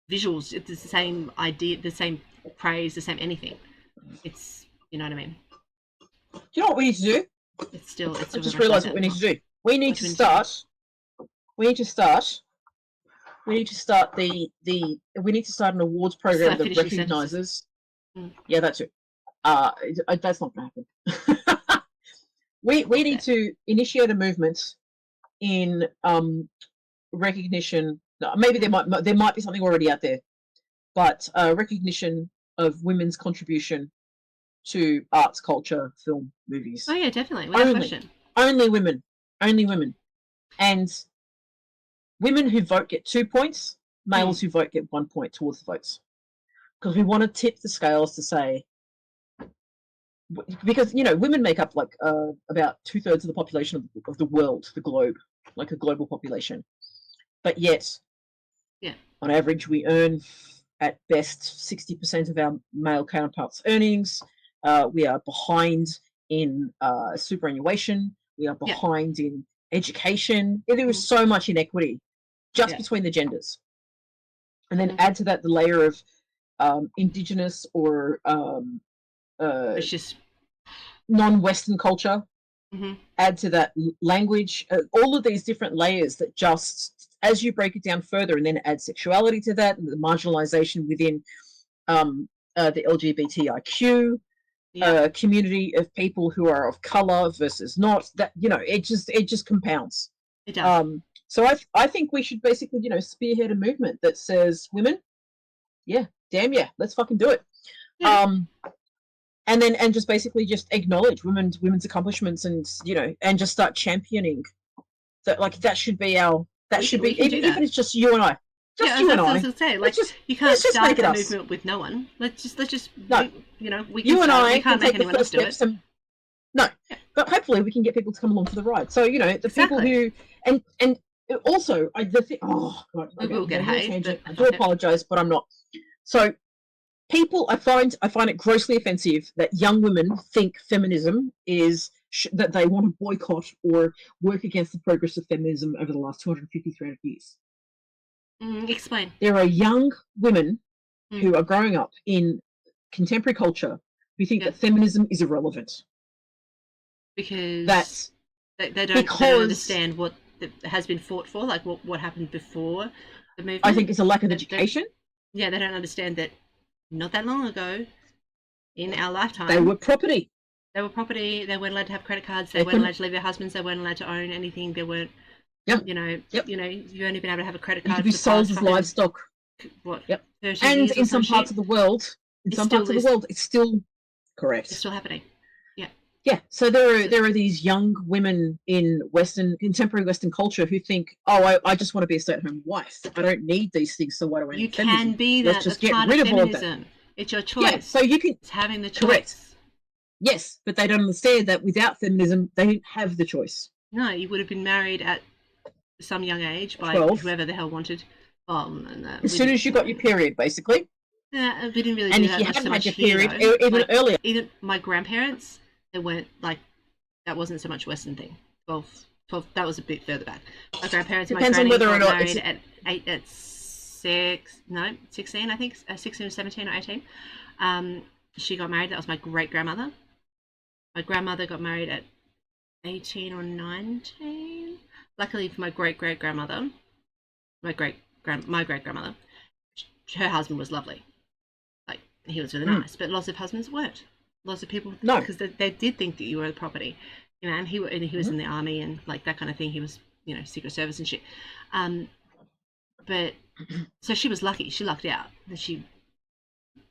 visuals, it's the same idea, the same praise, the same anything. It's, you know what I mean? Do you know what we need to do? It's still I just very realised much what we like need that. to do. We need to start. We need to start an awards program Start that finishing recognises. sentences. Yeah, that too. That's not going to happen. we need to initiate a movement in recognition. Maybe there might be something already out there, but recognition of women's contribution to arts, culture, film, movies. Oh yeah, definitely, without question. Only women, and women who vote get 2 points. Males who vote get 1 point towards the votes, because we want to tip the scales to say, because women make up like about 2/3 of the population of the world, the globe, like a global population, but yet, on average, we earn at best 60% of our male counterparts' earnings. We are behind in superannuation. We are behind in education. There is so much inequity just between the genders. And then add to that the layer of indigenous or It's just non-Western culture. Add to that language, all of these different layers that just, as you break it down further, and then add sexuality to that, and the marginalization within the LGBTIQ community of people who are of color versus not, that it just compounds. It does. So I think we should basically spearhead a movement that says, women, damn yeah, let's fucking do it. And just basically just acknowledge women's accomplishments, and and just start championing that. Like, that should be our, even if it's just you and I. Just you and I. I was say, like, you can't start a movement with no one. Let's just no. We can we can't make anyone else do it. No, but hopefully we can get people to come along for the ride. So the people who and also oh God, we will get hate. I do apologize, but I'm not. So people, I find it grossly offensive that young women think feminism is that they want to boycott or work against the progress of feminism over the last 250, 300 years. Explain. There are young women who are growing up in contemporary culture who think that feminism is irrelevant. Because they don't understand what has been fought for, like what happened before the movement. I think it's a lack of education. They don't understand that not that long ago, in our lifetime, they were property. They weren't allowed to have credit cards. They weren't allowed to leave their husbands. They weren't allowed to own anything. They weren't. You've only been able to have a credit card. You could be sold as livestock. What? Yep. 30 and in some parts of the world, it's still correct. It's still happening. Yeah. Yeah, so there are these young women in contemporary Western culture who think, oh, I just want to be a stay-at-home wife. I don't need these things, so why do I You need feminism? can be Let's that. just That's get part of rid of all of that. feminism. It's your Yeah, choice. so you can It's having the correct. choice. Yes, but they don't understand that without feminism, they didn't have the choice. No, you would have been married at some young age by 12. whoever the hell wanted. Oh, no, As soon as you got your period, basically. Yeah, we didn't really And do if that you much so hadn't had much your here, period, though. even Like, earlier. even my grandparents, they weren't like, that wasn't so much Western thing. 12, that was a bit further back. My grandparents, Depends my on granny whether or got not married it's at 16, I think, 16 or 17 or 18. She got married. That was my great grandmother. My grandmother got married at 18 or 19. Luckily for my great grandmother, my great grandmother, her husband was lovely. Like, he was really nice, but lots of husbands weren't. Lots of people, No. because they did think that you were the property, you know. And he was in the army and like that kind of thing. He was, you know, Secret Service and shit. But so she was lucky. She lucked out that she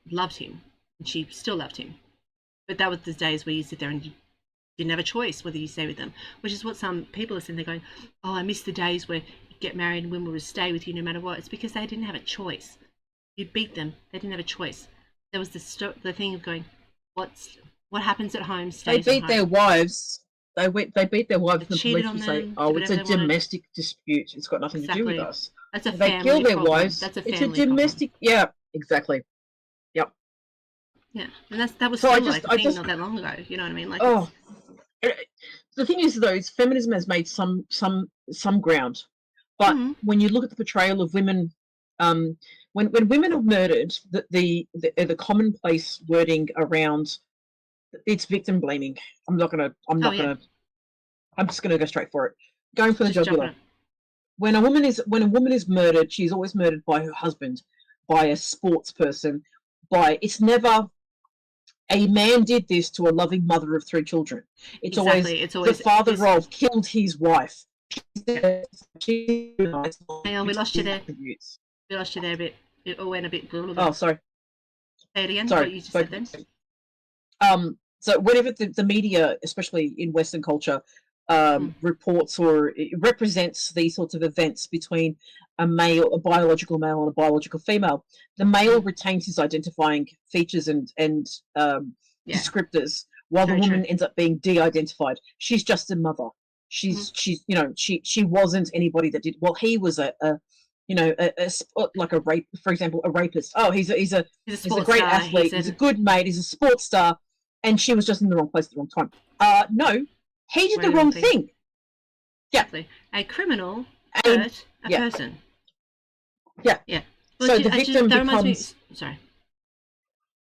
loved him, and she still loved him. But that was the days where you sit there and you didn't have a choice whether you stay with them, which is what some people are saying. They're going, "Oh, I miss the days where you get married and women would stay with you no matter what." It's because they didn't have a choice. You beat them. They didn't have a choice. There was the thing of going, what happens at home stays They at beat home. their wives. They beat their wives, and the cheated police on would say, them, "Oh, did it's a whatever they wanted. domestic dispute. It's got nothing to do with Exactly. us." That's a They family kill their problem. wives. That's a It's a family domestic. Yeah, exactly. Yep. Yeah, and that was So still like a thing not that long ago. You know what I mean? Like, oh, the thing is, though, is feminism has made some ground, but when you look at the portrayal of women, when women are murdered, the commonplace wording around it's victim blaming. I'm just gonna go straight for it. Going for the just jugular. When a woman is murdered, she's always murdered by her husband, by a sports person, it's never a man did this to a loving mother of 3 children. It's always the father role killed his wife. Hang on, we lost you there. We lost you there a bit. It all went a bit. Oh, sorry. Say it again. Sorry. What you just said then. So whenever the media, especially in Western culture, reports or it represents these sorts of events between a biological male and a biological female, the male retains his identifying features and descriptors, while the woman ends up being de-identified. She's just a mother. She's you know, she wasn't anybody that did well. He was a like a rape, for example, a rapist. Oh, he's a great athlete. He's a good mate. He's a sports star, and she was just in the wrong place at the wrong time. No, he did the wrong thing. Yeah, exactly. A criminal hurt a person. Yeah, yeah. Well, so the victim becomes. Sorry.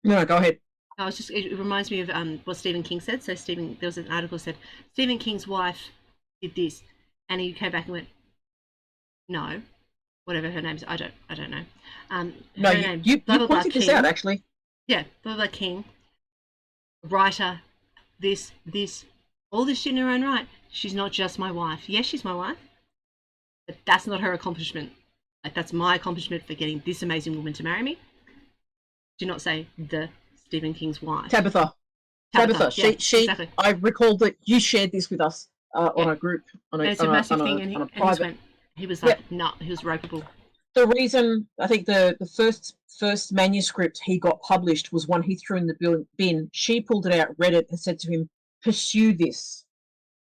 No, go ahead. It reminds me of what Stephen King said. So there was an article that said Stephen King's wife did this, and he came back and went, no. Whatever her name is, I don't know. No, you pointed this out, actually. Yeah, blah blah King, writer, this, all this shit in her own right. She's not just my wife. Yes, she's my wife, but that's not her accomplishment. Like, that's my accomplishment for getting this amazing woman to marry me. Do not say the Stephen King's wife. Tabitha. Yeah, she. Exactly. I recall that you shared this with us on a group. It's a massive thing, and he was like, no, he was ropeable. The reason I think the first manuscript he got published was one he threw in the bin. She pulled it out, read it, and said to him, "Pursue this."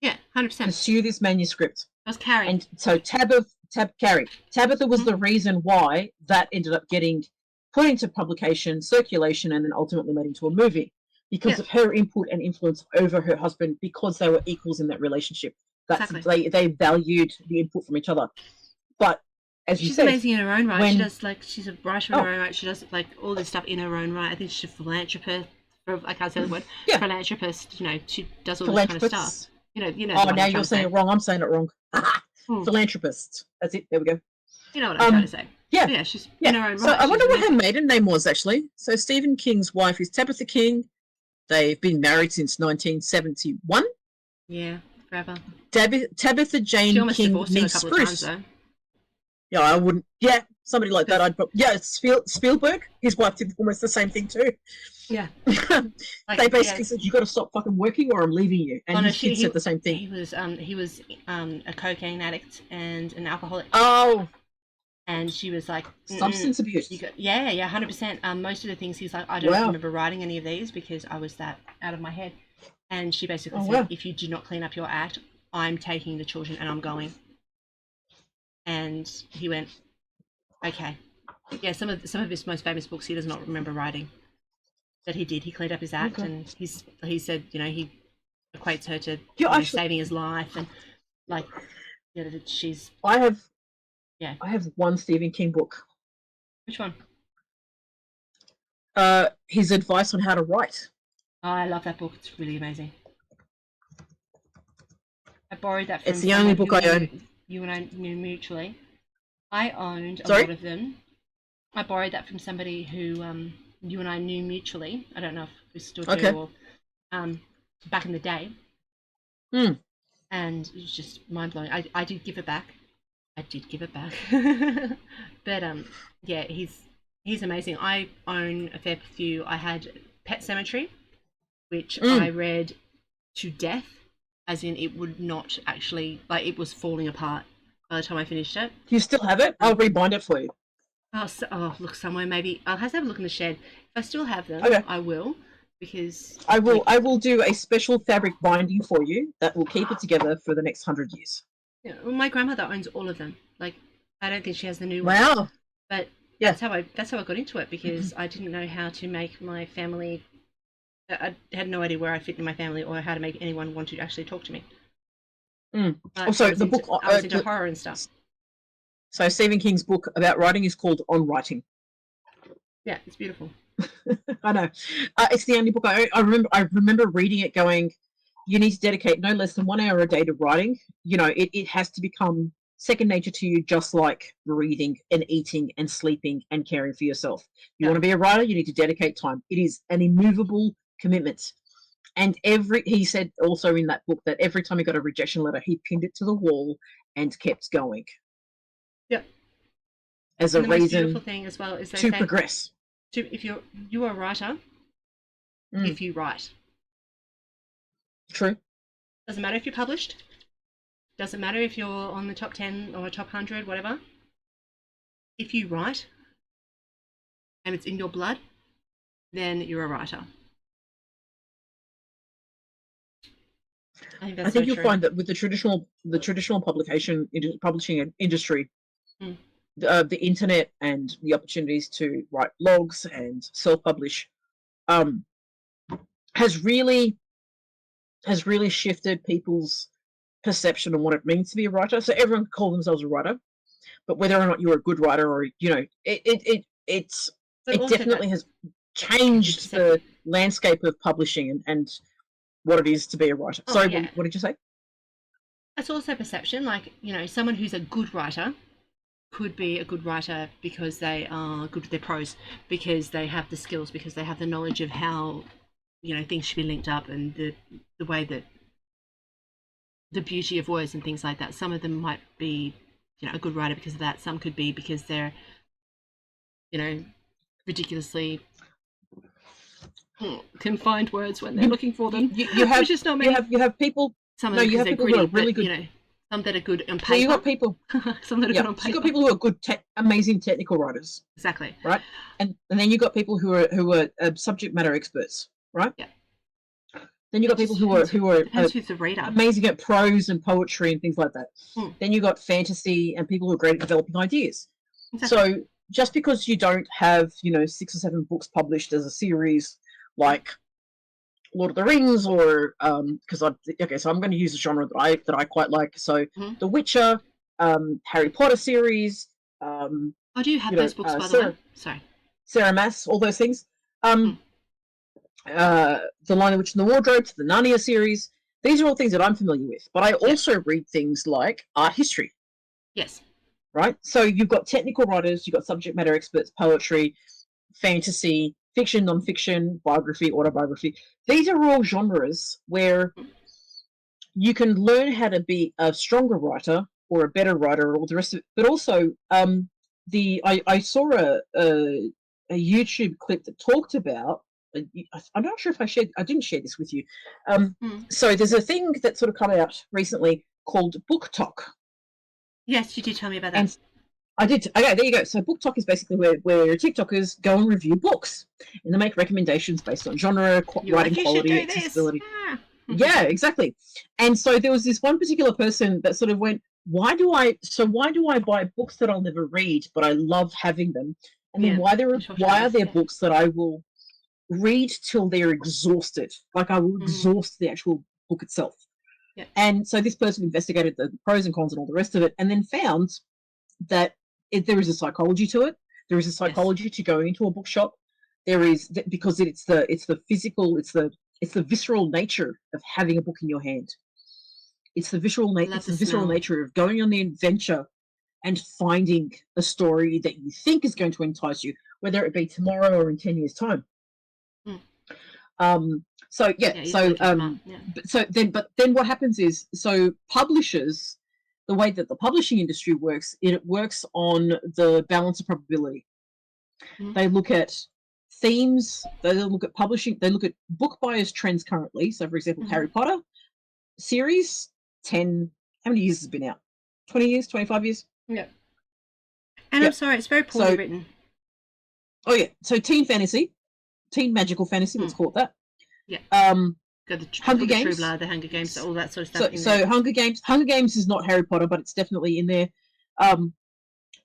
Yeah, 100%. Pursue this manuscript. That was Carrie. And so Tabitha was the reason why that ended up getting put into publication, circulation, and then ultimately made into a movie because of her input and influence over her husband, because they were equals in that relationship. Exactly. They valued the input from each other. But as you said, she's amazing in her own right. She does, like, she's a writer in her own right. She does, like, all this stuff in her own right. I think she's a philanthropist. I can't say the word. Yeah. Philanthropist. You know, she does all this kind of stuff. You know. Oh, now you're saying it wrong. I'm saying it wrong. Philanthropist. That's it. There we go. You know what I'm trying to say. Yeah. She's in her own right. So I wonder what her maiden name was, actually. So Stephen King's wife is Tabitha King. They've been married since 1971. Yeah, forever. Tabitha Jane King meets Spruce. Yeah, I wouldn't. Yeah, somebody like that. Spielberg. His wife did almost the same thing too. Yeah. They basically said, "You got to stop fucking working, or I'm leaving you." And his kid said the same thing. He was a cocaine addict and an alcoholic. Oh. And she was like, substance abuse. 100%. Most of the things he's like, I don't remember writing any of these because I was that out of my head. And she basically said, if you do not clean up your act, I'm taking the children and I'm going. And he went, okay. Yeah, some of his most famous books he does not remember writing. But he did. He cleaned up his act, and he said, he equates her to saving his life, and like, that she's. I have one Stephen King book. Which one? His advice on how to write. Oh, I love that book. It's really amazing. I borrowed that from. It's the only book I own. You and I knew mutually. I owned a lot of them. I borrowed that from somebody who you and I knew mutually. I don't know if we still do or back in the day. And it was just mind blowing. I did give it back. But yeah, he's amazing. I own a fair few. I had Pet Sematary, which I read to death, as in it would not actually, like, it was falling apart by the time I finished it. Do you still have it? I'll rebind it for you. Look, somewhere maybe. I'll have to have a look in the shed. If I still have them, I will, because I will do a special fabric binding for you that will keep it together for the next 100 years. Yeah, well, my grandmother owns all of them. Like, I don't think she has the new one. Wow. But that's how I got into it, because I didn't know how to make my family. I had no idea where I fit in my family or how to make anyone want to actually talk to me. Also, the book I was into horror and stuff. So Stephen King's book about writing is called On Writing. Yeah, it's beautiful. I know. It's the only book I remember reading it going, you need to dedicate no less than 1 hour a day to writing. It has to become second nature to you, just like breathing and eating and sleeping and caring for yourself. You want to be a writer, you need to dedicate time. It is an immovable commitment. And he said also in that book that every time he got a rejection letter, he pinned it to the wall and kept going. Yep. As a reason beautiful thing as well is to progress. If you are a writer, if you write. True. Doesn't matter if you're published. Doesn't matter if you're on the top 10 or top 100, whatever. If you write, and it's in your blood, then you're a writer. I think you'll find that with the traditional publishing industry, the internet and the opportunities to write blogs and self-publish has really shifted people's perception on what it means to be a writer. So everyone can call themselves a writer, but whether or not you're a good writer, or it definitely has changed the landscape of publishing and what it is to be a writer. Sorry, what did you say? That's also perception. Like, someone who's a good writer could be a good writer because they are good with their prose, because they have the skills, because they have the knowledge of how, things should be linked up, and the way that the beauty of words and things like that. Some of them might be, a good writer because of that. Some could be because they're, ridiculously can find words when they're looking for them. You have just not me. You have people. Some of them you have people gritty, who are really good. Some that are good on paper. So you got people. Some that are good on paper. You got people who are good, amazing technical writers. Exactly. Right, and then you got people who are subject matter experts. Right. Yeah. Then you got people who are who's the reader. Amazing at prose and poetry and things like that. Then you got fantasy and people who are great at developing ideas. Exactly. So just because you don't have 6 or 7 books published as a series like Lord of the Rings, or so I'm going to use a genre that I quite like. So The Witcher, Harry Potter series. I do have those books, by the way. Sorry. Sarah Maas, all those things. The Lion, the Witch, and the Wardrobe, the Narnia series. These are all things that I'm familiar with. But I also read things like art history. Yes. Right? So you've got technical writers, you've got subject matter experts, poetry, fantasy, fiction, non-fiction, biography, autobiography. These are all genres where you can learn how to be a stronger writer or a better writer, or all the rest of it. But also, I saw a YouTube clip that talked about. I'm not sure if I didn't share this with you. So there's a thing that sort of come out recently called Book Talk. Yes, you did tell me about that. And I did. Okay, there you go. So Book Talk is basically where TikTokers go and review books, and they make recommendations based on genre, writing quality, accessibility. Yeah, exactly. And so there was this one particular person that sort of went, why do I buy books that I'll never read, but I love having them? And then why are there books that I will read till they're exhausted? Like I will exhaust the actual book itself. Yeah. And so this person investigated the pros and cons and all the rest of it, and then found that there is a psychology to it. There is a psychology to going into a bookshop. There is, because it's the physical, it's the visceral nature of having a book in your hand. It's the visceral nature of going on the adventure and finding a story that you think is going to entice you, whether it be tomorrow or in 10 years' time. But then what happens is, so publishers, the way that the publishing industry works, it works on the balance of probability. They look at themes, they look at publishing, they look at book buyers' trends currently. So, for example, Harry Potter series, how many years has it been out? 20 years, 25 years? Yeah. And I'm sorry, it's very poorly written. Oh, yeah. So, teen fantasy, teen magical fantasy, let's call it that. Yeah. Hunger Games, Games, the Hunger Games, all that sort of stuff. So Hunger Games is not Harry Potter, but it's definitely in there.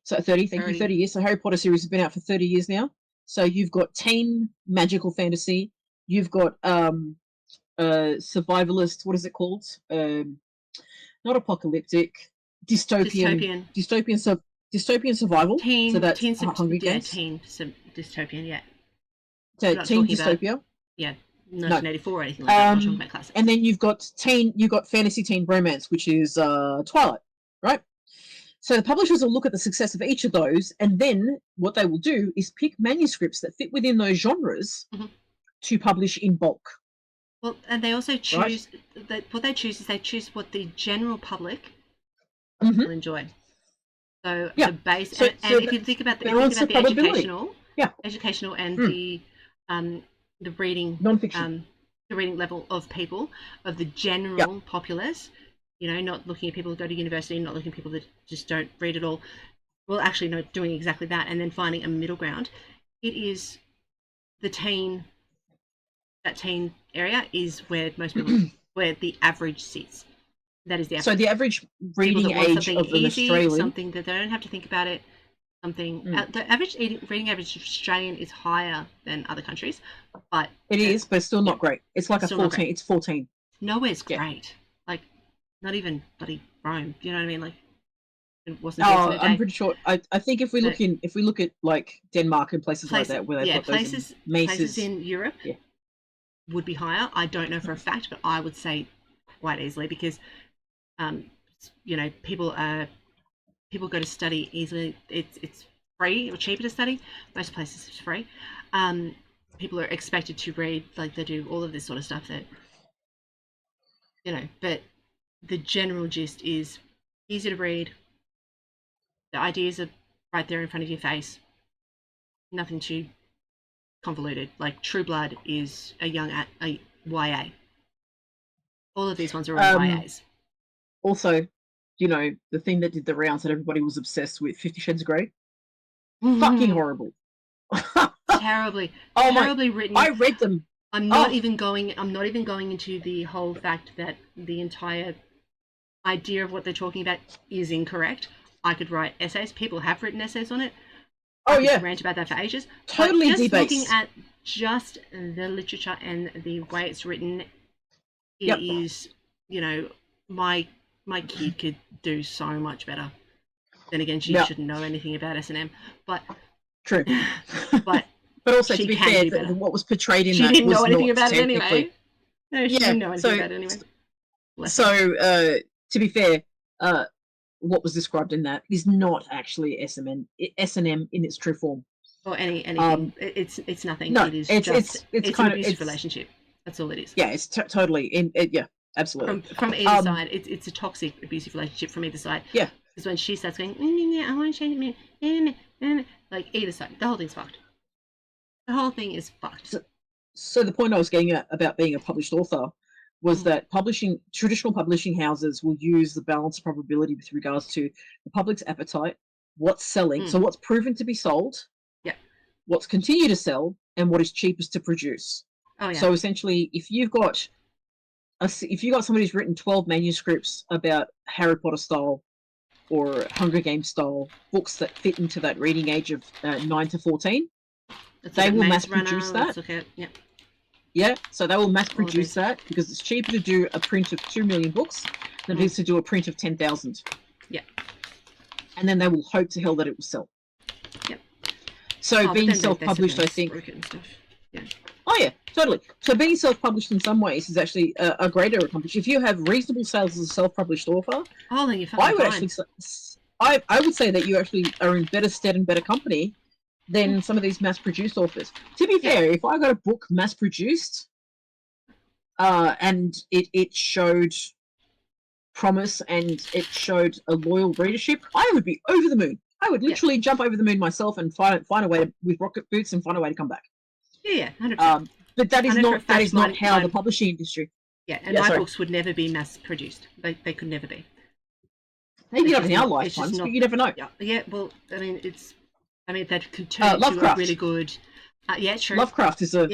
So 30 years. So Harry Potter series has been out for 30 years now. So you've got teen magical fantasy. You've got survivalist. What is it called? Not apocalyptic. Dystopian survival. So that's Hunger Games. Teen dystopian. Yeah. So teen dystopia. Yeah. 1984 or anything like that. I'm talking about classics. And then you've got fantasy teen romance, which is Twilight, right? So the publishers will look at the success of each of those, and then what they will do is pick manuscripts that fit within those genres to publish in bulk. Well, and they also choose what they choose is what the general public will enjoy. So the base, and if you think about the educational and the reading non-fiction, the reading level of people, of the general populace, not looking at people who go to university, not looking at people that just don't read at all. Well, actually, no, doing exactly that, and then finding a middle ground. It is that teen area is where most people, where the average sits. That is the average. So the average reading age of an Australian, something that they don't have to think about it. The average reading average of Australian is higher than other countries, but it is, but still not great. It's like a 14. It's 14. Nowhere's great. Like, not even bloody Rome. Do you know what I mean? Like, it wasn't. I'm pretty sure. I think if we look at like Denmark and places like that, where they've got those places in Europe would be higher. I don't know for a fact, but I would say quite easily, because people go to study easily. It's free or cheaper to study. Most places it's free. People are expected to read, like they do all of this sort of stuff that, but the general gist is easy to read. The ideas are right there in front of your face. Nothing too convoluted. Like True Blood is a YA. All of these ones are all YAs. Also, the thing that did the rounds that everybody was obsessed with, 50 Shades of Grey. Fucking horrible. Terribly written. I read them. I'm not even going into the whole fact that the entire idea of what they're talking about is incorrect. I could write essays. People have written essays on it. I could rant about that for ages. Totally just debased. Looking at just the literature and the way it's written, it is, my kid could do so much better. Then again, she shouldn't know anything about S&M, but true. But also, to be fair, what was portrayed in that didn't was know anything not about it anyway. No, she didn't know anything about it anyway. To be fair, what was described in that is not actually S&M in its true form. Or anything. It's nothing. No, it is it's an kind of abusive relationship. That's all it is. Yeah, it's totally absolutely. From either side. It's a toxic abusive relationship from either side. Yeah. Because when she starts going, I want to change like either side, the whole thing's fucked. The whole thing is fucked. So the point I was getting at about being a published author was that traditional publishing houses will use the balance of probability with regards to the public's appetite, what's selling, so what's proven to be sold, what's continue to sell, and what is cheapest to produce. Oh yeah. So essentially, if you've got somebody who's written 12 manuscripts about Harry Potter style or Hunger Games style books that fit into that reading age of 9 to 14, they will mass produce that. Yeah, so they will mass produce that because it's cheaper to do a print of 2 million books than it is to do a print of 10,000. Yeah. And then they will hope to hell that it will sell. Yep. So being self-published, I think. Yeah. Oh yeah, totally. So being self-published in some ways is actually a greater accomplishment. If you have reasonable sales as a self-published author, then you're fucking fine. I would say that you actually are in better stead and better company than some of these mass-produced authors. To be fair, if I got a book mass-produced and it showed promise and it showed a loyal readership, I would be over the moon. I would literally jump over the moon myself and find a way with rocket boots and find a way to come back. Yeah, 100%. But that is not how the publishing industry. Yeah, and my books would never be mass-produced. They could never be. Maybe not in our lifetimes, but you never know. Yeah, well, I mean, that could turn into a really good. Yeah, true. Lovecraft is a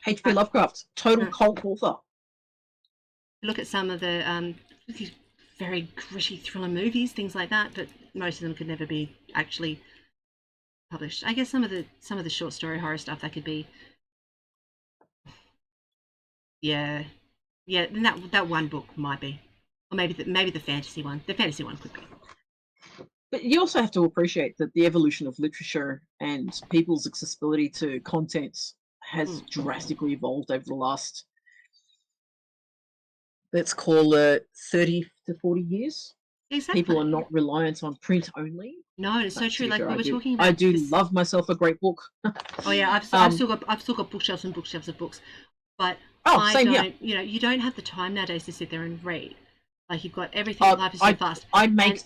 H.P. Lovecraft, total cult author. Look at some of the very gritty thriller movies, things like that, but most of them could never be actually published. I guess some of the short story horror stuff that could be. Yeah. Then that one book might be, or maybe the fantasy one. The fantasy one could be. But you also have to appreciate that the evolution of literature and people's accessibility to content has drastically evolved over the last, let's call it 30 to 40 years. Exactly. People are not reliant on print only. No, it's so true. Like we were talking about. I do love myself a great book. Oh yeah, I've still got bookshelves and bookshelves of books, but same here. You don't have the time nowadays to sit there and read. Like you've got everything. Life is so fast. I make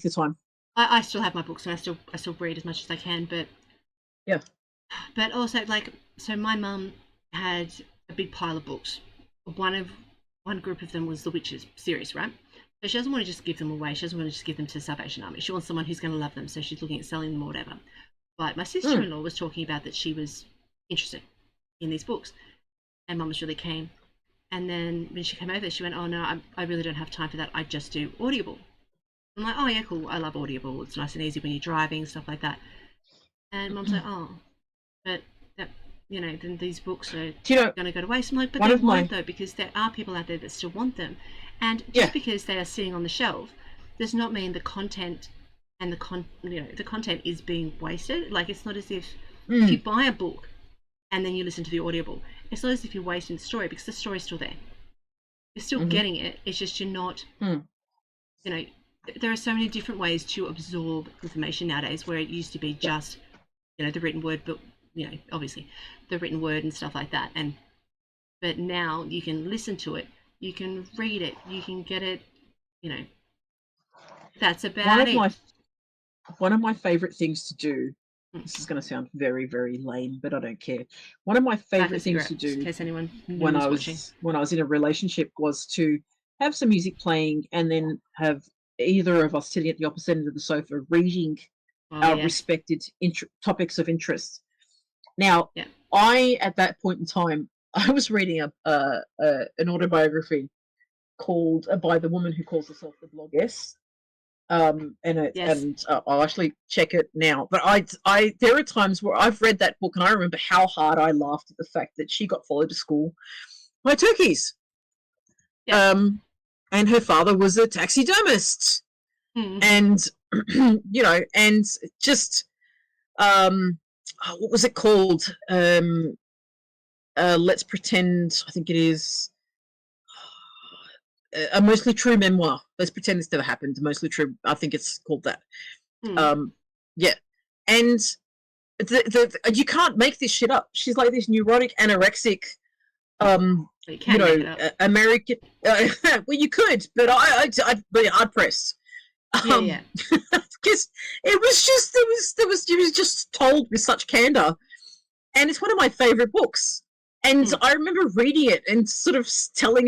the time. I still have my books and I still read as much as I can, but but also so my mum had a big pile of books. One group of them was the Witches series, right? So she doesn't want to just give them away. She doesn't want to just give them to the Salvation Army. She wants someone who's going to love them, so she's looking at selling them or whatever. But my sister-in-law was talking about that she was interested in these books, and Mum was really keen. And then when she came over, she went, "Oh no, I really don't have time for that. I just do Audible." I'm like, "Oh yeah, cool. I love Audible. It's nice and easy when you're driving, stuff like that." And Mum's like, "Oh, but that, then these books are going to go to waste." I'm like, "But they won't though, because there are people out there that still want them, and just because they are sitting on the shelf does not mean the content and the content is being wasted. Like it's not as if you buy a book and then you listen to the Audible. It's not as if you're wasting the story because the story's still there. You're still getting it. It's just you're not. There are so many different ways to absorb information nowadays, where it used to be just the written word, but obviously the written word and stuff like that. But now you can listen to it, you can read it, you can get it. That's about it. One of my favorite things to do. This is going to sound very, very lame, but I don't care. One of my favorite things to do in case anyone when I was in a relationship was to have some music playing and then have either of us sitting at the opposite end of the sofa reading our respected topics of interest. Now, I at that point in time, I was reading an autobiography called by the woman who calls herself the Bloggess. I'll actually check it now. But I there are times where I've read that book and I remember how hard I laughed at the fact that she got followed to school by turkeys. And her father was a taxidermist. And and just what was it called? Let's pretend, I think it is a mostly true memoir. Let's pretend this never happened. Mostly true. I think it's called that. And you can't make this shit up. She's like this neurotic, anorexic But you can make it up. American. Well, you could, but I'd be hard pressed. Yeah. Because it was just told with such candor, and it's one of my favorite books. And I remember reading it and sort of telling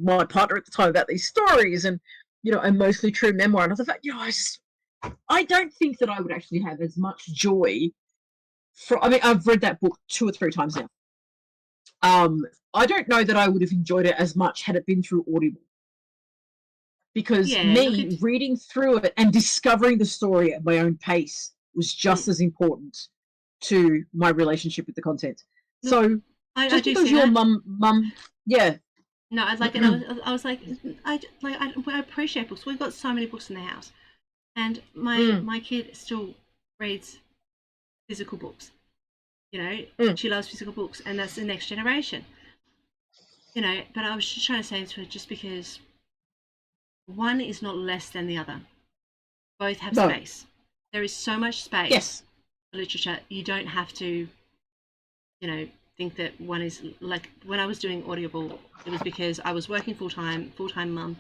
my partner at the time about these stories, and a mostly true memoir. And I thought, I don't think that I would actually have as much joy. I mean, I've read that book 2 or 3 times now. I don't know that I would have enjoyed it as much had it been through Audible. Because reading through it and discovering the story at my own pace was just as important to my relationship with the content. So just because your mum, yeah. No, I like, and I was like, I appreciate books. We've got so many books in the house, and my kid still reads physical books. She loves physical books, and that's the next generation. But I was just trying to say to her, just because one is not less than the other. Both have space. There is so much space for literature. You don't have to, think that one is like, when I was doing Audible, it was because I was working full-time mum.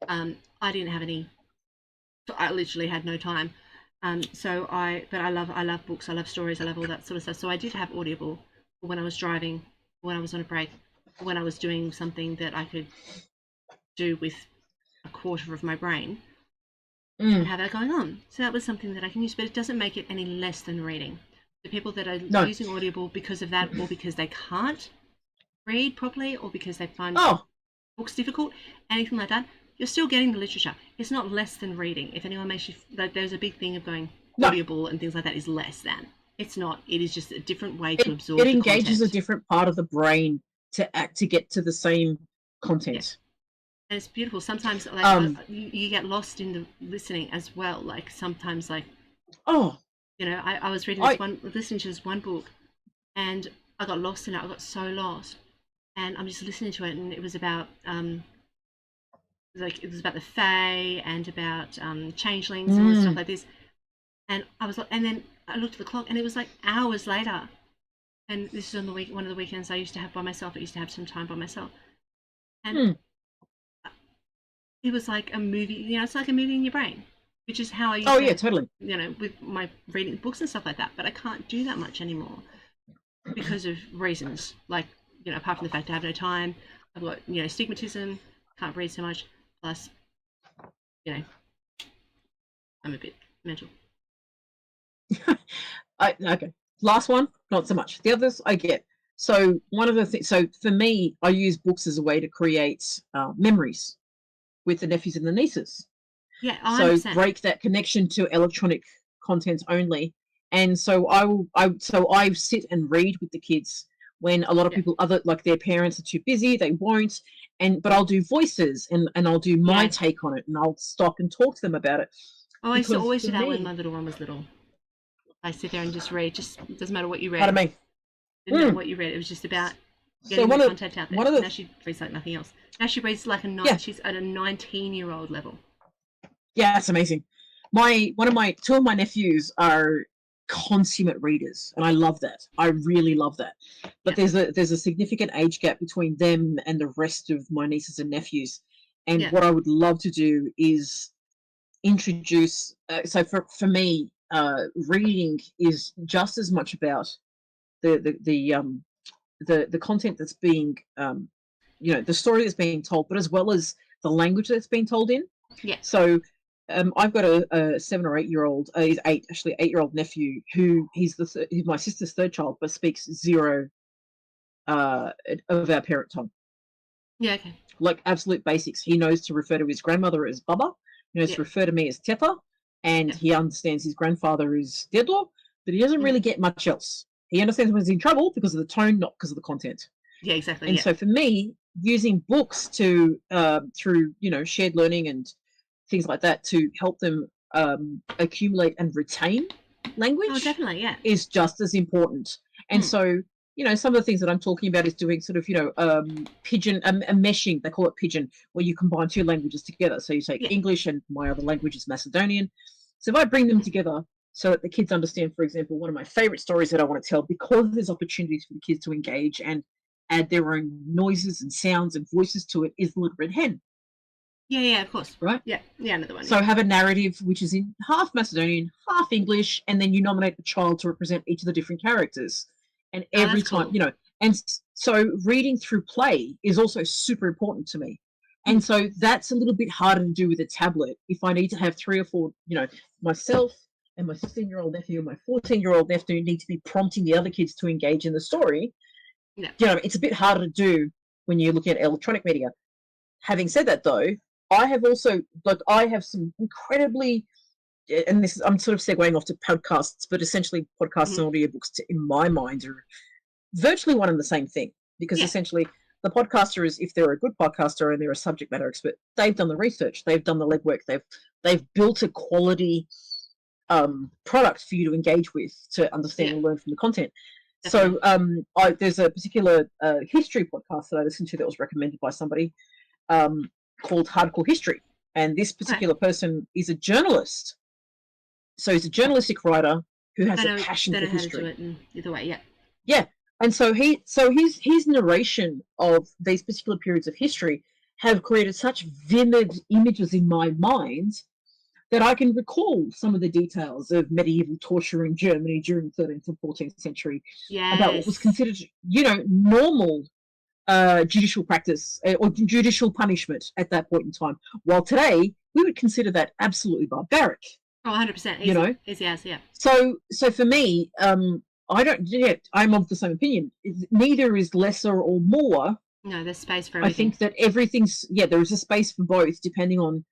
I didn't have I literally had no time. But I love books, I love stories, I love all that sort of stuff. So I did have Audible when I was driving, when I was on a break, when I was doing something that I could do with a quarter of my brain and have that going on. So that was something that I can use, but it doesn't make it any less than reading. The people that are using Audible because of that, or because they can't read properly, or because they find books difficult, anything like that, you're still getting the literature. It's not less than reading. If anyone makes you, like, there's a big thing of going Audible and things like that is less than. It's not. It is just a different way to absorb. It engages a different part of the brain to get to the same content. Yeah. And it's beautiful. Sometimes, like, you get lost in the listening as well. Like, sometimes, like, I was reading listening to this one book, and I got lost in it. I got so lost, and I'm just listening to it, and it was about the Fae and about changelings and all this stuff like this. And I was like, and then I looked at the clock, and it was like hours later. And this is on one of the weekends I used to have by myself. I used to have some time by myself, and it was like a movie. It's like a movie in your brain, which is how I used to, totally. With my reading books and stuff like that. But I can't do that much anymore because of reasons, like, apart from the fact I have no time. I've got, stigmatism, can't read so much, plus, I'm a bit mental. Okay. Last one, not so much. The others I get. So one of the things, so for me, I use books as a way to create memories with the nephews and the nieces. Yeah, 100%. So break that connection to electronic content only. And so I sit and read with the kids when a lot of people, like their parents are too busy, they won't. But I'll do voices and I'll do my take on it, and I'll stop and talk to them about it. Oh, I used to always do that when my little one was little. I sit there and just read. Just doesn't matter what you read. Pardon me. Didn't matter what you read. It was just about getting the content out there. Now she reads like nothing else. Now she reads like she's at a 19-year-old level. Yeah, that's amazing. Two of my nephews are consummate readers, and I love that. I really love that. But there's a significant age gap between them and the rest of my nieces and nephews. And what I would love to do is introduce. So for me, reading is just as much about the content that's being the story that's being told, but as well as the language that's being told in. Yeah. So I've got a 7 or 8 year old. He's 8-year-old nephew who he's my sister's third child, but speaks zero of our parent tongue. Yeah. Okay. Like absolute basics. He knows to refer to his grandmother as Baba. He knows to refer to me as Teta, and he understands his grandfather is Deadlaw, but he doesn't really get much else. He understands when he's in trouble because of the tone, not because of the content. Yeah, exactly. And so for me, using books to through shared learning and things like that to help them accumulate and retain language is just as important. And so some of the things that I'm talking about is doing sort of pidgin, a meshing, they call it pidgin, where you combine 2 languages together. So you take English and my other language is Macedonian. So if I bring them together so that the kids understand, for example, one of my favorite stories that I want to tell, because there's opportunities for the kids to engage and add their own noises and sounds and voices to it is the Little Red Hen. Yeah, of course. Right? Yeah, another one. So have a narrative which is in half Macedonian, half English, and then you nominate a child to represent each of the different characters. And every time, cool. you know, and so reading through play is also super important to me. And so that's a little bit harder to do with a tablet. If I need to have 3 or 4, you know, myself and my 16-year-old nephew and my 14-year-old nephew need to be prompting the other kids to engage in the story. Yeah. You know, it's a bit harder to do when you're looking at electronic media. Having said that, though, I have also, like, I have some incredibly, and this is, I'm sort of segueing off to podcasts, but essentially podcasts and audiobooks, in my mind, are virtually one and the same thing. Because essentially, the podcaster is, if they're a good podcaster and they're a subject matter expert, they've done the research, they've done the legwork, they've built a quality product for you to engage with, to understand and learn from the content. Definitely. So there's a particular history podcast that I listened to that was recommended by somebody called Hardcore History. And this particular person is a journalist. So he's a journalistic writer who has a passion for history. How to do it either way, yeah. Yeah. And so his narration of these particular periods of history have created such vivid images in my mind that I can recall some of the details of medieval torture in Germany during the 13th and 14th century about what was considered, you know, normal judicial practice or judicial punishment at that point in time. While today, we would consider that absolutely barbaric. Oh, 100%. You know? Easy as, yeah. So for me, I'm of the same opinion. Neither is lesser or more. No, there's space for everything. I think that everything's, there is a space for both depending on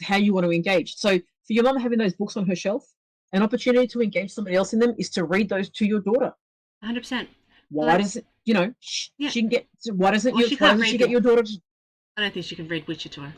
how you want to engage. So for your mum having those books on her shelf, an opportunity to engage somebody else in them is to read those to your daughter. 100%. Why does it, you know, she can get, why doesn't she get your daughter to... I don't think she can read Witcher to her.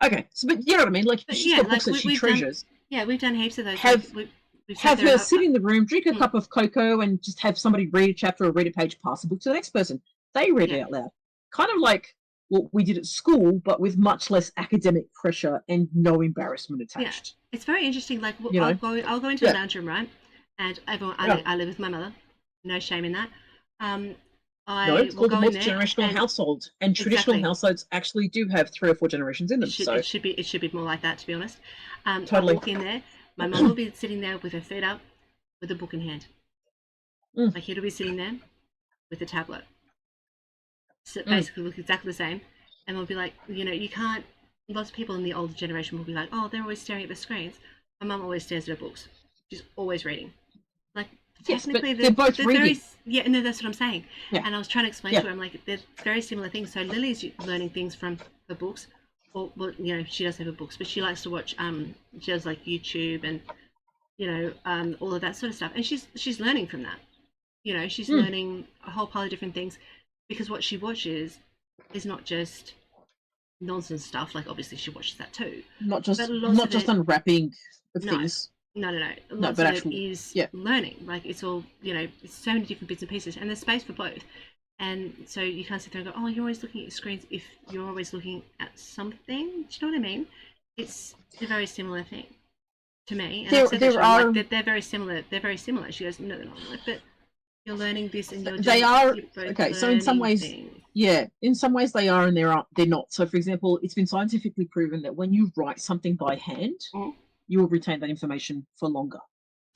Okay, so, but you know what I mean? Like, she's got books that she treasures. We've done heaps of those. Have her sit in the room, drink a cup of cocoa, and just have somebody read a chapter or read a page, pass a book to the next person. They read it out loud. Kind of like what we did at school, but with much less academic pressure and no embarrassment attached. Yeah. It's very interesting. Like, you know? I'll go into the lounge room, right? And everyone, I live with my mother. No shame in that. No, it's called a multi-generational household, and traditional households actually do have 3 or 4 generations in them. It should be more like that, to be honest. Totally. I walk in there, my mum will be sitting there with her feet up, with a book in hand. My kid will be sitting there with a tablet. So basically, look exactly the same, and we'll be like, you know, you can't. Lots of people in the older generation will be like, oh, they're always staring at the screens. My mum always stares at her books. She's always reading. Like, technically, they're both reading. No, that's what I'm saying. Yeah. And I was trying to explain to her, I'm like, they're very similar things. So Lily's learning things from her books, or, well, you know, she does have her books, but she likes to watch. She does like YouTube and, you know, all of that sort of stuff, and she's learning from that. You know, she's learning a whole pile of different things, because what she watches is not just nonsense stuff. Like, obviously, she watches that too. Not just unwrapping of things. No. Lots of it is learning. Like, it's all, you know, it's so many different bits and pieces, and there's space for both. And so you can't sit there and go, oh, you're always looking at your screens if you're always looking at something. Do you know what I mean? It's a very similar thing to me. And they're very similar. They're very similar. She goes, no, they're not. Like, but you're learning this, and they are okay. So in some ways, in some ways they are, and they're not. So for example, it's been scientifically proven that when you write something by hand, you will retain that information for longer.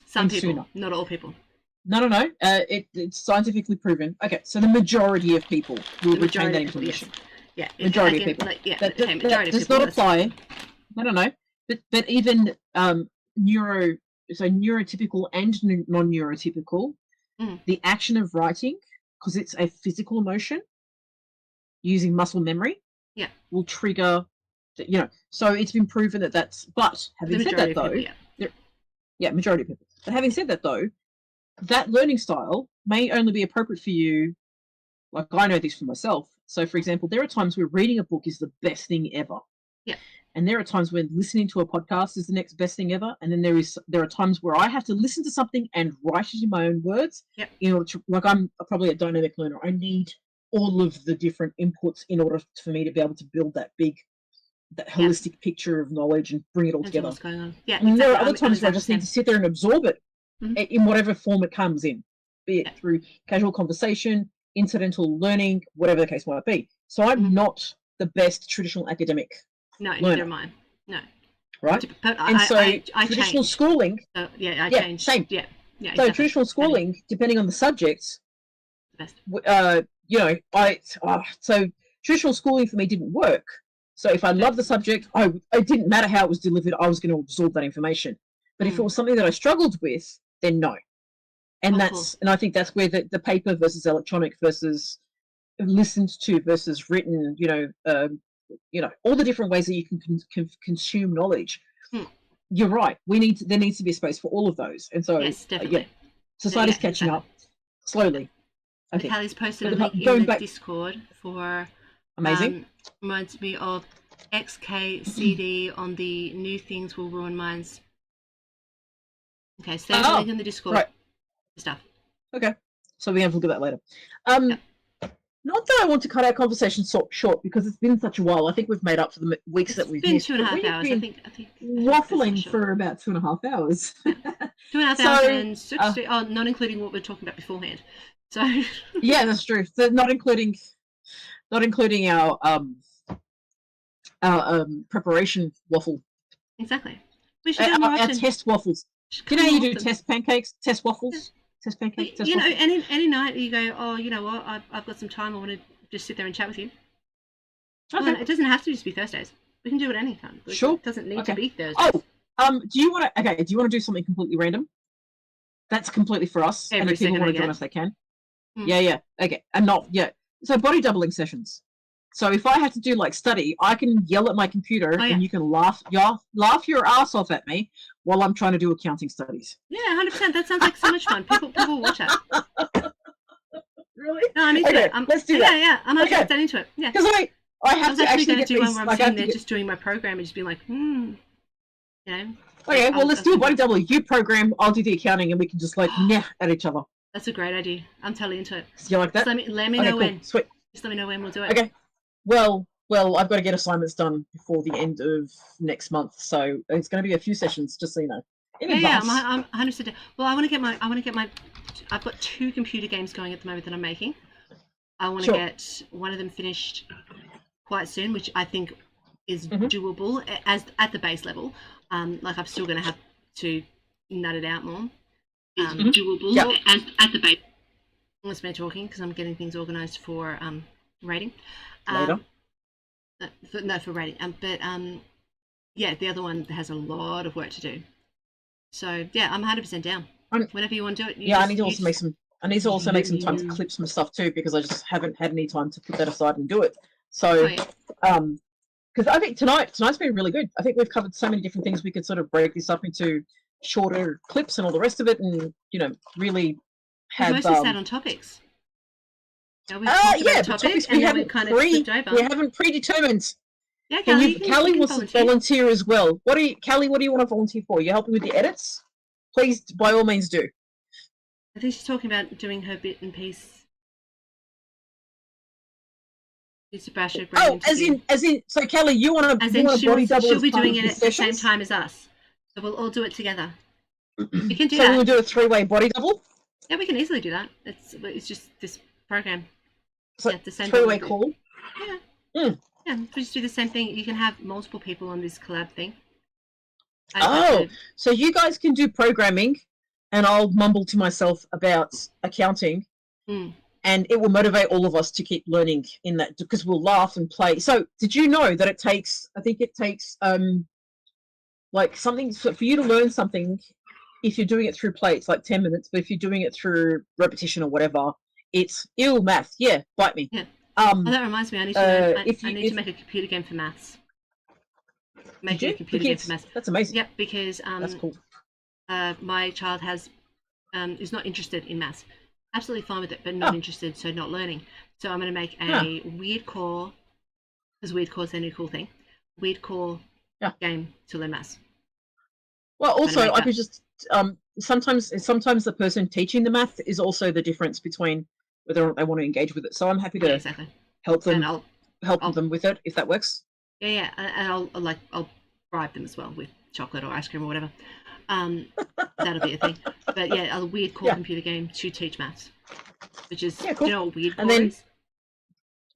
Some people, sooner. Not all people. No. It's scientifically proven. Okay, so the majority of people will retain that information. Yes. Yeah, majority of people. That does not apply. No. But even neurotypical and non-neurotypical, the action of writing, because it's a physical emotion, using muscle memory, will trigger. You know, so it's been proven that that's. But having said that, though, majority of people. But having said that, though, that learning style may only be appropriate for you. Like, I know this for myself. So, for example, there are times where reading a book is the best thing ever. Yeah. And there are times when listening to a podcast is the next best thing ever. And then there are times where I have to listen to something and write it in my own words. Yeah. In order to, like, I'm probably a dynamic learner. I need all of the different inputs in order for me to be able to build that holistic picture of knowledge and bring it all together. What's going on. Yeah, and there are other times where I just need to sit there and absorb it in whatever form it comes in, be it through casual conversation, incidental learning, whatever the case might be. So I'm not the best traditional academic No, learner. neither am I. No. Right? But And so I traditional changed. schooling, So, yeah, I yeah, changed. same. Yeah, yeah. So Exactly. traditional schooling, depending on the subjects, The best. you know, so traditional schooling for me didn't work. So if I loved the subject, it didn't matter how it was delivered, I was going to absorb that information. But if it was something that I struggled with, then no. And and I think that's where the paper versus electronic versus listened to versus written, all the different ways that you can consume knowledge. You're right. There needs to be a space for all of those. And so, yes, definitely. Society's catching up slowly. I think. Callie's posted a link in the Discord for amazing. Reminds me of XKCD on the New Things Will Ruin Minds. Okay, so there's a link in the Discord. Right. Stuff. Okay, so we have to look at that later. Not that I want to cut our conversation short because it's been such a while. I think we've made up for the weeks that we've missed. It's been 2.5 hours. I think waffling for about 2.5 hours. Yeah. 2.5 hours and not including what we're talking about beforehand. So yeah, that's true. So not including our preparation waffle. Exactly. We should do more often. Our test waffles. Do you know how you do test pancakes, test waffles? Yeah. Test pancakes. Test waffles. Any night you go, oh, you know what? I've got some time. I want to just sit there and chat with you. Okay. Well, it doesn't have to just be Thursdays. We can do it any time. Sure. It doesn't need to be Thursdays. Do you want to do something completely random? That's completely for us. And if people want to join us, they can. Yeah. Okay. And not So body doubling sessions. So if I have to do like study, I can yell at my computer and you can laugh your ass off at me while I'm trying to do accounting studies. Yeah, 100%. That sounds like so much fun. People watch that. Really? No, I'm into it. Let's do that. Yeah. I'm actually that into it. Yeah. Because I have to actually get do these. One where I'm sitting there just doing my program and just being like, you know. Okay, well, let's do a body double. You program, I'll do the accounting, and we can just like at each other. That's a great idea. I'm totally into it. You like that? Just let me know when. Sweet. Just let me know when we'll do it. Okay. Well, I've got to get assignments done before the end of next month, so it's going to be a few sessions, just so you know. I'm 100%. Well, I want to get my. I've got 2 computer games going at the moment that I'm making. I want to get one of them finished quite soon, which I think is doable as at the base level. Like I'm still going to have to nut it out more. Doable as at the base. That's me talking because I'm getting things organised for rating. Later. For rating. The other one has a lot of work to do. So yeah, I'm 100% down. Whenever you want to do it. I need to also make some time to clip some stuff too because I just haven't had any time to put that aside and do it. So, because I think tonight's been really good. I think we've covered so many different things. We could sort of break this up into shorter clips and all the rest of it, and really have. Mostly sat on topics. Topics we haven't predetermined. Yeah, Callie, Callie wants to volunteer as well. Callie, what do you want to volunteer for? You're helping with the edits? Please, by all means, do. I think she's talking about doing her bit and piece. As in. So Kelly, you want to body double? She'll be doing it at the same time as us, so we'll all do it together. We can do that. So we'll do a 3-way body double. Yeah, we can easily do that. It's just this program. So the same 3-way call. Yeah. Yeah, we just do the same thing. You can have multiple people on this collab thing. So you guys can do programming, and I'll mumble to myself about accounting. And it will motivate all of us to keep learning in that because we'll laugh and play. So did you know that it takes like something for you to learn something if you're doing it through play, it's like 10 minutes, but if you're doing it through repetition or whatever, it's math. Yeah, bite me. Yeah. That reminds me, I need to make a computer game for maths. Making a computer game for maths. That's amazing. Yep, because that's cool. My child is not interested in maths. Absolutely fine with it, but not interested, so not learning. So I'm going to make a weird core, because weird core is a new cool thing. Weird core game to learn maths. Well, also I could just sometimes the person teaching the math is also the difference between whether or not they want to engage with it. So I'm happy to help them help them with it if that works. Yeah, and I'll bribe them as well with chocolate or ice cream or whatever. That'll be a thing. But yeah, a weird core Yeah. computer game to teach maths, which is, Yeah, cool. do you know what weird core And then- is?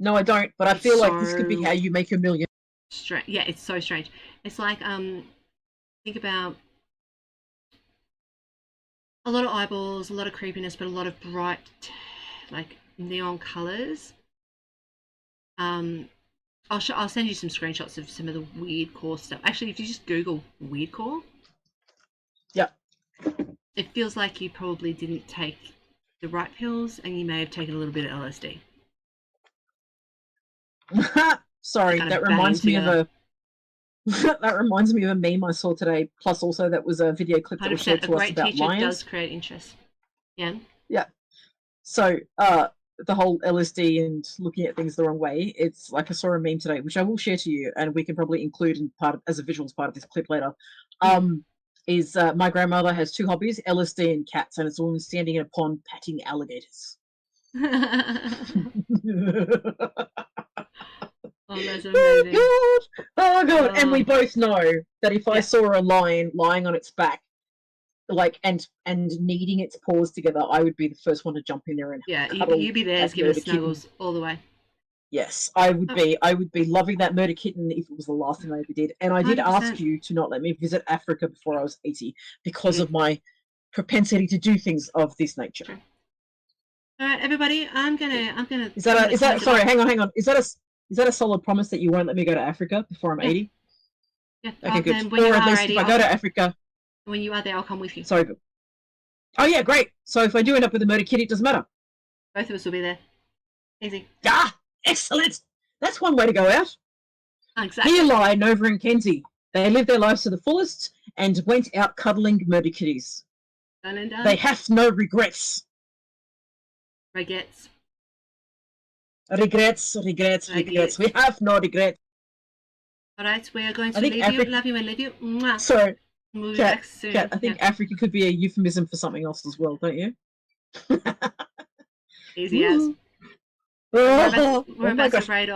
No, I don't. But I It's feel like this could be so how you make a million. Strange. Yeah, it's so strange. It's like think about a lot of eyeballs, a lot of creepiness, but a lot of bright, like neon colors. I'll send you some screenshots of some of the weird core stuff. Actually, if you just Google weird core, Yeah. it feels like you probably didn't take the right pills, and you may have taken a little bit of LSD. Sorry, Kind that of banging reminds me of together. a that reminds me of a meme I saw today. Plus, also that was a video clip that was shared 100%. A to us great about teacher lions. does create interest. Yeah. So, the whole LSD and looking at things the wrong way. It's like I saw a meme today, which I will share to you, and we can probably include in as a visuals part of this clip later. Is my grandmother has two hobbies: LSD and cats, and it's all standing in a pond patting alligators. Oh, that's amazing. Oh god! And we Oh. both know that if I Yeah. saw a lion lying on its back, like and kneading its paws together, I would be the first one to jump in there and Yeah, cuddle you'd be there that giving us murder kitten. snuggles all the way. Yes, I would be. I would be loving that murder kitten if it was the last thing I ever did. And I did 100%. ask you to not let me visit Africa before I was 80 because of my propensity to do things of this nature. True. All right, everybody, I'm gonna. Is that sorry? Hang on. Is that a solid promise that you won't let me go to Africa before I'm 80? Yeah. Okay, good. Then when you Or at are least 80, if I go to Africa. when you are there, I'll come with you. Sorry. Oh yeah, great. So if I do end up with a murder kitty, it doesn't matter. Both of us will be there. Easy. Ah, excellent. That's one way to go out. Exactly. Here lie Nova and Kenzie. They lived their lives to the fullest and went out cuddling murder kitties. Done and done. They have no regrets. Regrets. Regrets. We have no regrets. All right, we are going to I think leave you. Love you and leave you. Mwah. So, We'll be Kat, back soon. Kat, I think Africa could be a euphemism for something else as well, don't you? Easy as. Oh, We're about my to gosh. raid off.